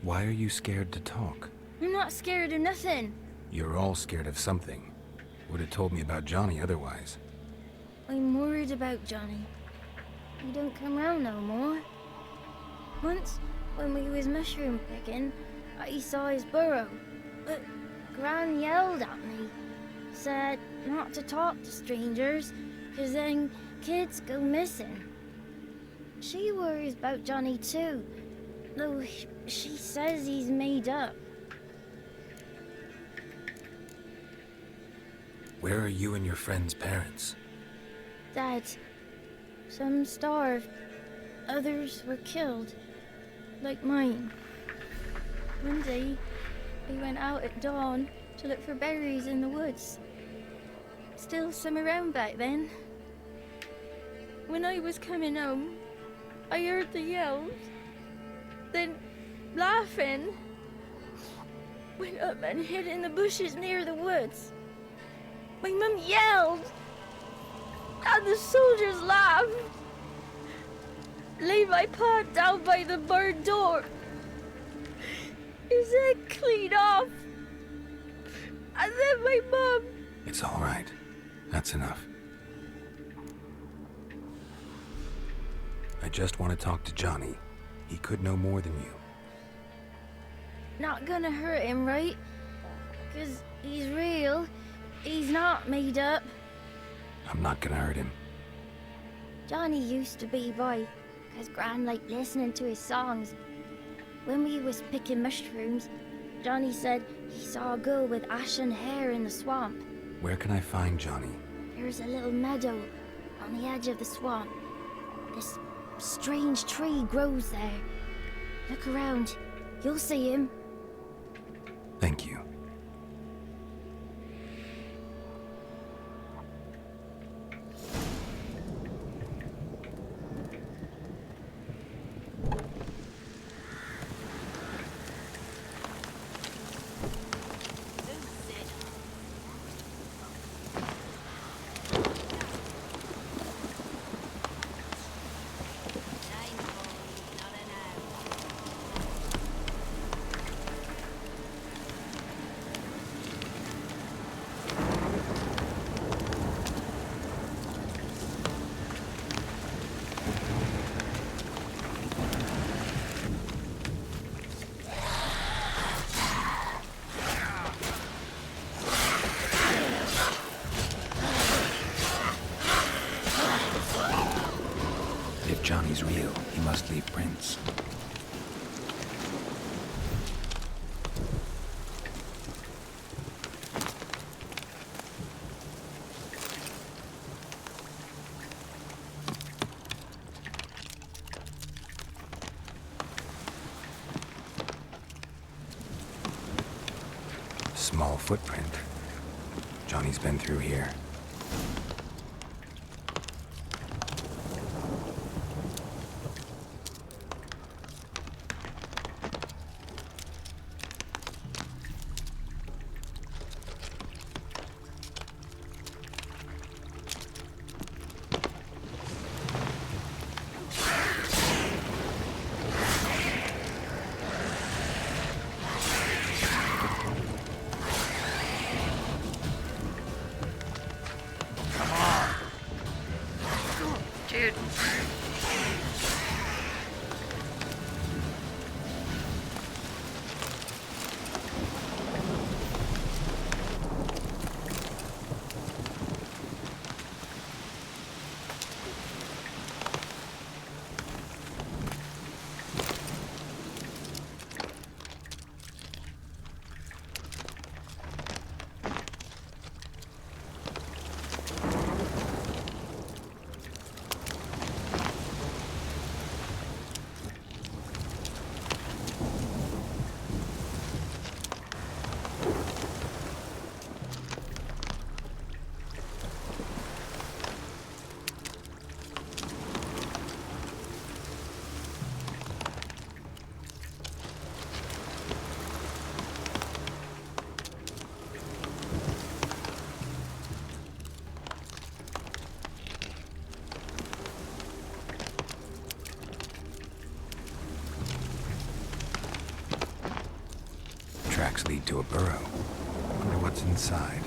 Why are you scared to talk? I'm not scared of nothing. You're all scared of something. Would have told me about Johnny otherwise. I'm worried about Johnny. He don't come round no more. Once, when we was mushroom picking, I saw his burrow. But Gran yelled at me. Said not to talk to strangers, 'cause then kids go missing. She worries about Johnny too, though she says he's made up. Where are you and your friend's parents? Dad, some starved, others were killed, like mine. One day, we went out at dawn to look for berries in the woods. Still some around back then. When I was coming home, I heard the yells. Then, laughing, went up and hid in the bushes near the woods. My mum yelled, and the soldiers laughed. Laid my pa down by the barn door. His head clean off. And then my mum... It's all right. That's enough. I just want to talk to Johnny. He could know more than you. Not gonna hurt him, right? 'Cause he's real. He's not made up. I'm not gonna hurt him. Johnny used to be boy, 'cause Gran liked listening to his songs. When we was picking mushrooms, Johnny said he saw a girl with ashen hair in the swamp. Where can I find Johnny? There's a little meadow on the edge of the swamp. This strange tree grows there. Look around. You'll see him. Thank you. If Johnny's real, he must leave prints. Small footprint. Johnny's been through here. Dude. Tracks lead to a burrow. Wonder what's inside.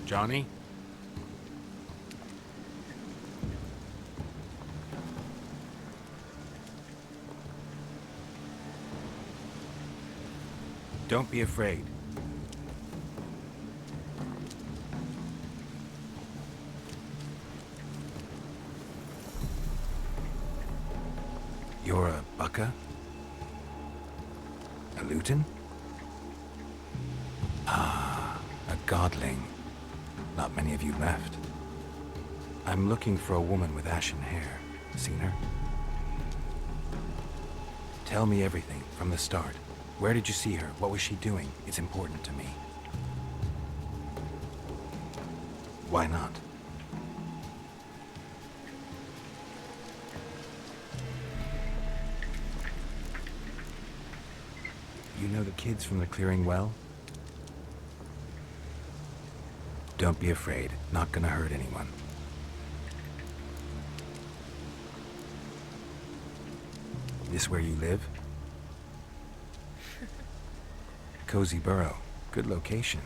Johnny? Don't be afraid. You're a Bucka? A Luton? Ah, a godling. Not many of you left. I'm looking for a woman with ashen hair. Seen her? Tell me everything, from the start. Where did you see her? What was she doing? It's important to me. Why not? You know the kids from the clearing well? Don't be afraid. Not gonna hurt anyone. This where you live? Cozy burrow. Good location.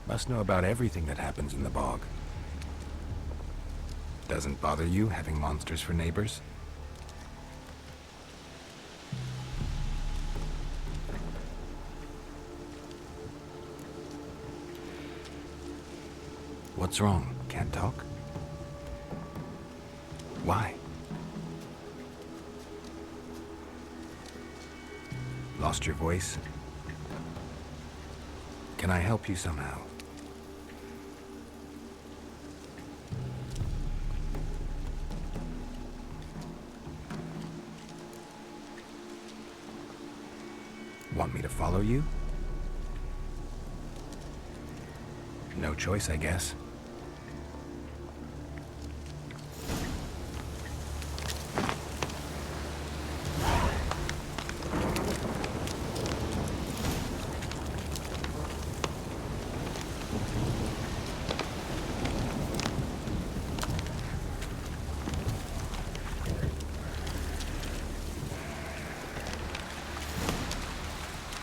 Must know about everything that happens in the bog. Doesn't bother you having monsters for neighbors? What's wrong? Can't talk? Why? Lost your voice? Can I help you somehow? Want me to follow you? No choice, I guess.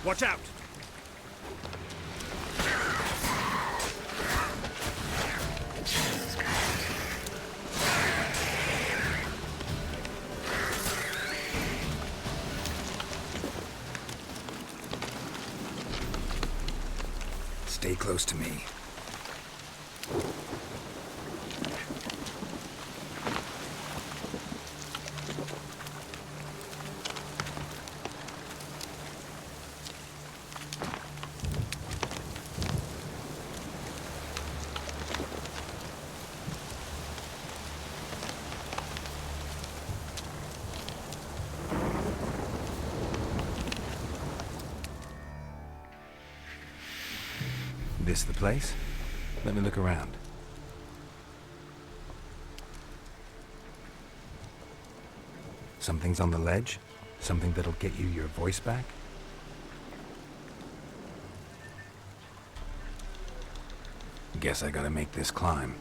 Watch out! stay close to me. This the place? Let me look around. Something's on the ledge? Something that'll get you your voice back? Guess I gotta make this climb.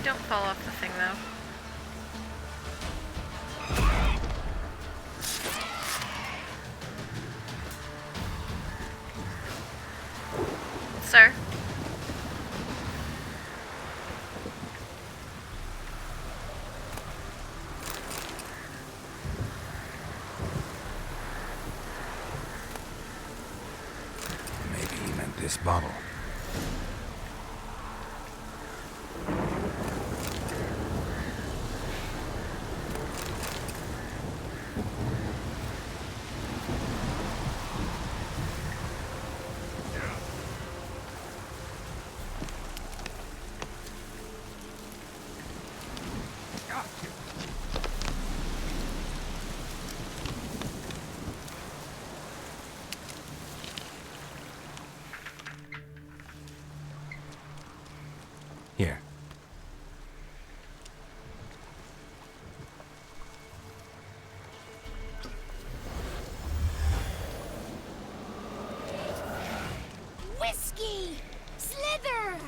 Don't fall off the thing, though. Sir? Maybe he meant this bottle. Here. Whiskey! Slither!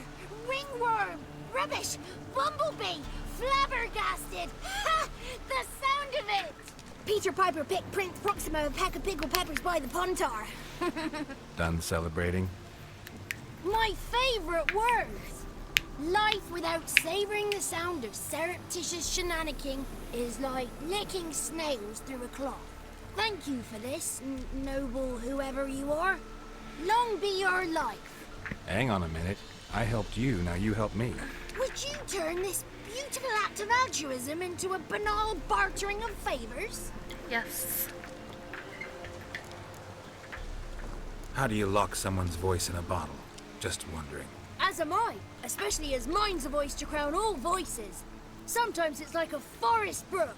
Ringworm! Rubbish! Bumblebee! Flabbergasted! Ha! The sound of it! Peter Piper picked Prince Proximo a pack of pickled peppers by the Pontar. Done celebrating? My favorite words! Life without savoring the sound of surreptitious shenanigans is like licking snails through a cloth. Thank you for this, noble whoever you are. Long be your life. Hang on a minute. I helped you, now you help me. Would you turn this beautiful act of altruism into a banal bartering of favors? Yes. How do you lock someone's voice in a bottle? Just wondering. As am I, especially as mine's a voice to crown all voices. Sometimes it's like a forest brook,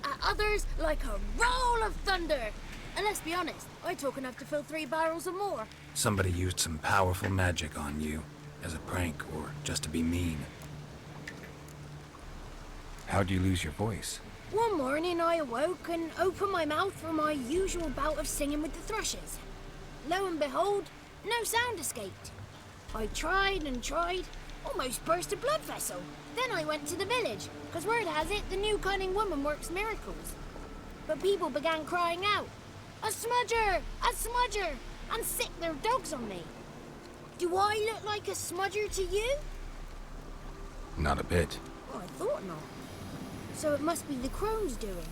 at others like a roll of thunder. And let's be honest, I talk enough to fill 3 barrels or more. Somebody used some powerful magic on you, as a prank or just to be mean. How'd you lose your voice? One morning I awoke and opened my mouth for my usual bout of singing with the thrushes. Lo and behold, no sound escaped. I tried and tried, almost burst a blood vessel. Then I went to the village, because word has it the new cunning woman works miracles. But people began crying out, "A smudger! A smudger!" and sicked their dogs on me. Do I look like a smudger to you? Not a bit. Well, I thought not. So it must be the crone's doing.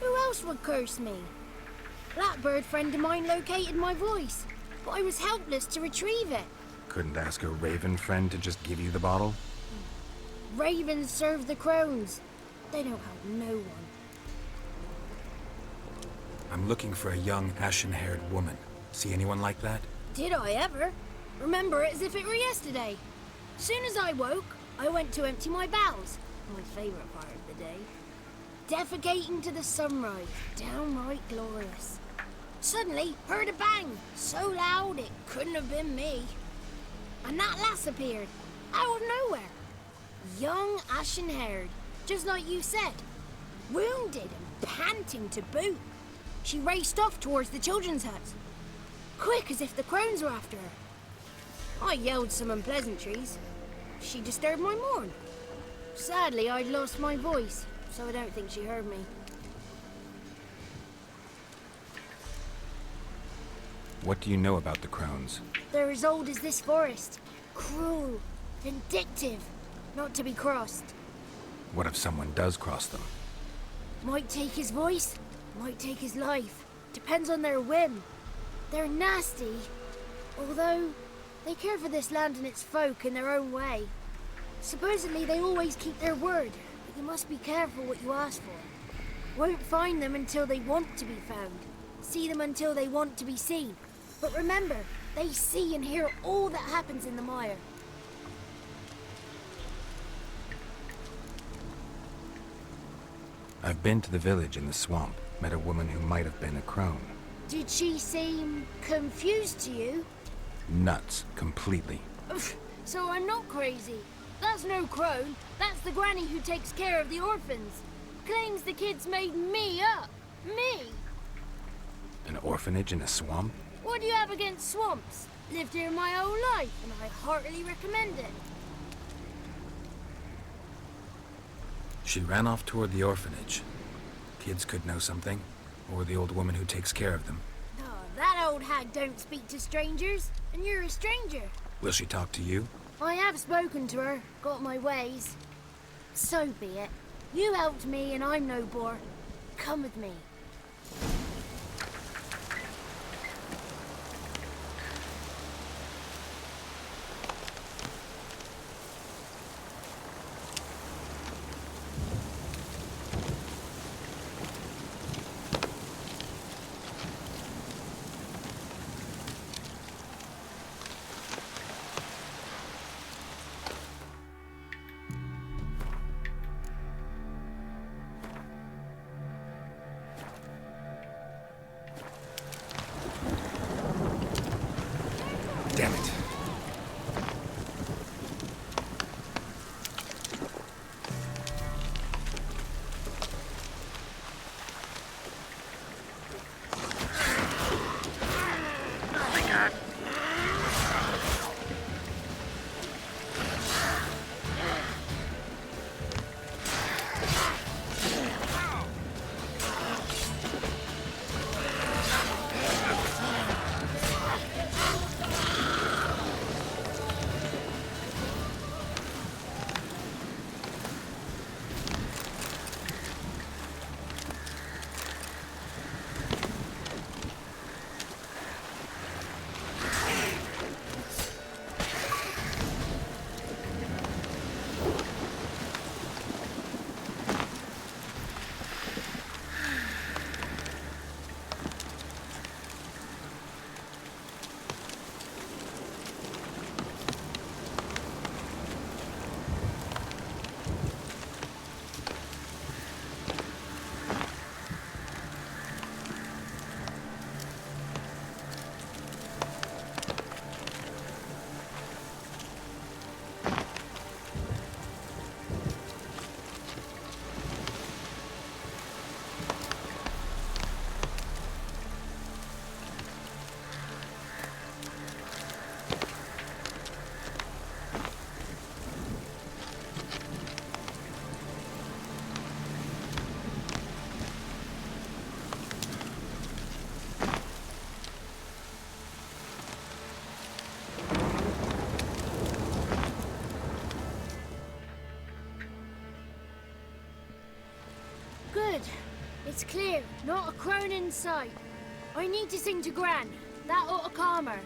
Who else would curse me? Blackbird friend of mine located my voice, but I was helpless to retrieve it. Couldn't ask a raven friend to just give you the bottle? Ravens serve the crones. They don't help no one. I'm looking for a young, ashen-haired woman. See anyone like that? Did I ever? Remember it as if it were yesterday. Soon as I woke, I went to empty my bowels. My favourite part of the day. defecating to the sunrise. Downright glorious. Suddenly, heard a bang, so loud it couldn't have been me. And that lass appeared, out of nowhere. Young, ashen-haired, just like you said. Wounded and panting to boot. She raced off towards the children's huts. Quick as if the crones were after her. I yelled some unpleasantries. She disturbed my morn. Sadly, I'd lost my voice, so I don't think she heard me. What do you know about the crones? They're as old as this forest. Cruel, vindictive, not to be crossed. What if someone does cross them? Might take his voice, might take his life. Depends on their whim. They're nasty, although they care for this land and its folk in their own way. Supposedly they always keep their word, but you must be careful what you ask for. Won't find them until they want to be found. See them until they want to be seen. But remember, they see and hear all that happens in the mire. I've been to the village in the swamp, met a woman who might have been a crone. Did she seem confused to you? Nuts, completely. So I'm not crazy. That's no crone. That's the granny who takes care of the orphans. Claims the kids made me up. Me! An orphanage in a swamp? What do you have against swamps? Lived here my whole life, and I heartily recommend it. She ran off toward the orphanage. Kids could know something, or the old woman who takes care of them. Oh, that old hag don't speak to strangers, and you're a stranger. Will she talk to you? I have spoken to her, got my ways. So be it. You helped me, and I'm no bore. Come with me. Damn it. Oh my god. Good. It's clear. Not a crone in sight. I need to sing to Gran. That ought to calm her.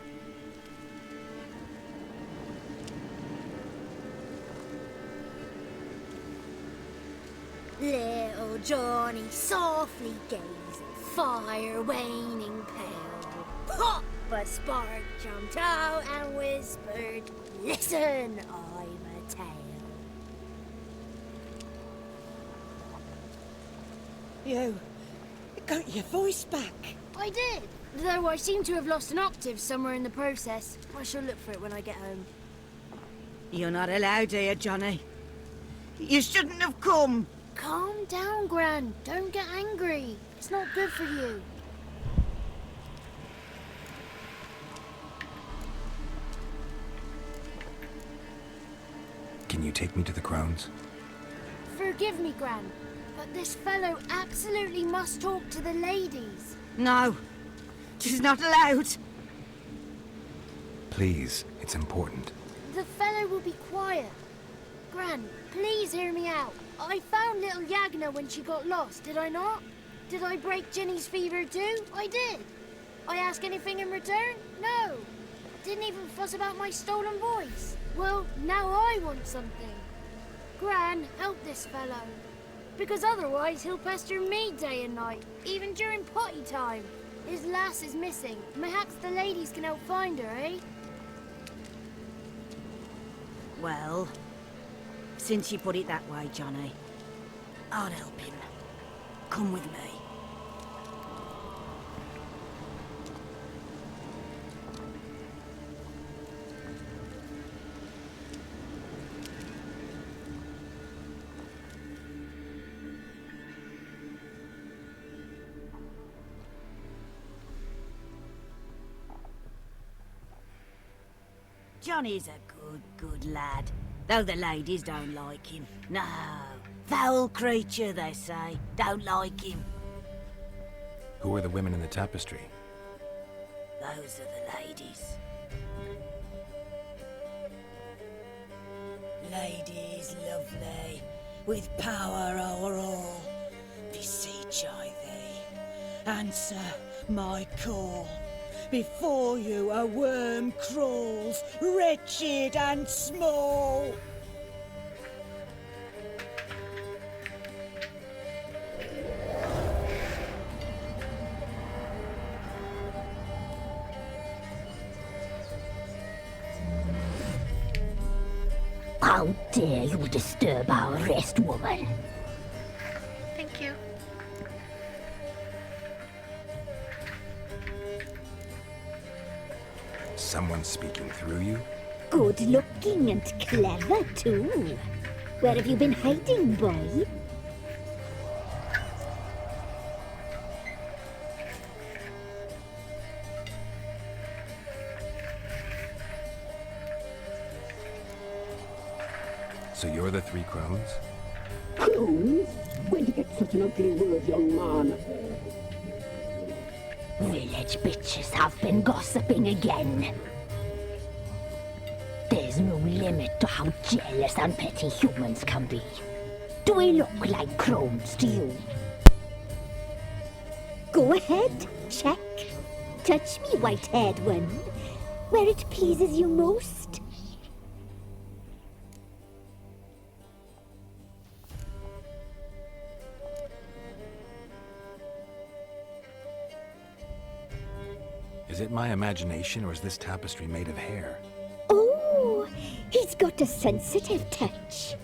Little Johnny softly gazed at fire waning pale. Pop! A spark jumped out and whispered, "Listen, I'm a tale." You got your voice back. I did. Though I seem to have lost an octave somewhere in the process. I shall look for it when I get home. You're not allowed here, Johnny. You shouldn't have come. Calm down, Gran. Don't get angry. It's not good for you. Can you take me to the Crones? Forgive me, Gran, but this fellow absolutely must talk to the ladies. No, she's not allowed. Please, it's important. The fellow will be quiet. Gran, please hear me out. I found little Yagna when she got lost, did I not? Did I break Ginny's fever too? I did. I ask anything in return? No. Didn't even fuss about my stolen voice. Well, now I want something. Gran, help this fellow. Because otherwise he'll pester me day and night, even during potty time. His lass is missing. Perhaps the ladies can help find her, eh? Well, since you put it that way, Johnny, I'll help him. Come with me. Johnny's a good lad, though the ladies don't like him. No, foul creature, they say. Don't like him. Who are the women in the tapestry? Those are the ladies. Ladies lovely, with power o'er all, beseech I thee, answer my call. Before you a worm crawls, wretched and small. How dare you disturb our rest, woman? Thank you. Someone speaking through you? Good looking and clever, too. Where have you been hiding, boy? So you're the three crones? Crones? Where'd you get such an ugly word, young man? Village bitches have been gossiping again. There's no limit to how jealous and petty humans can be. Do we look like crones to you? Go ahead, check. Touch me, white-haired one, where it pleases you most. Is it my imagination, or is this tapestry made of hair? Oh, he's got a sensitive touch.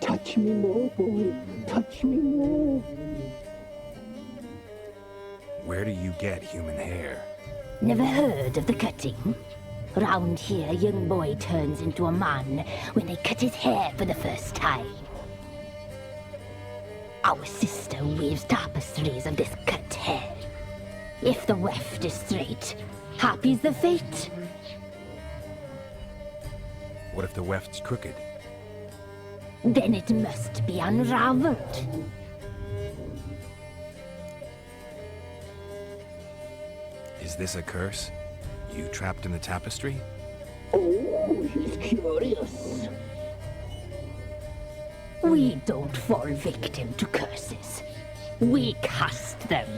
Touch me more, boy. Touch me more. Where do you get human hair? Never heard of the cutting? Round here, a young boy turns into a man when they cut his hair for the first time. Our sister weaves tapestries of this cut hair. If the weft is straight, happy's the fate. What if the weft's crooked? Then it must be unraveled. Is this a curse? You trapped in the tapestry? Oh, he's curious. We don't fall victim to curses. We cast them.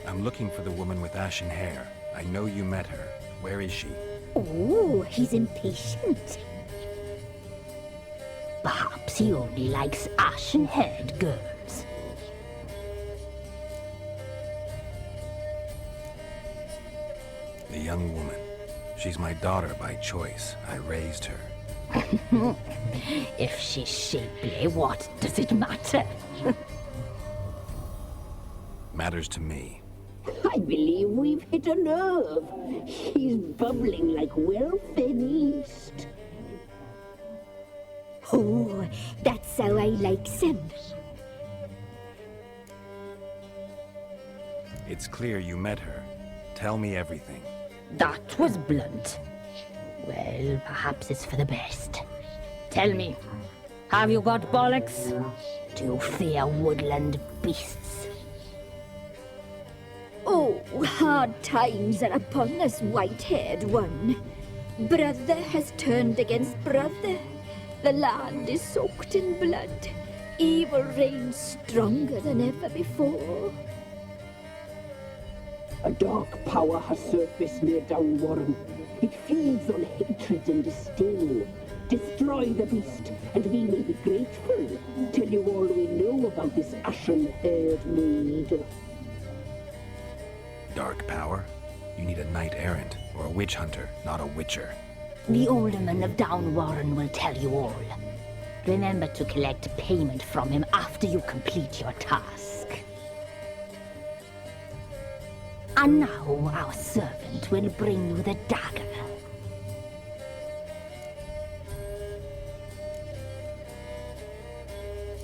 I'm looking for the woman with ashen hair. I know you met her. Where is she? Oh, he's impatient. Perhaps he only likes ashen-haired girls. The young woman. She's my daughter by choice. I raised her. If she's shapely, what does it matter? Matters to me. I believe we've hit a nerve. He's bubbling like well-fed yeast. Oh, that's how I likes him. It's clear you met her. Tell me everything. That was blunt. Well, perhaps it's for the best. Tell me, have you got bollocks? Do you fear woodland beasts? Oh, hard times are upon us, white-haired one. Brother has turned against brother. The land is soaked in blood. Evil reigns stronger than ever before. A dark power has surfaced near Downwarren. It feeds on hatred and disdain. Destroy the beast, and we may be grateful. Tell you all we know about this ashen-haired maid. Dark power? You need a knight-errant or a witch hunter, not a witcher. The alderman of Downwarren will tell you all. Remember to collect payment from him after you complete your task. And now our servant will bring you the dagger.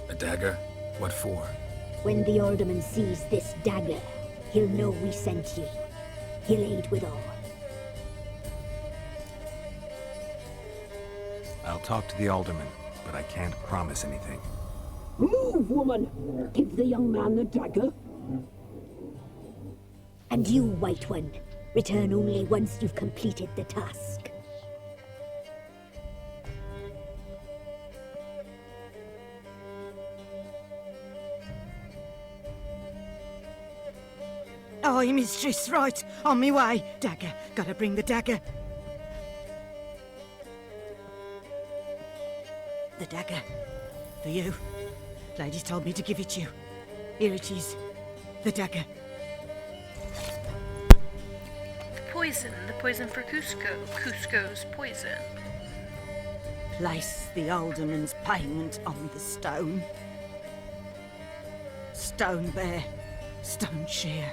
A dagger? What for? When the alderman sees this dagger, he'll know we sent you. He'll aid with all. I'll talk to the alderman, but I can't promise anything. Move, woman! Give the young man the dagger. And you, White One, return only once you've completed the task. Aye, mistress, right. On me way. Dagger. Gotta bring the dagger. The dagger. For you. Ladies told me to give it to you. Here it is. The dagger. The poison for Cusco. Cusco's poison. Place the alderman's payment on the stone. Stone bear. Stone shear.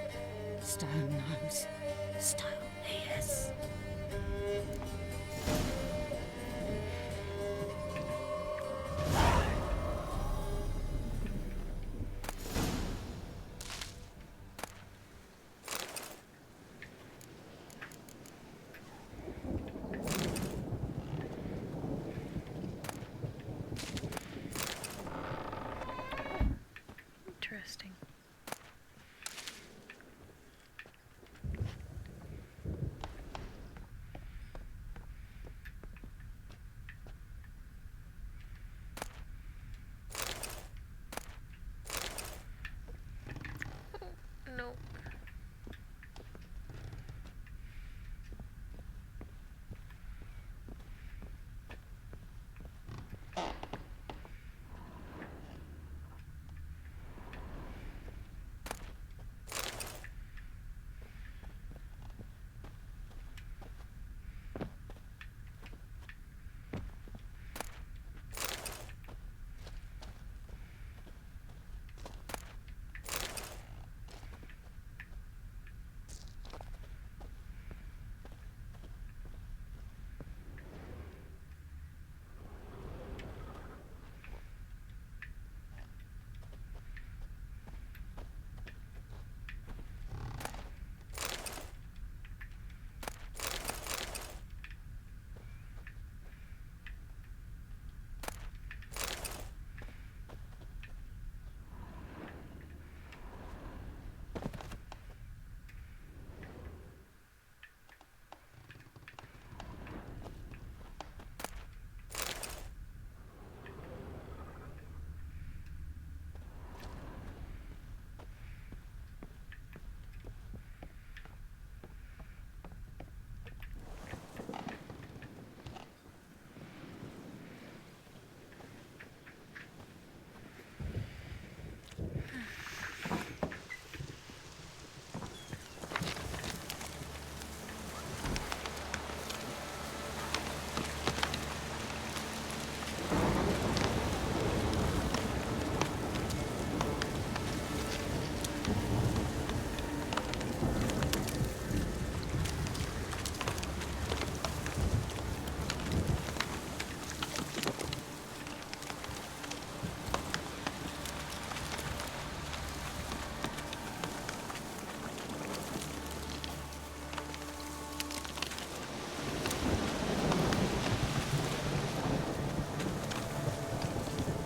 Stone nose. Stone ears. Interesting.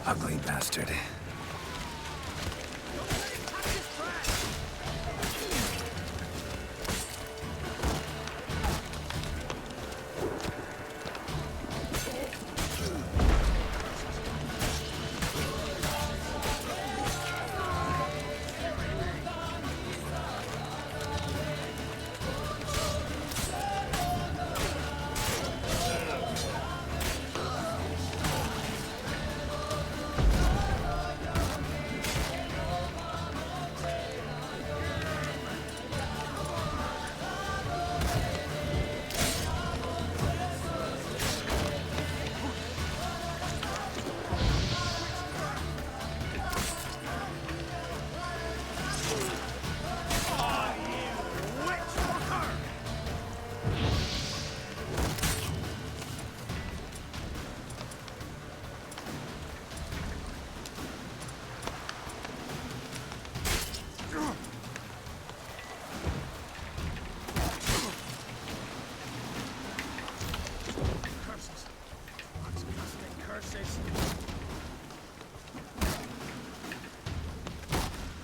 Ugly bastard.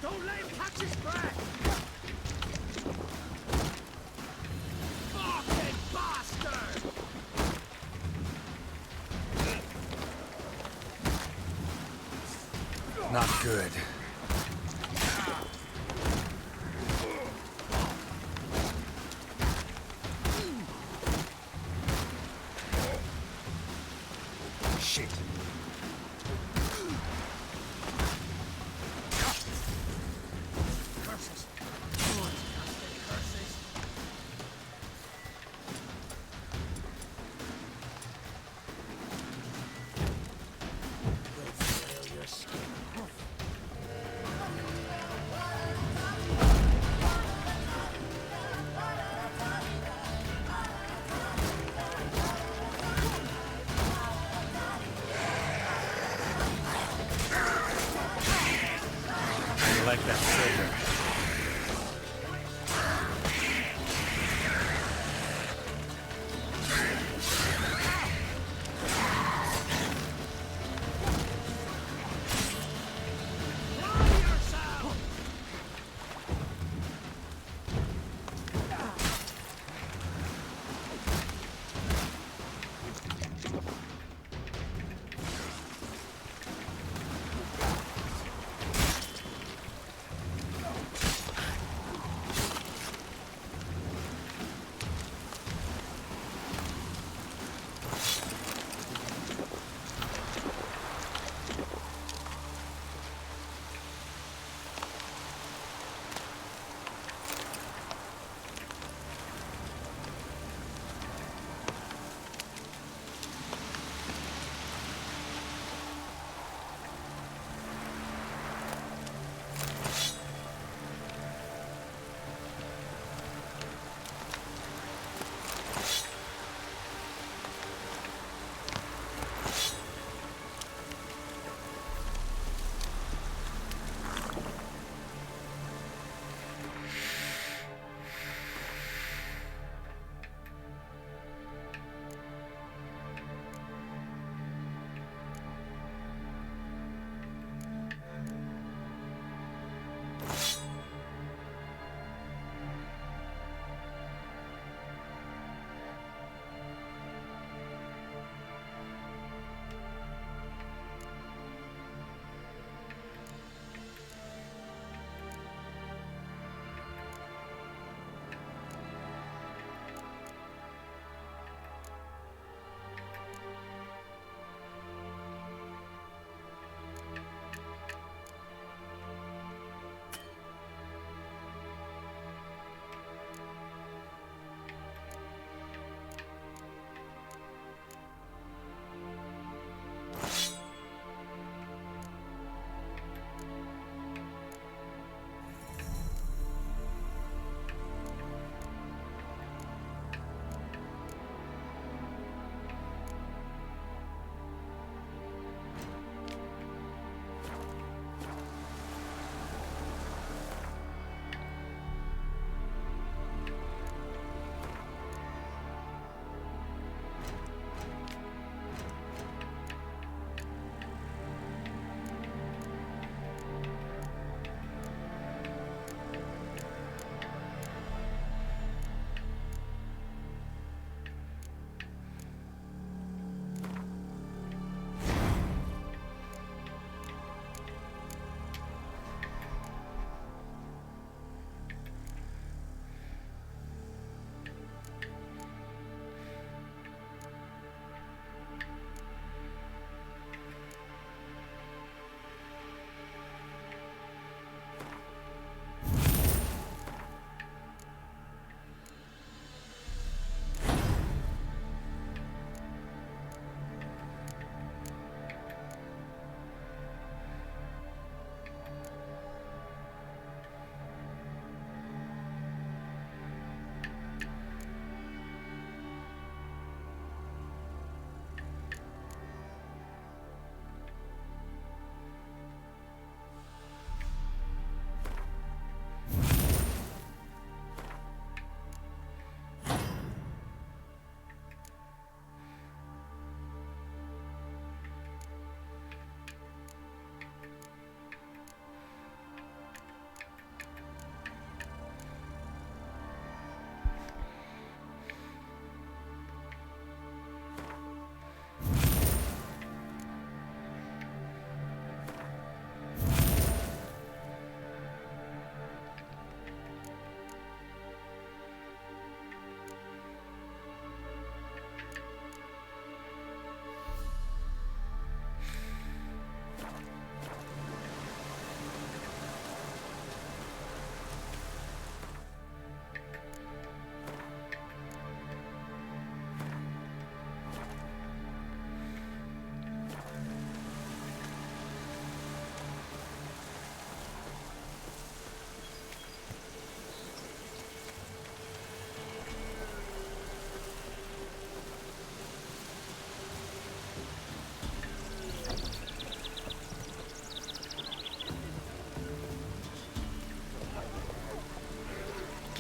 Don't let him catch his breath! Fucking bastard! Not good. Shit. Curses. Blood-casting curses. You'll fail your skin. I like that trigger.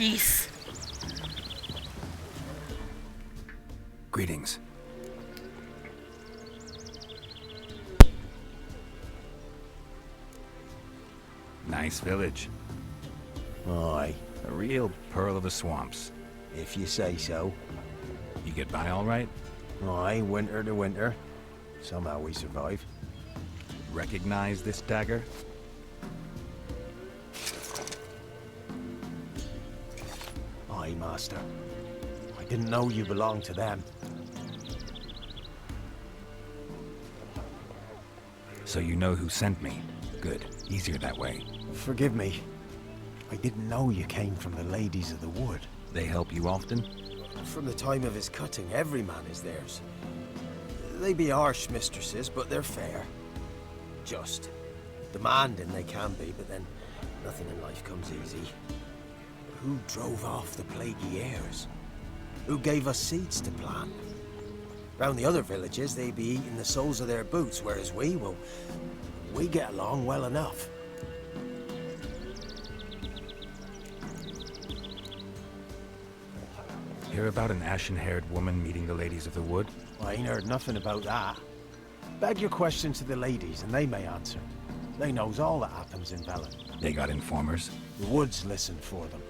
Peace. Greetings. Nice village. Aye. A real pearl of the swamps. If you say so. You get by all right? Aye, winter to winter. Somehow we survive. Recognize this dagger? Aye, master. I didn't know you belonged to them. So you know who sent me. Good. Easier that way. Forgive me. I didn't know you came from the Ladies of the Wood. They help you often? From the time of his cutting, every man is theirs. They be harsh mistresses, but they're fair. Just. Demanding they can be, but then nothing in life comes easy. Who drove off the plaguey airs? Who gave us seeds to plant? Round the other villages, they be eating the soles of their boots, whereas we get along well enough. Hear about an ashen-haired woman meeting the Ladies of the Wood? I ain't heard nothing about that. Beg your question to the ladies, and they may answer. They knows all that happens in Velen. They got informers? The woods listen for them.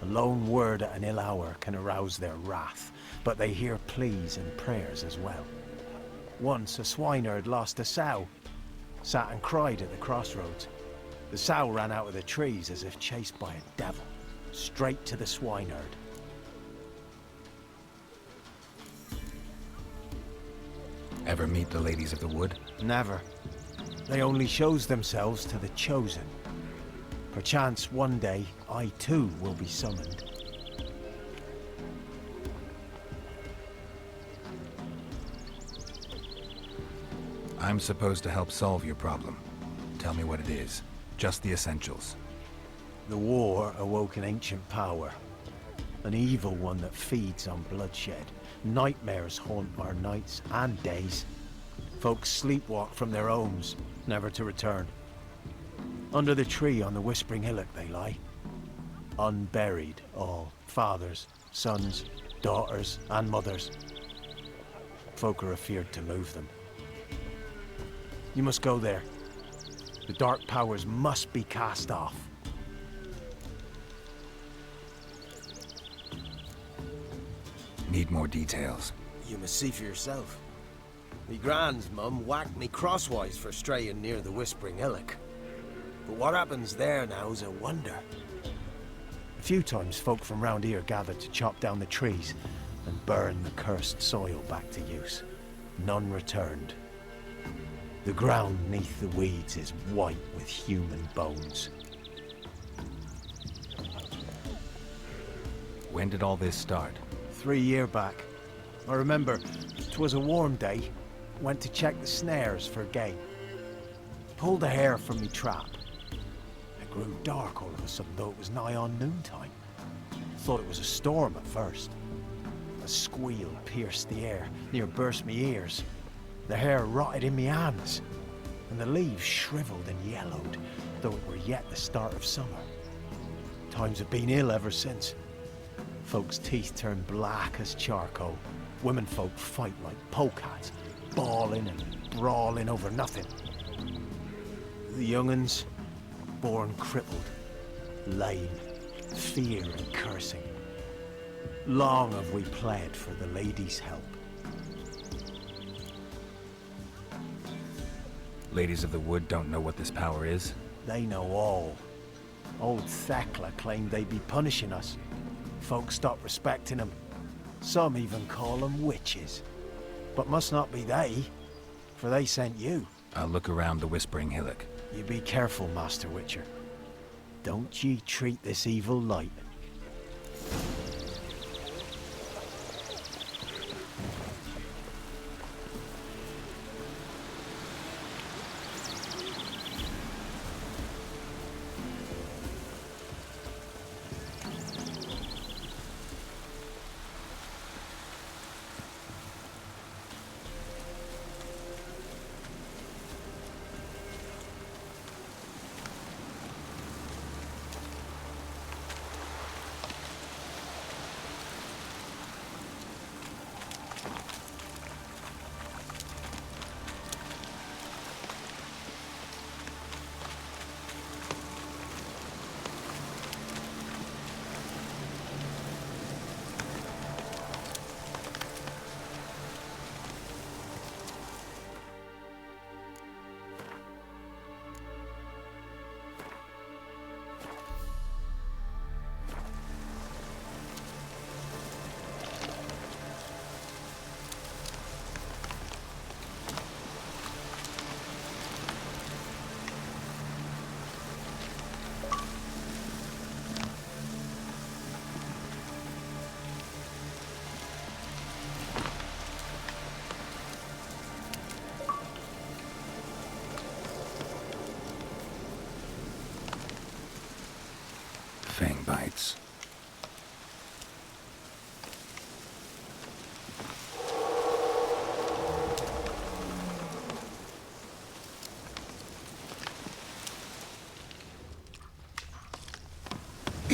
A lone word at an ill hour can arouse their wrath, but they hear pleas and prayers as well. Once a swineherd lost a sow, sat and cried at the crossroads. The sow ran out of the trees as if chased by a devil, straight to the swineherd. Ever meet the Ladies of the Wood? Never. They only shows themselves to the chosen. Perchance one day, I too will be summoned. I'm supposed to help solve your problem. Tell me what it is. Just the essentials. The war awoke an ancient power. An evil one that feeds on bloodshed. Nightmares haunt our nights and days. Folks sleepwalk from their homes, never to return. Under the tree on the Whispering Hillock they lie. Unburied all. Fathers, sons, daughters, and mothers. Folk are afeared to move them. You must go there. The dark powers must be cast off. Need more details. You must see for yourself. Me grand's mum whacked me crosswise for straying near the Whispering Hillock. But what happens there now's a wonder. A few times folk from round here gathered to chop down the trees and burn the cursed soil back to use. None returned. The ground neath the weeds is white with human bones. When did all this start? 3 years back. I remember 'twas a warm day. Went to check the snares for game. Pulled a hare from me trap. It grew dark all of a sudden, though it was nigh on noontime. Thought it was a storm at first. A squeal pierced the air, near burst me ears. The hair rotted in me hands, and the leaves shriveled and yellowed, though it were yet the start of summer. Times have been ill ever since. Folks' teeth turn black as charcoal. Womenfolk fight like polecats, bawling and brawling over nothing. The young'uns, born crippled, lame, fear and cursing. Long have we pled for the ladies' help. Ladies of the Wood don't know what this power is? They know all. Old Thekla claimed they'd be punishing us. Folks stopped respecting them. Some even call them witches. But must not be they, for they sent you. I'll look around the Whispering Hillock. You be careful, Master Witcher. Don't ye treat this evil light.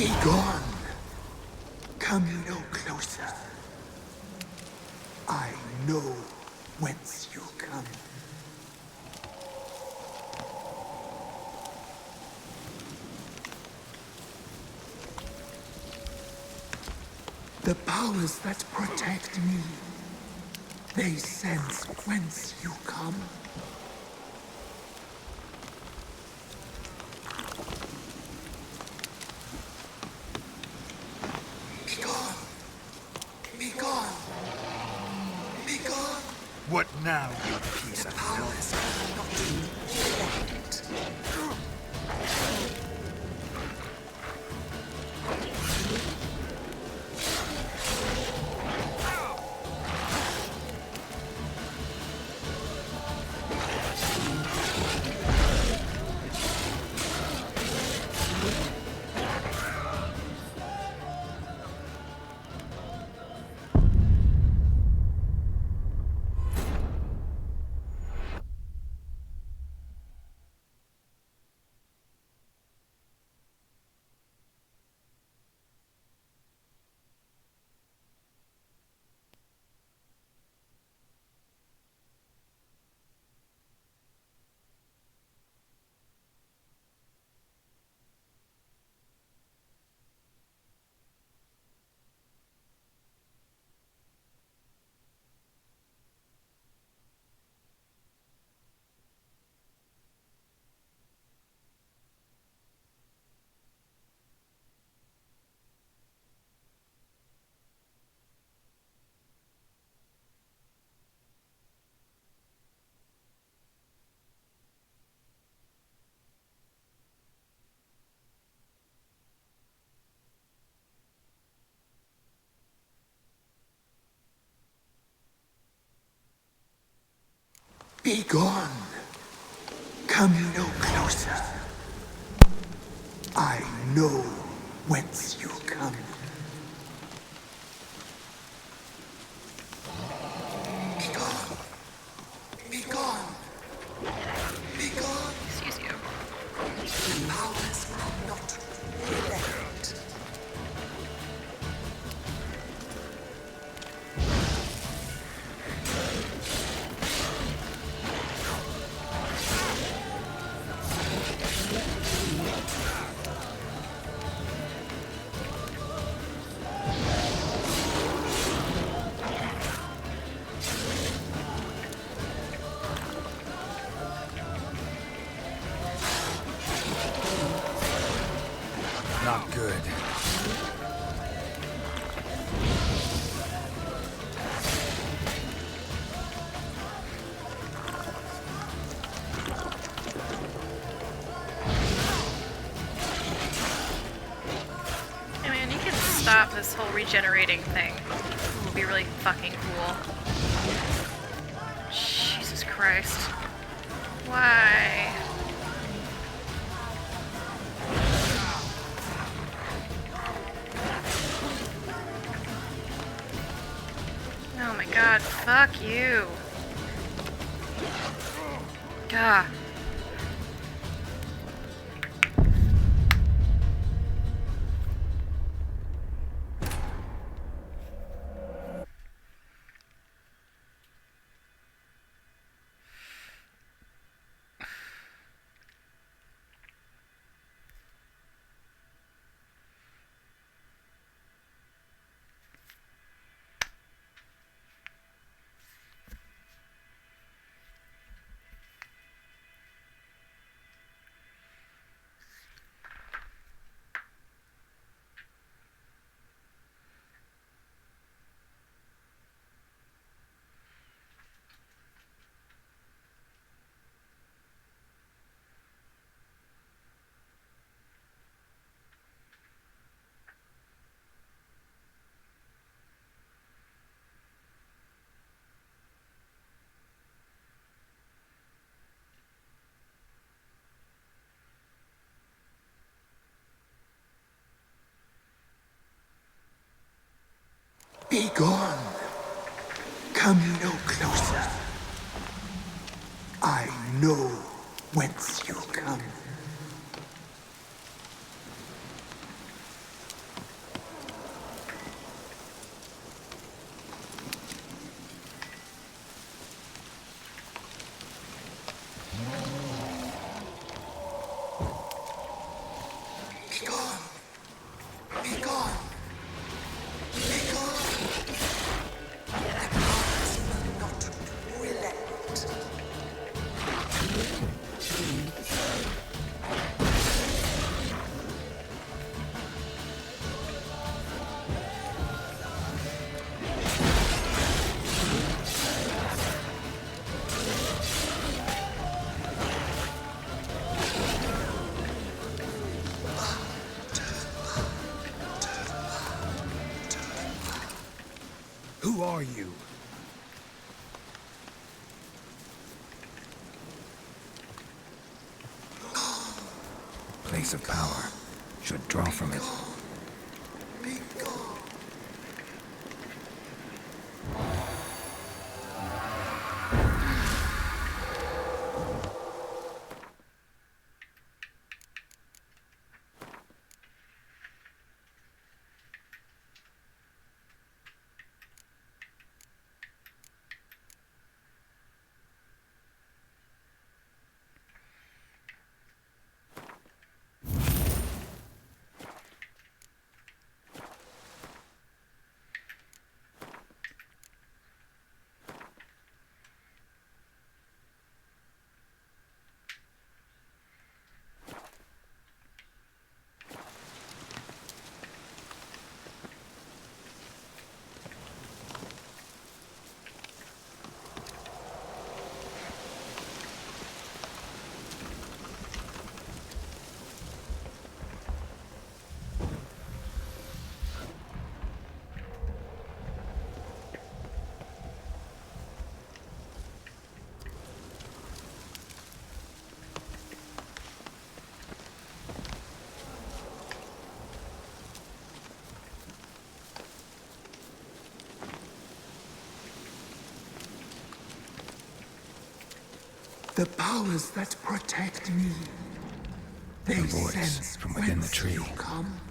Be gone. Come no closer. I know whence you come. The powers that protect me, they sense whence you come. Be gone. Be gone. Be gone. What now, you piece of powers not left. Be gone. Come no closer. I know whence you come. Be gone. Be gone. Be gone. Excuse you. The powers are not left. Not good. I mean, you can stop this whole regenerating thing. It would be really fucking cool. Jesus Christ. Why? Oh my god, fuck you. Gah. Be gone. Come no closer. I know whence you come. Who are you? Place of power. Should draw from it. The powers that protect me. They A voice sense from within the tree. You come.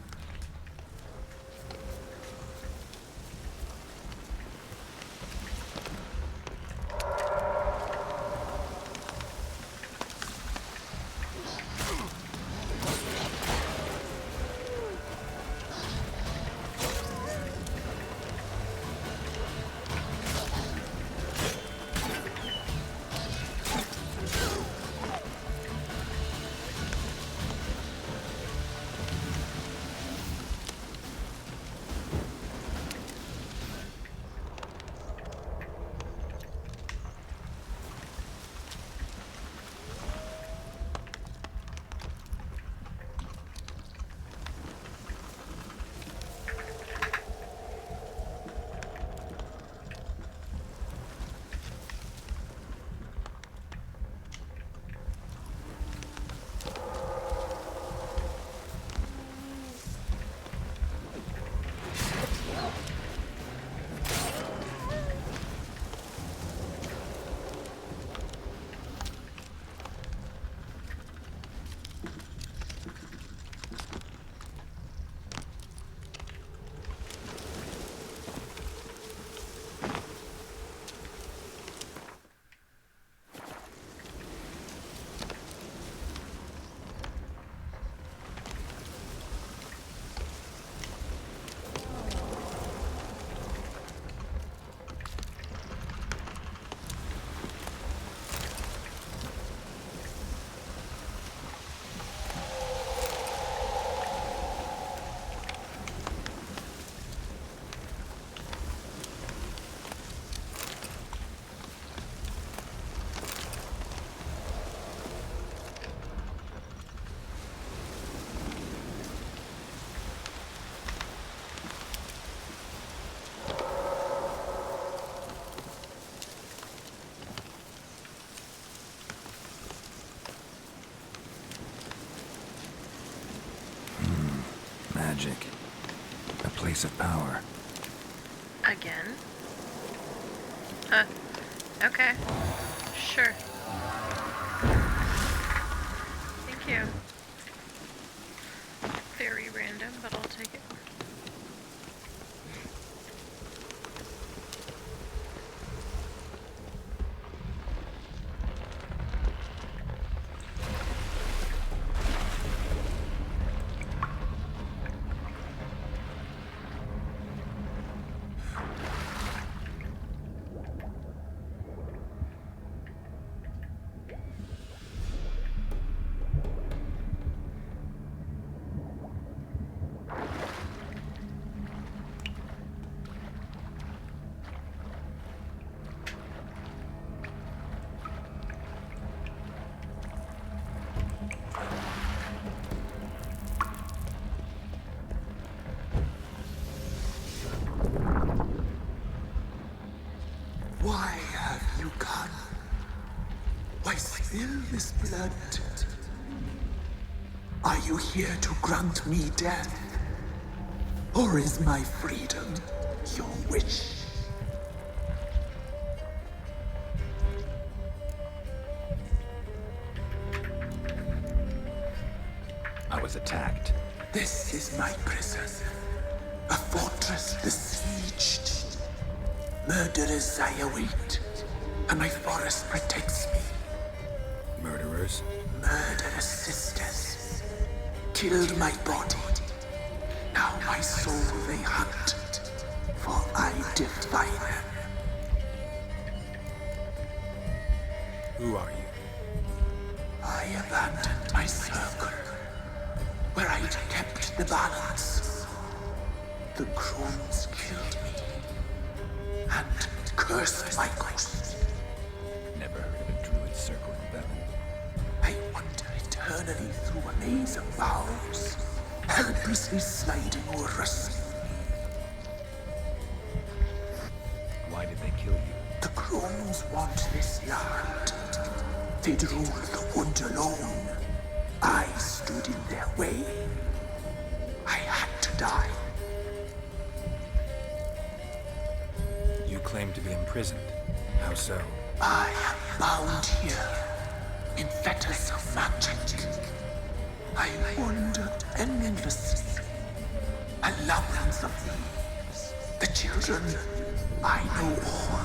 Magic. A place of power. Again? Okay. Sure. Thank you. Very random, but I'll take it. Why have you come? Why spill this blood? Are you here to grant me death? Or is my freedom your wish? I was attacked. This is my prison. A fortress besieged. Murderers I await, and my forest protects me. Murderers? Murderous sisters killed my body. Now my soul they hunt, for I defy them. Who are you? I abandoned my circle, where I'd kept the balance. The crones killed me, and cursed my ghost. Never heard of a druid circle in Velen. I wander eternally through a maze of vows, helplessly sliding over a sea. Why did they kill you? The crones want this land. They'd rule the wood alone. I stood in their way. I had to die. You claim to be imprisoned. How so? I am bound here, in fetters of magic. I wandered endlessly, a labyrinth of leaves. The children, I know all.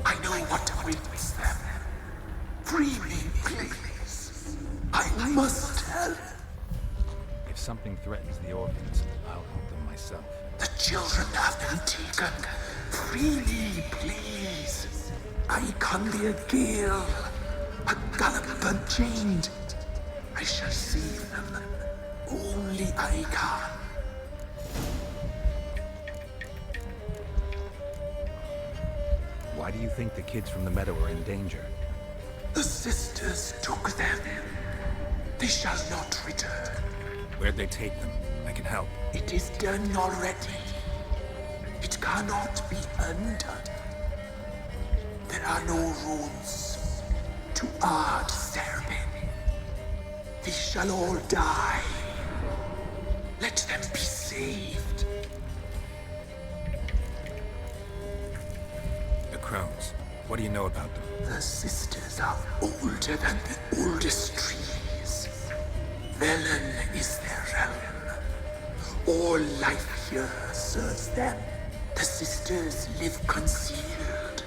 I know what awaits them. Free me, please. I must help. If something threatens the orphans, I'll help them myself. The children have been taken. Free me, please. I can be a gale, a gallop unchained. I shall save them. Only I can. Why do you think the kids from the meadow are in danger? The sisters took them. They shall not return. Where'd they take them? I can help. It is done already. It cannot be undone. There are no rules to Ard Serben. They shall all die. Let them be saved. The crones. What do you know about them? The sisters are older than the oldest trees. Velen is their realm. All life here serves them. The sisters live concealed.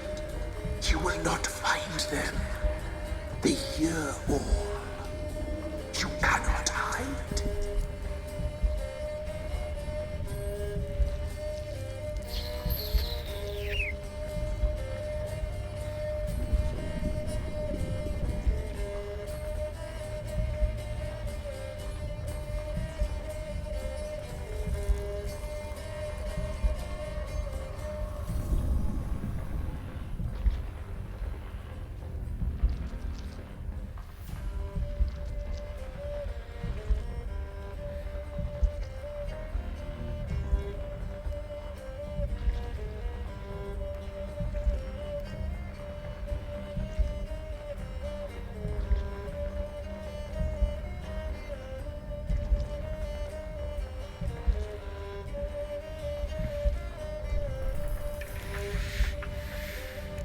You will not find them. They hear all. You cannot hide.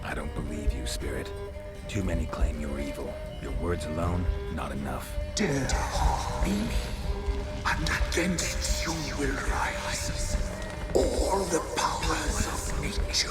I don't believe you, Spirit. Too many claim you're evil. Your words alone, not enough. Dare harm me, and against you will rise all the powers of nature.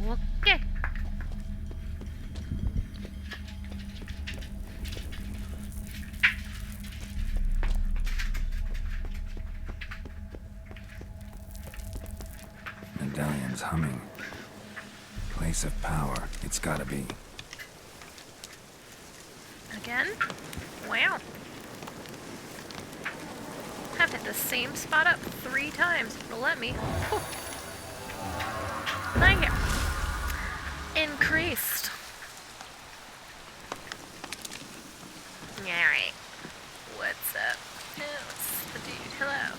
Okay. Medallion's humming. Place of power. It's gotta be. Again? Wow. I've hit the same spot up 3 times. It'll let me. Whew. Thank you. Increased. Alright. What's up? Oh, it's the dude. Hello.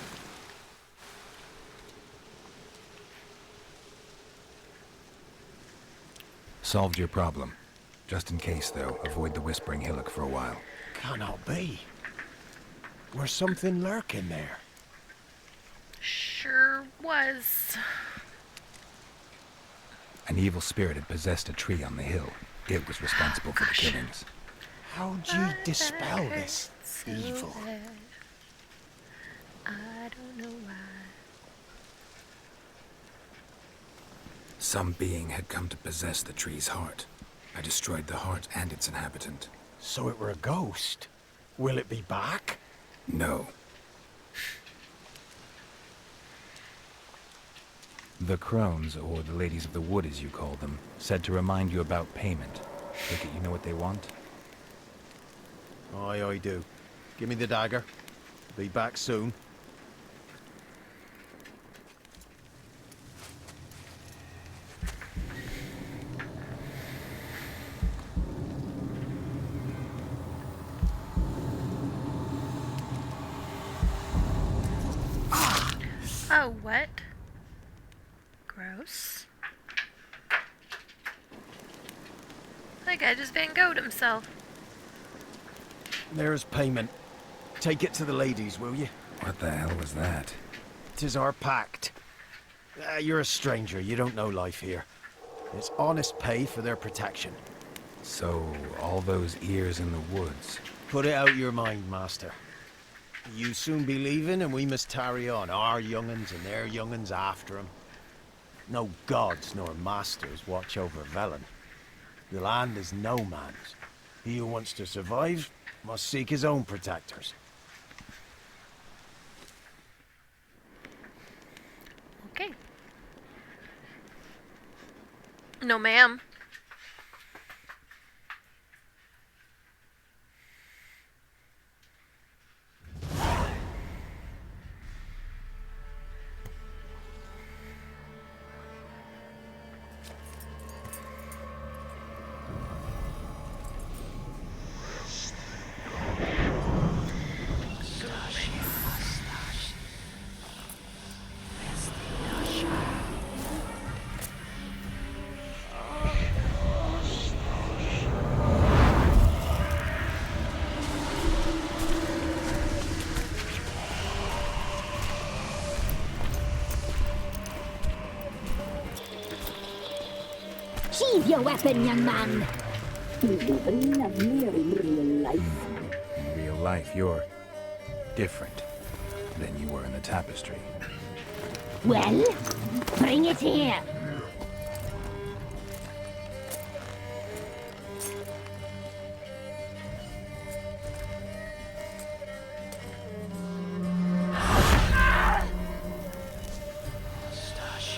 Solved your problem. Just in case, though, avoid the Whispering Hillock for a while. Cannot be. Where's something lurking there? Sure was. An evil spirit had possessed a tree on the hill. It was responsible for the killings. How'd you dispel this evil? I don't know why. Some being had come to possess the tree's heart. I destroyed the heart and its inhabitant. So it were a ghost. Will it be back? No. The crones, or the ladies of the wood as you call them, said to remind you about payment. Take it you know what they want? Aye, I do. Give me the dagger. Be back soon. Oh, what? Gross. That guy just Van Gogh'd himself. There's payment. Take it to the ladies, will you? What the hell was that? 'Tis our pact. You're a stranger. You don't know life here. It's honest pay for their protection. So, all those ears in the woods. Put it out your mind, master. You soon be leaving, and we must tarry on, our young'uns and their young'uns after 'em. No gods nor masters watch over Velen. The land is no man's. He who wants to survive must seek his own protectors. Okay. No, ma'am. Sheathe your weapon, young man. You've never loved me in real life. In real life, you're different than you were in the tapestry. Well, bring it here.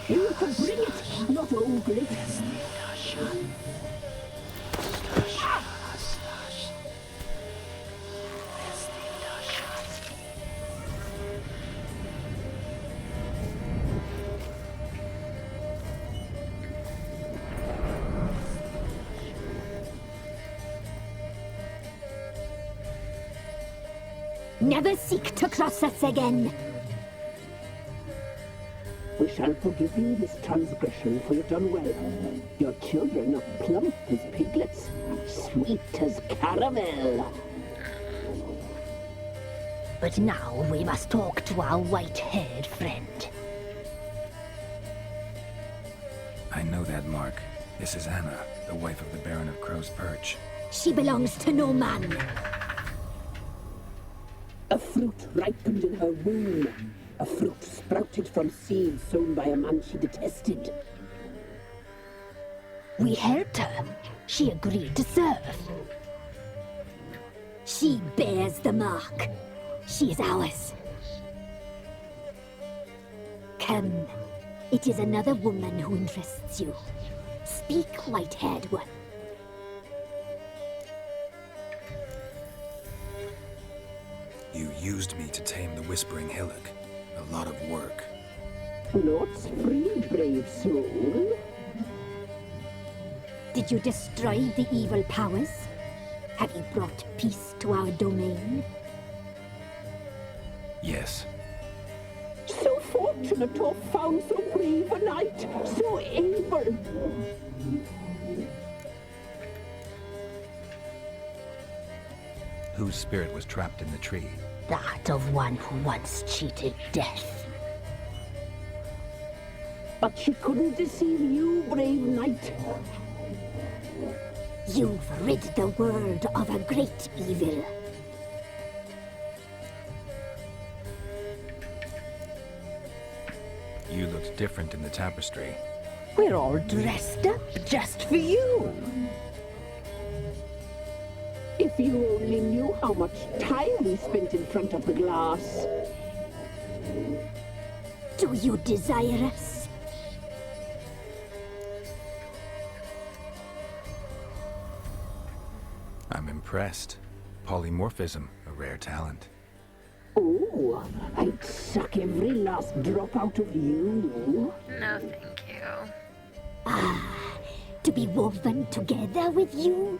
You can bring it, not ogre it. Never seek to cross us again. We shall forgive you this transgression, for you've done well. Your children are plump as piglets, sweet as caramel. But now we must talk to our white-haired friend. I know that mark. This is Anna, the wife of the Baron of Crow's Perch. She belongs to no man. A fruit ripened in her womb. A fruit sprouted from seeds sown by a man she detested. We helped her. She agreed to serve. She bears the mark. She is ours. Come. It is another woman who interests you. Speak, white-haired one. You used me to tame the Whispering Hillock. A lot of work. Lots freed, brave soul. Did you destroy the evil powers? Have you brought peace to our domain? Yes. So fortunate to have found so brave a knight, so able. Whose spirit was trapped in the tree? That of one who once cheated death. But she couldn't deceive you, brave knight. You've rid the world of a great evil. You looked different in the tapestry. We're all dressed up just for you. If you only knew how much time we spent in front of the glass. Do you desire us? I'm impressed. Polymorphism, a rare talent. Oh, I'd suck every last drop out of you. No, thank you. To be woven together with you?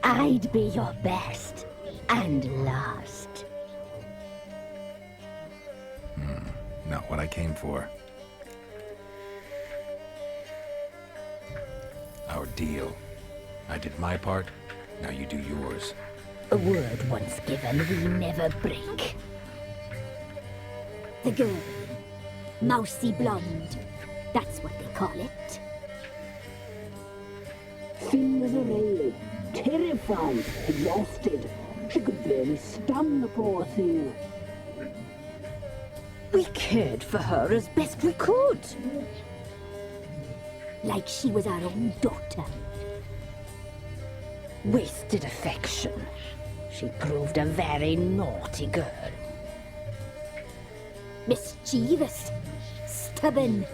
I'd be your best and last. Not what I came for. Our deal. I did my part, now you do yours. A word once given, we never break. The girl. Mousy blonde. That's what they call it. Thin as a rail, terrified, exhausted. She could barely stand, the poor thing. We cared for her as best we could. Like she was our own daughter. Wasted affection. She proved a very naughty girl. Mischievous, stubborn,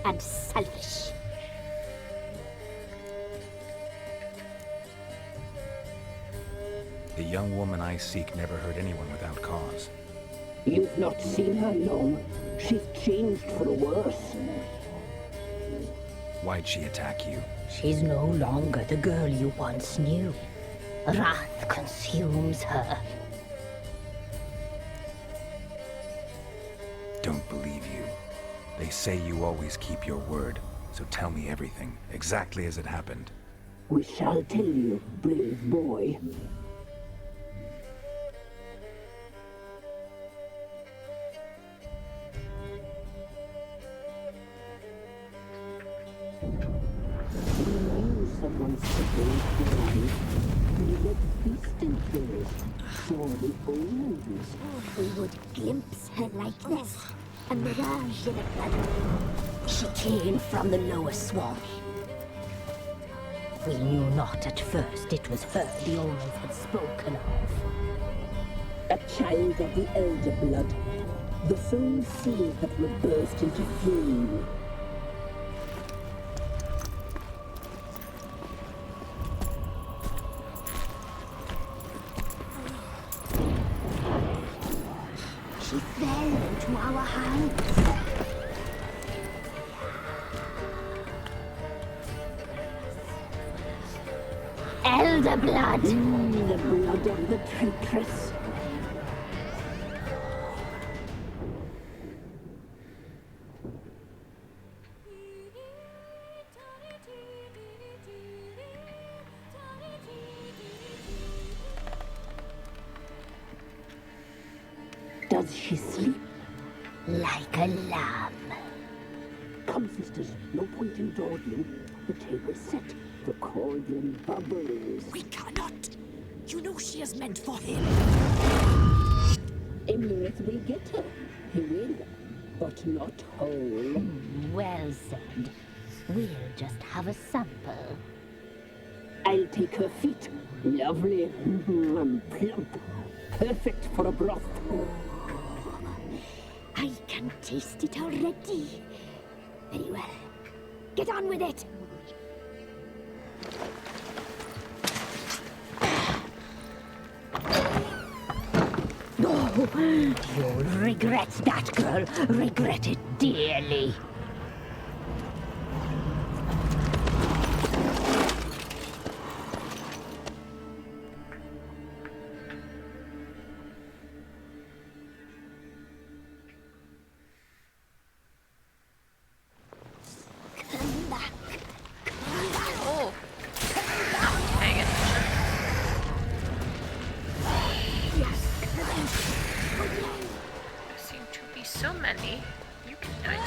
and selfish. The young woman I seek never hurt anyone without cause. You've not seen her long. She's changed for the worse. Why'd she attack you? She's no longer the girl you once knew. Wrath consumes her. Don't believe you. They say you always keep your word, so tell me everything, exactly as it happened. We shall tell you, brave boy. We knew someone supposed to life. We let feast and finish. Saw the omens. We would glimpse her likeness, a mirage in a blood. She came from the lower swamp. We knew not at first it was her the omens had spoken of. A child of the elder blood. The soul seed that would burst into flame. She fell into our hands. Elder blood! The blood of the traitress. Does she sleep? Like a lamb. Come, sisters, no point in dawdling. The table's set. The cauldron bubbles. We cannot. You know she is meant for him. Emirate will get her. He will, but not whole. Well said. We'll just have a sample. I'll take her feet. Lovely and plump. Perfect for a broth. I can taste it already. Very well. Get on with it. Oh, you'll regret that, girl. Regret it dearly. Oh. Not paying attention. There seem to be so many. You can die too.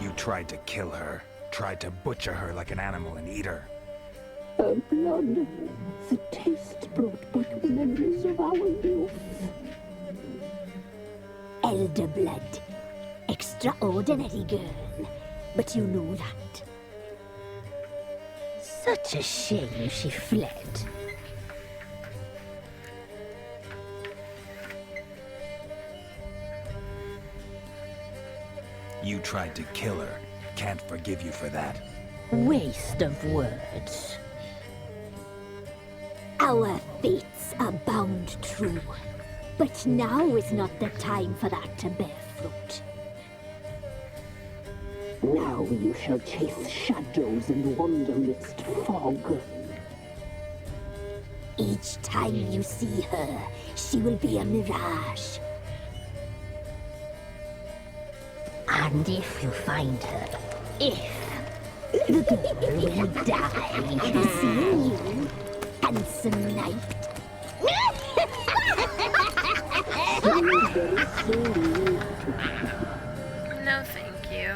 You tried to kill her. Tried to butcher her like an animal and eat her. Her blood. The taste brought back memories of our youth. Elder blood. Extraordinary girl. But you know that. Such a shame she fled. You tried to kill her. Can't forgive you for that. Waste of words. Our fates are bound true. But now is not the time for that to bear fruit. Now you shall chase shadows and wander midst fog. Each time you see her, she will be a mirage. And if you find her, the girl will die. Seeing you, handsome knight. No, thank you.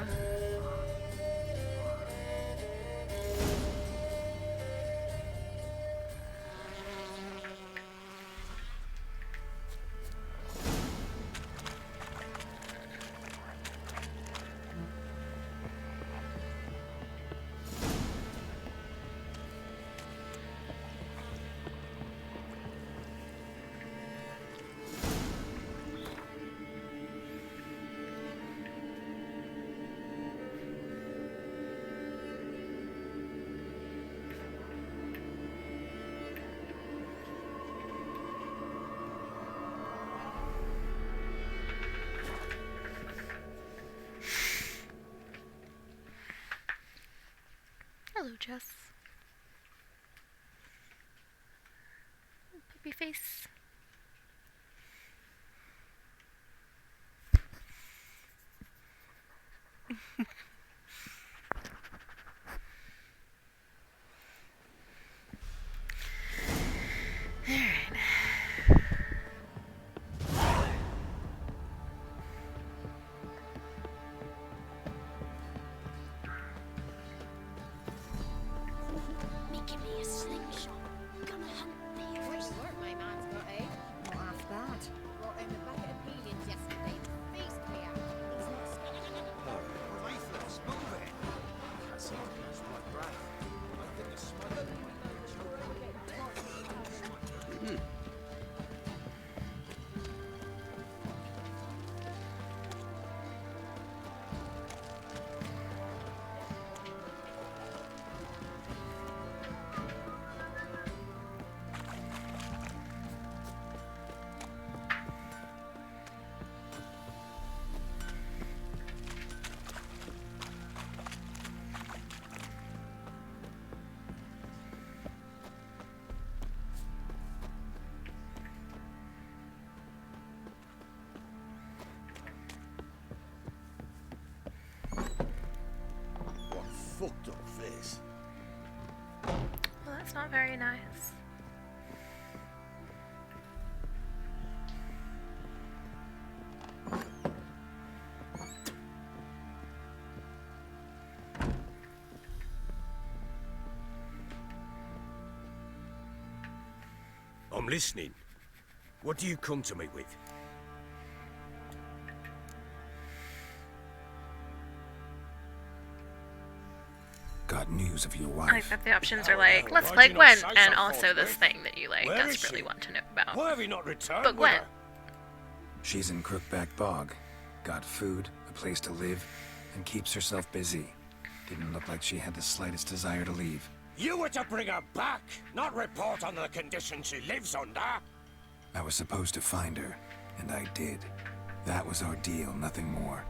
Hello, Jess. Puppy face. Making me a slingshot. Gonna hunt bears. Great work my man's got, eh? Not half bad. Brought in the bucket of peelings yesterday. Feast we have. He's not Rifles, move it! That seems to catch my breath. I think the smoke fucked up face. Well, that's not very nice. I'm listening. What do you come to me with? Got news of your I wife. like that the options are like, let's play Gwen, and also this thing that you like desperately want to know about. Why have you not returned But Gwen. She's in Crookback Bog. Got food, a place to live, and keeps herself busy. Didn't look like she had the slightest desire to leave. You were to bring her back, not report on the conditions she lives under. I was supposed to find her, and I did. That was our deal, nothing more.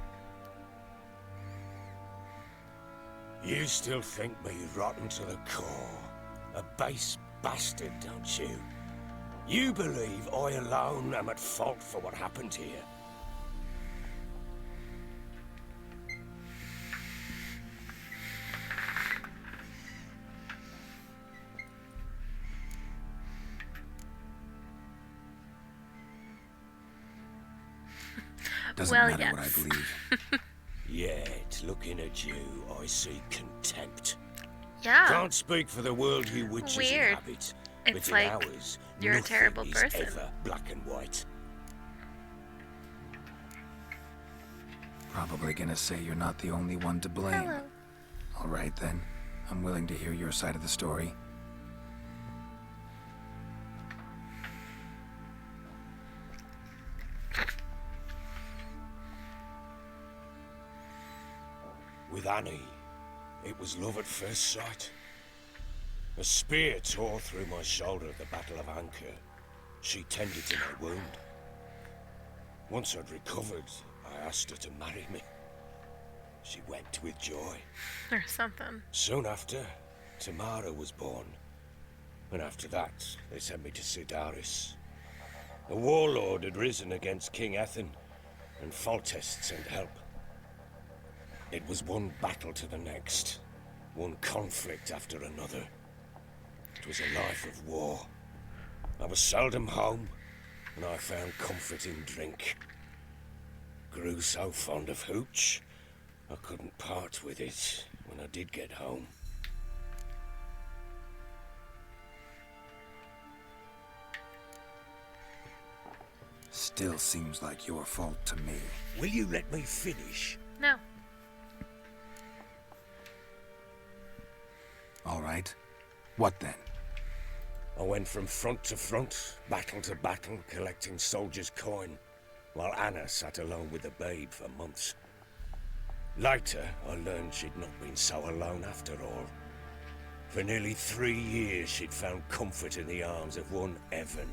You still think me rotten to the core. A base bastard, don't you? You believe I alone am at fault for what happened here. Doesn't matter what I believe. Yet, looking at you, I see contempt. Yeah. Can't speak for the world you witches Weird. inhabit, It's but in like ours, you're a nothing terrible is person. ever black and white. Probably gonna say you're not the only one to blame. Hello. All right then. I'm willing to hear your side of the story. With Annie, it was love at first sight. A spear tore through my shoulder at the Battle of Anchor. She tended to my wound. Once I'd recovered, I asked her to marry me. She wept with joy. Or something. Soon after, Tamara was born. And after that, they sent me to Sidaris. A warlord had risen against King Ethan, and Foltest sent help. It was one battle to the next, one conflict after another. It was a life of war. I was seldom home, and I found comfort in drink. Grew so fond of hooch, I couldn't part with it when I did get home. Still seems like your fault to me. Will you let me finish? No. All right. What then? I went from front to front, battle to battle, collecting soldiers' coin, while Anna sat alone with the babe for months. Later, I learned she'd not been so alone after all. For nearly 3 years, she'd found comfort in the arms of one Evan,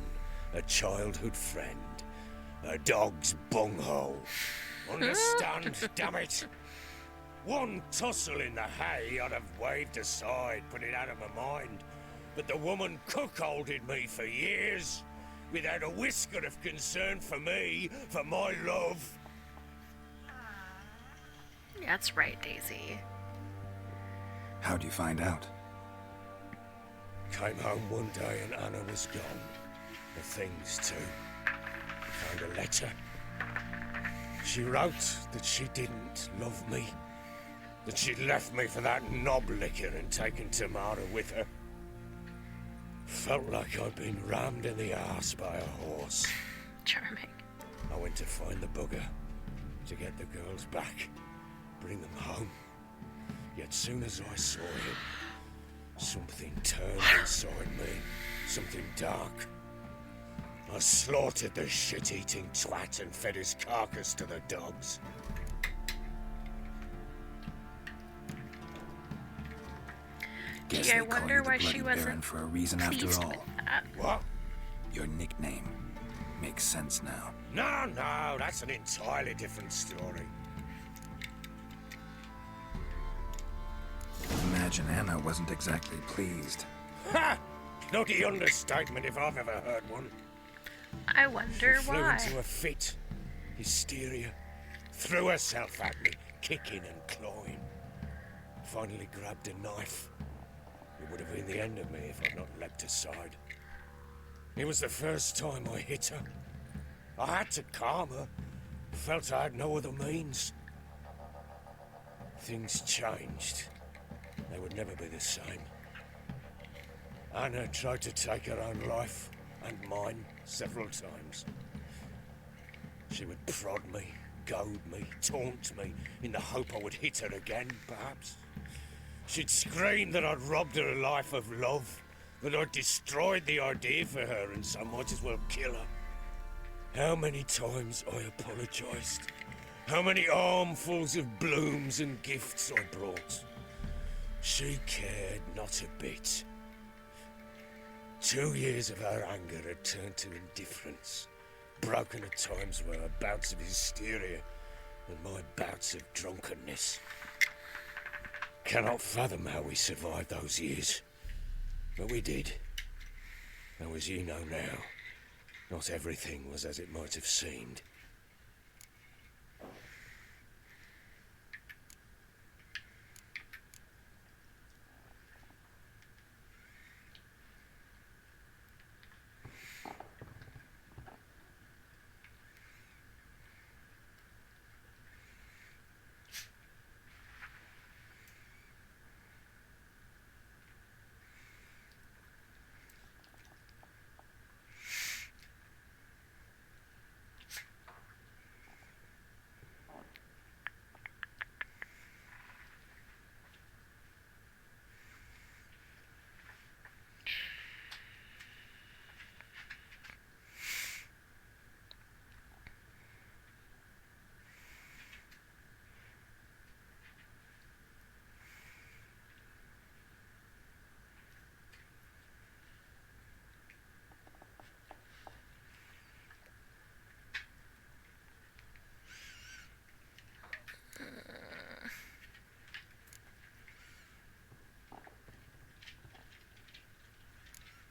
a childhood friend. A dog's bunghole. Understand, damn it? One tussle in the hay I'd have waved aside, put it out of my mind. But the woman cuckolded me for years, without a whisker of concern for me, for my love. That's right, Daisy. How'd you find out? Came home one day and Anna was gone. The things too. Found a letter. She wrote that she didn't love me. That she'd left me for that knob licker and taken Tamara with her. Felt like I'd been rammed in the arse by a horse. Charming. I went to find the bugger, to get the girls back, bring them home. Yet soon as I saw him, something turned inside me, something dark. I slaughtered the shit-eating twat and fed his carcass to the dogs. Guess I they call wonder you the why Bloody she wasn't Baron for a reason after pleased all. with that. What? Your nickname makes sense now. No, that's an entirely different story. Imagine Anna wasn't exactly pleased. Ha! Bloody understatement if I've ever heard one. I wonder She flew why. into a fit. Hysteria. Threw herself at me, kicking and clawing. Finally grabbed a knife. It would have been the end of me if I'd not leapt aside. It was the first time I hit her. I had to calm her. Felt I had no other means. Things changed. They would never be the same. Anna tried to take her own life, and mine, several times. She would prod me, goad me, taunt me, in the hope I would hit her again, perhaps. She'd scream that I'd robbed her life of love, that I'd destroyed the idea for her, and so might as well kill her. How many times I apologized. How many armfuls of blooms and gifts I brought. She cared not a bit. 2 years of her anger had turned to indifference, broken at times by her bouts of hysteria and my bouts of drunkenness. Cannot fathom how we survived those years, but we did. Though as you know now, not everything was as it might have seemed.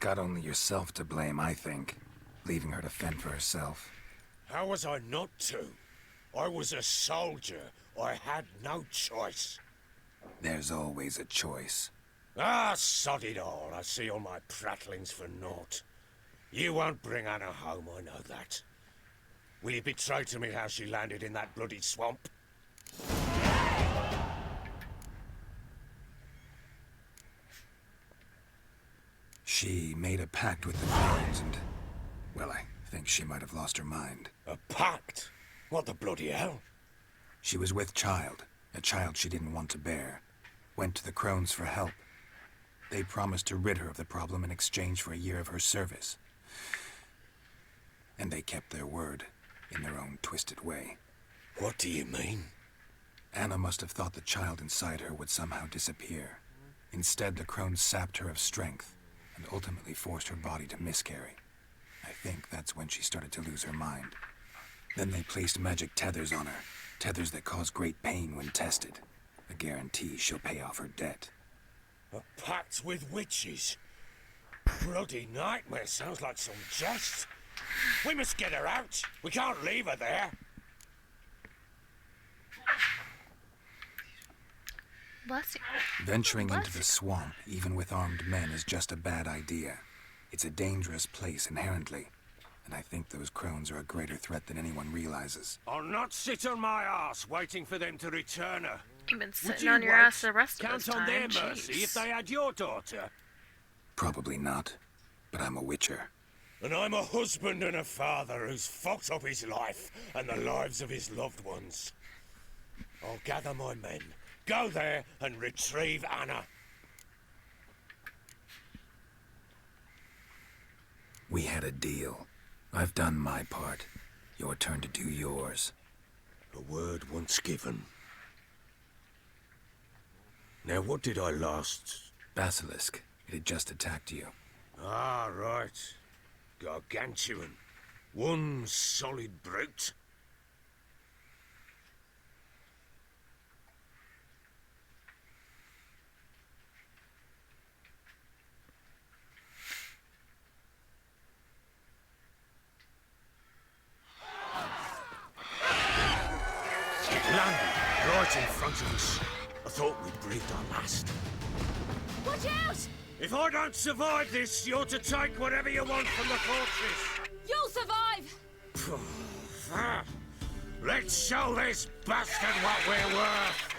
Got only yourself to blame, I think. Leaving her to fend for herself. How was I not to? I was a soldier. I had no choice. There's always a choice. Ah, sod it all. I see all my prattlings for naught. You won't bring Anna home, I know that. Will you betray to me how she landed in that bloody swamp? She made a pact with the Crones and... well, I think she might have lost her mind. A pact? What the bloody hell? She was with child, a child she didn't want to bear. Went to the Crones for help. They promised to rid her of the problem in exchange for a year of her service. And they kept their word, in their own twisted way. What do you mean? Anna must have thought the child inside her would somehow disappear. Instead, the Crones sapped her of strength, and ultimately forced her body to miscarry. I think that's when she started to lose her mind. Then they placed magic tethers on her, tethers that cause great pain when tested. A guarantee she'll pay off her debt. A pact with witches? Bloody nightmare, sounds like some jest. We must get her out. We can't leave her there. Bless you. Venturing Bless into the swamp, even with armed men, is just a bad idea. It's a dangerous place inherently, and I think those crones are a greater threat than anyone realizes. I'll not sit on my ass waiting for them to return her. You've been Would sitting you on your wait? ass the rest of Count this on time. their mercy if they had your daughter. Probably not, but I'm a witcher. And I'm a husband and a father who's fucked up his life and the lives of his loved ones. I'll gather my men, go there and retrieve Anna. We had a deal. I've done my part. Your turn to do yours. A word once given. Now what did I last... Basilisk. It had just attacked you. Ah, right. Gargantuan. One solid brute. Landed right in front of us. I thought we'd breathed our last. Watch out! If I don't survive this, you're to take whatever you want from the fortress. You'll survive! Let's show this bastard what we're worth.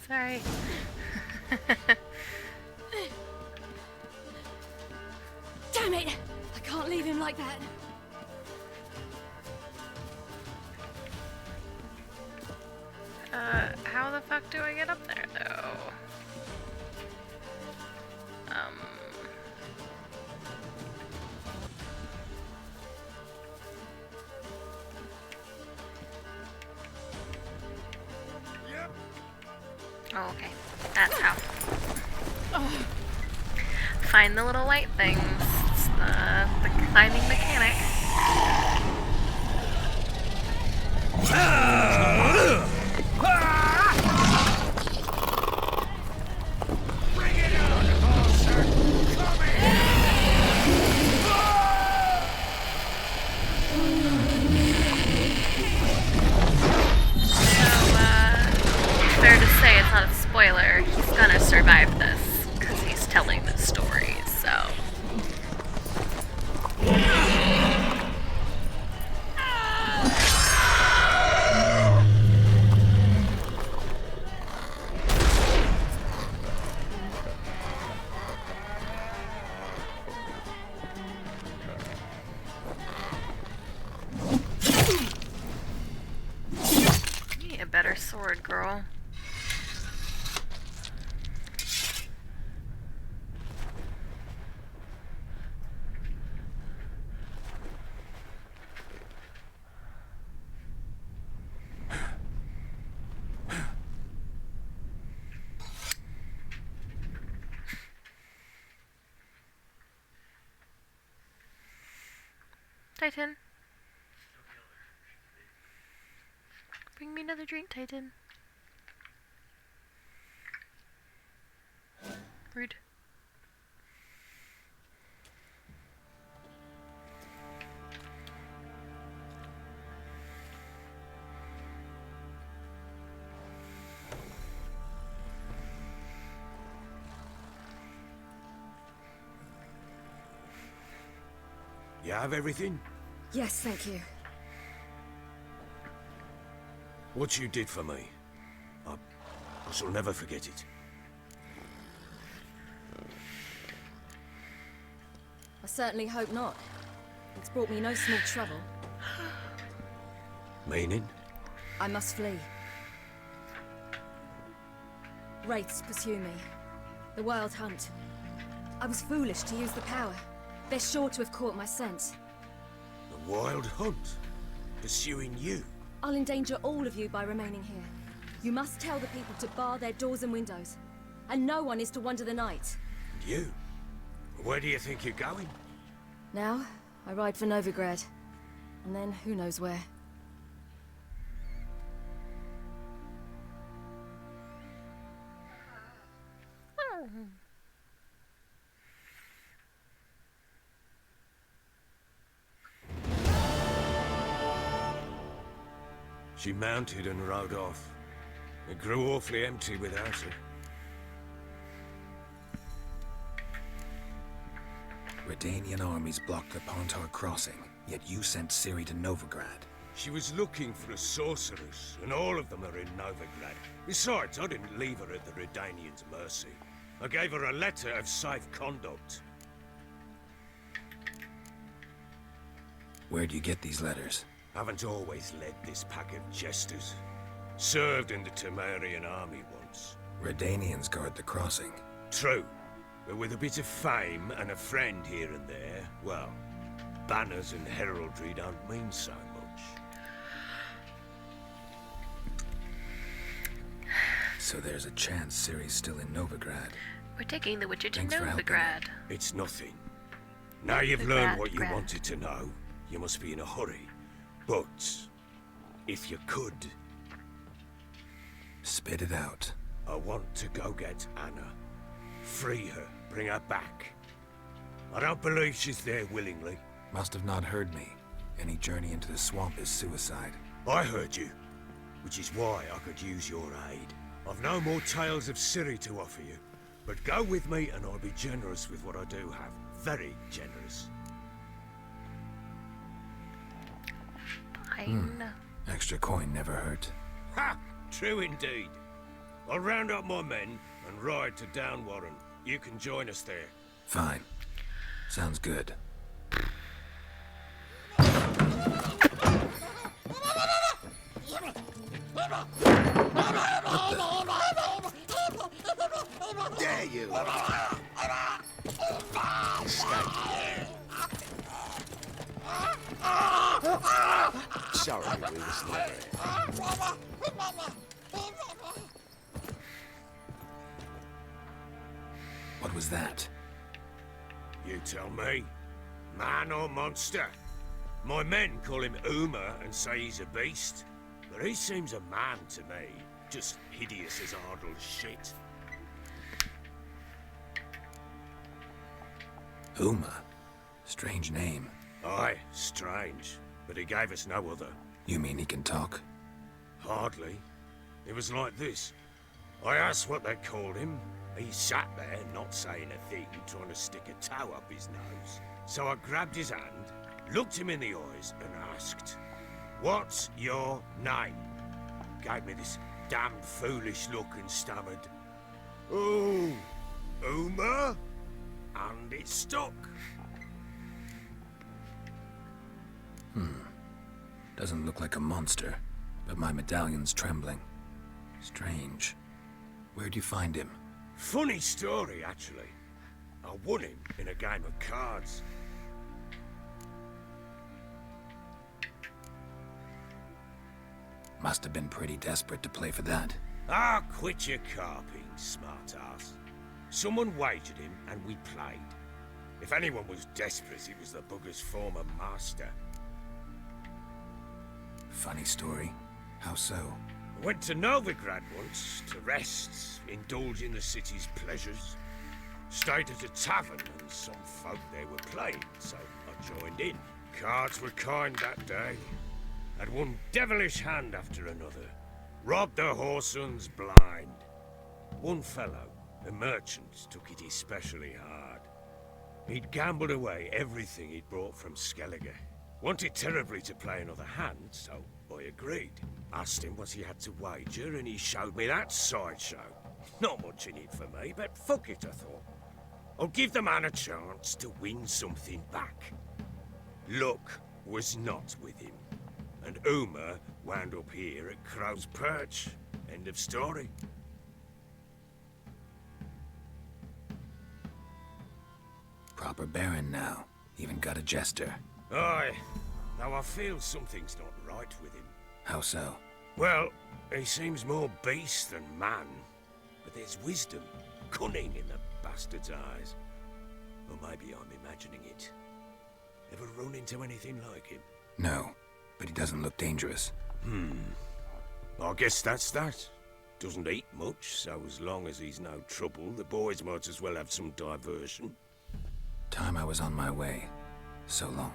Sorry. Damn it! I can't leave him like that. How the fuck do I get up there, though? Oh, okay. That's how. Find the little white things. It's the climbing mechanic. Fair to say it's not a spoiler, he's gonna survive this, because he's telling the story, so... You need a better sword, girl. Titan. Bring me another drink, Titan. Rude. You have everything? Yes, thank you. What you did for me, I shall never forget it. I certainly hope not. It's brought me no small trouble. Meaning? I must flee. Wraiths pursue me. The Wild Hunt. I was foolish to use the power. They're sure to have caught my scent. The Wild Hunt? Pursuing you? I'll endanger all of you by remaining here. You must tell the people to bar their doors and windows. And no one is to wander the night. And you? Where do you think you're going? Now, I ride for Novigrad. And then, who knows where. She mounted and rode off. It grew awfully empty without her. Redanian armies blocked the Pontar crossing, yet you sent Ciri to Novigrad. She was looking for a sorceress, and all of them are in Novigrad. Besides, I didn't leave her at the Redanians' mercy. I gave her a letter of safe conduct. Where'd you get these letters? Haven't always led this pack of jesters. Served in the Temerian army once. Redanians guard the crossing. True. But with a bit of fame and a friend here and there, well, banners and heraldry don't mean so much. So there's a chance Ciri's still in Novigrad. We're taking the Witcher to Thanks for helping. Novigrad. It's nothing. Now you've learned what you wanted to know, you must be in a hurry. But, if you could... Spit it out. I want to go get Anna. Free her, bring her back. I don't believe she's there willingly. Must have not heard me. Any journey into the swamp is suicide. I heard you, which is why I could use your aid. I've no more tales of Ciri to offer you, but go with me and I'll be generous with what I do have. Very generous. Fine. Extra coin never hurt. Ha! True indeed. I'll round up my men and ride to Downwarren. You can join us there. Fine. Sounds good. Dare you! Sorry, we were slithering. What was that? You tell me. Man or monster? My men call him Uma and say he's a beast. But he seems a man to me. Just hideous as Ardle's shit. Uma? Strange name. Aye, strange. But he gave us no other. You mean he can talk? Hardly. It was like this. I asked what they called him. He sat there, not saying a thing, trying to stick a toe up his nose. So I grabbed his hand, looked him in the eyes, and asked, "What's your name?" Gave me this damned foolish look and stammered, "Oh, Uma?" And it stuck. Doesn't look like a monster, but my medallion's trembling. Strange. Where'd you find him? Funny story, actually. I won him in a game of cards. Must have been pretty desperate to play for that. Ah, quit your carping, smart-ass. Someone wagered him, and we played. If anyone was desperate, it was the bugger's former master. Funny story. How so? I went to Novigrad once, to rest, indulge in the city's pleasures. Stayed at a tavern, and some folk there were playing, so I joined in. Cards were kind that day. Had one devilish hand after another. Robbed the whoresun's blind. One fellow, a merchant, took it especially hard. He'd gambled away everything he'd brought from Skellige. Wanted terribly to play another hand, so I agreed. Asked him what he had to wager, and he showed me that sideshow. Not much in it for me, but fuck it, I thought. I'll give the man a chance to win something back. Luck was not with him, and Uma wound up here at Crow's Perch. End of story. Proper Baron now. Even got a jester. Aye. Now I feel something's not right with him. How so? Well, he seems more beast than man. But there's wisdom, cunning in the bastard's eyes. Or maybe I'm imagining it. Ever run into anything like him? No, but he doesn't look dangerous. I guess that's that. Doesn't eat much, so as long as he's no trouble, the boys might as well have some diversion. Time I was on my way. So long.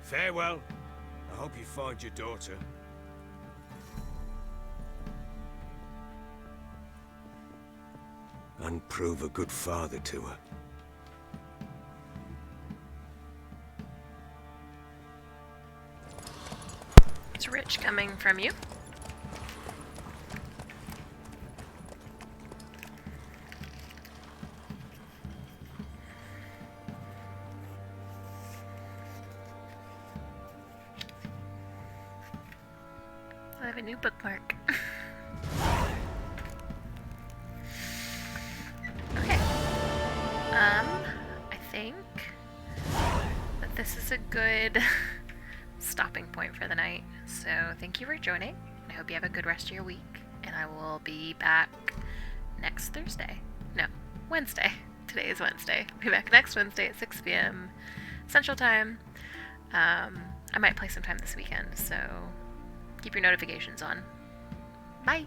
Farewell. I hope you find your daughter. And prove a good father to her. It's rich coming from you. I have a new bookmark. Okay. I think that this is a good stopping point for the night. So thank you for joining. I hope you have a good rest of your week. And I will be back next Thursday. No, Wednesday. Today is Wednesday. I'll be back next Wednesday at 6 p.m. Central Time. I might play sometime this weekend, so keep your notifications on. Bye!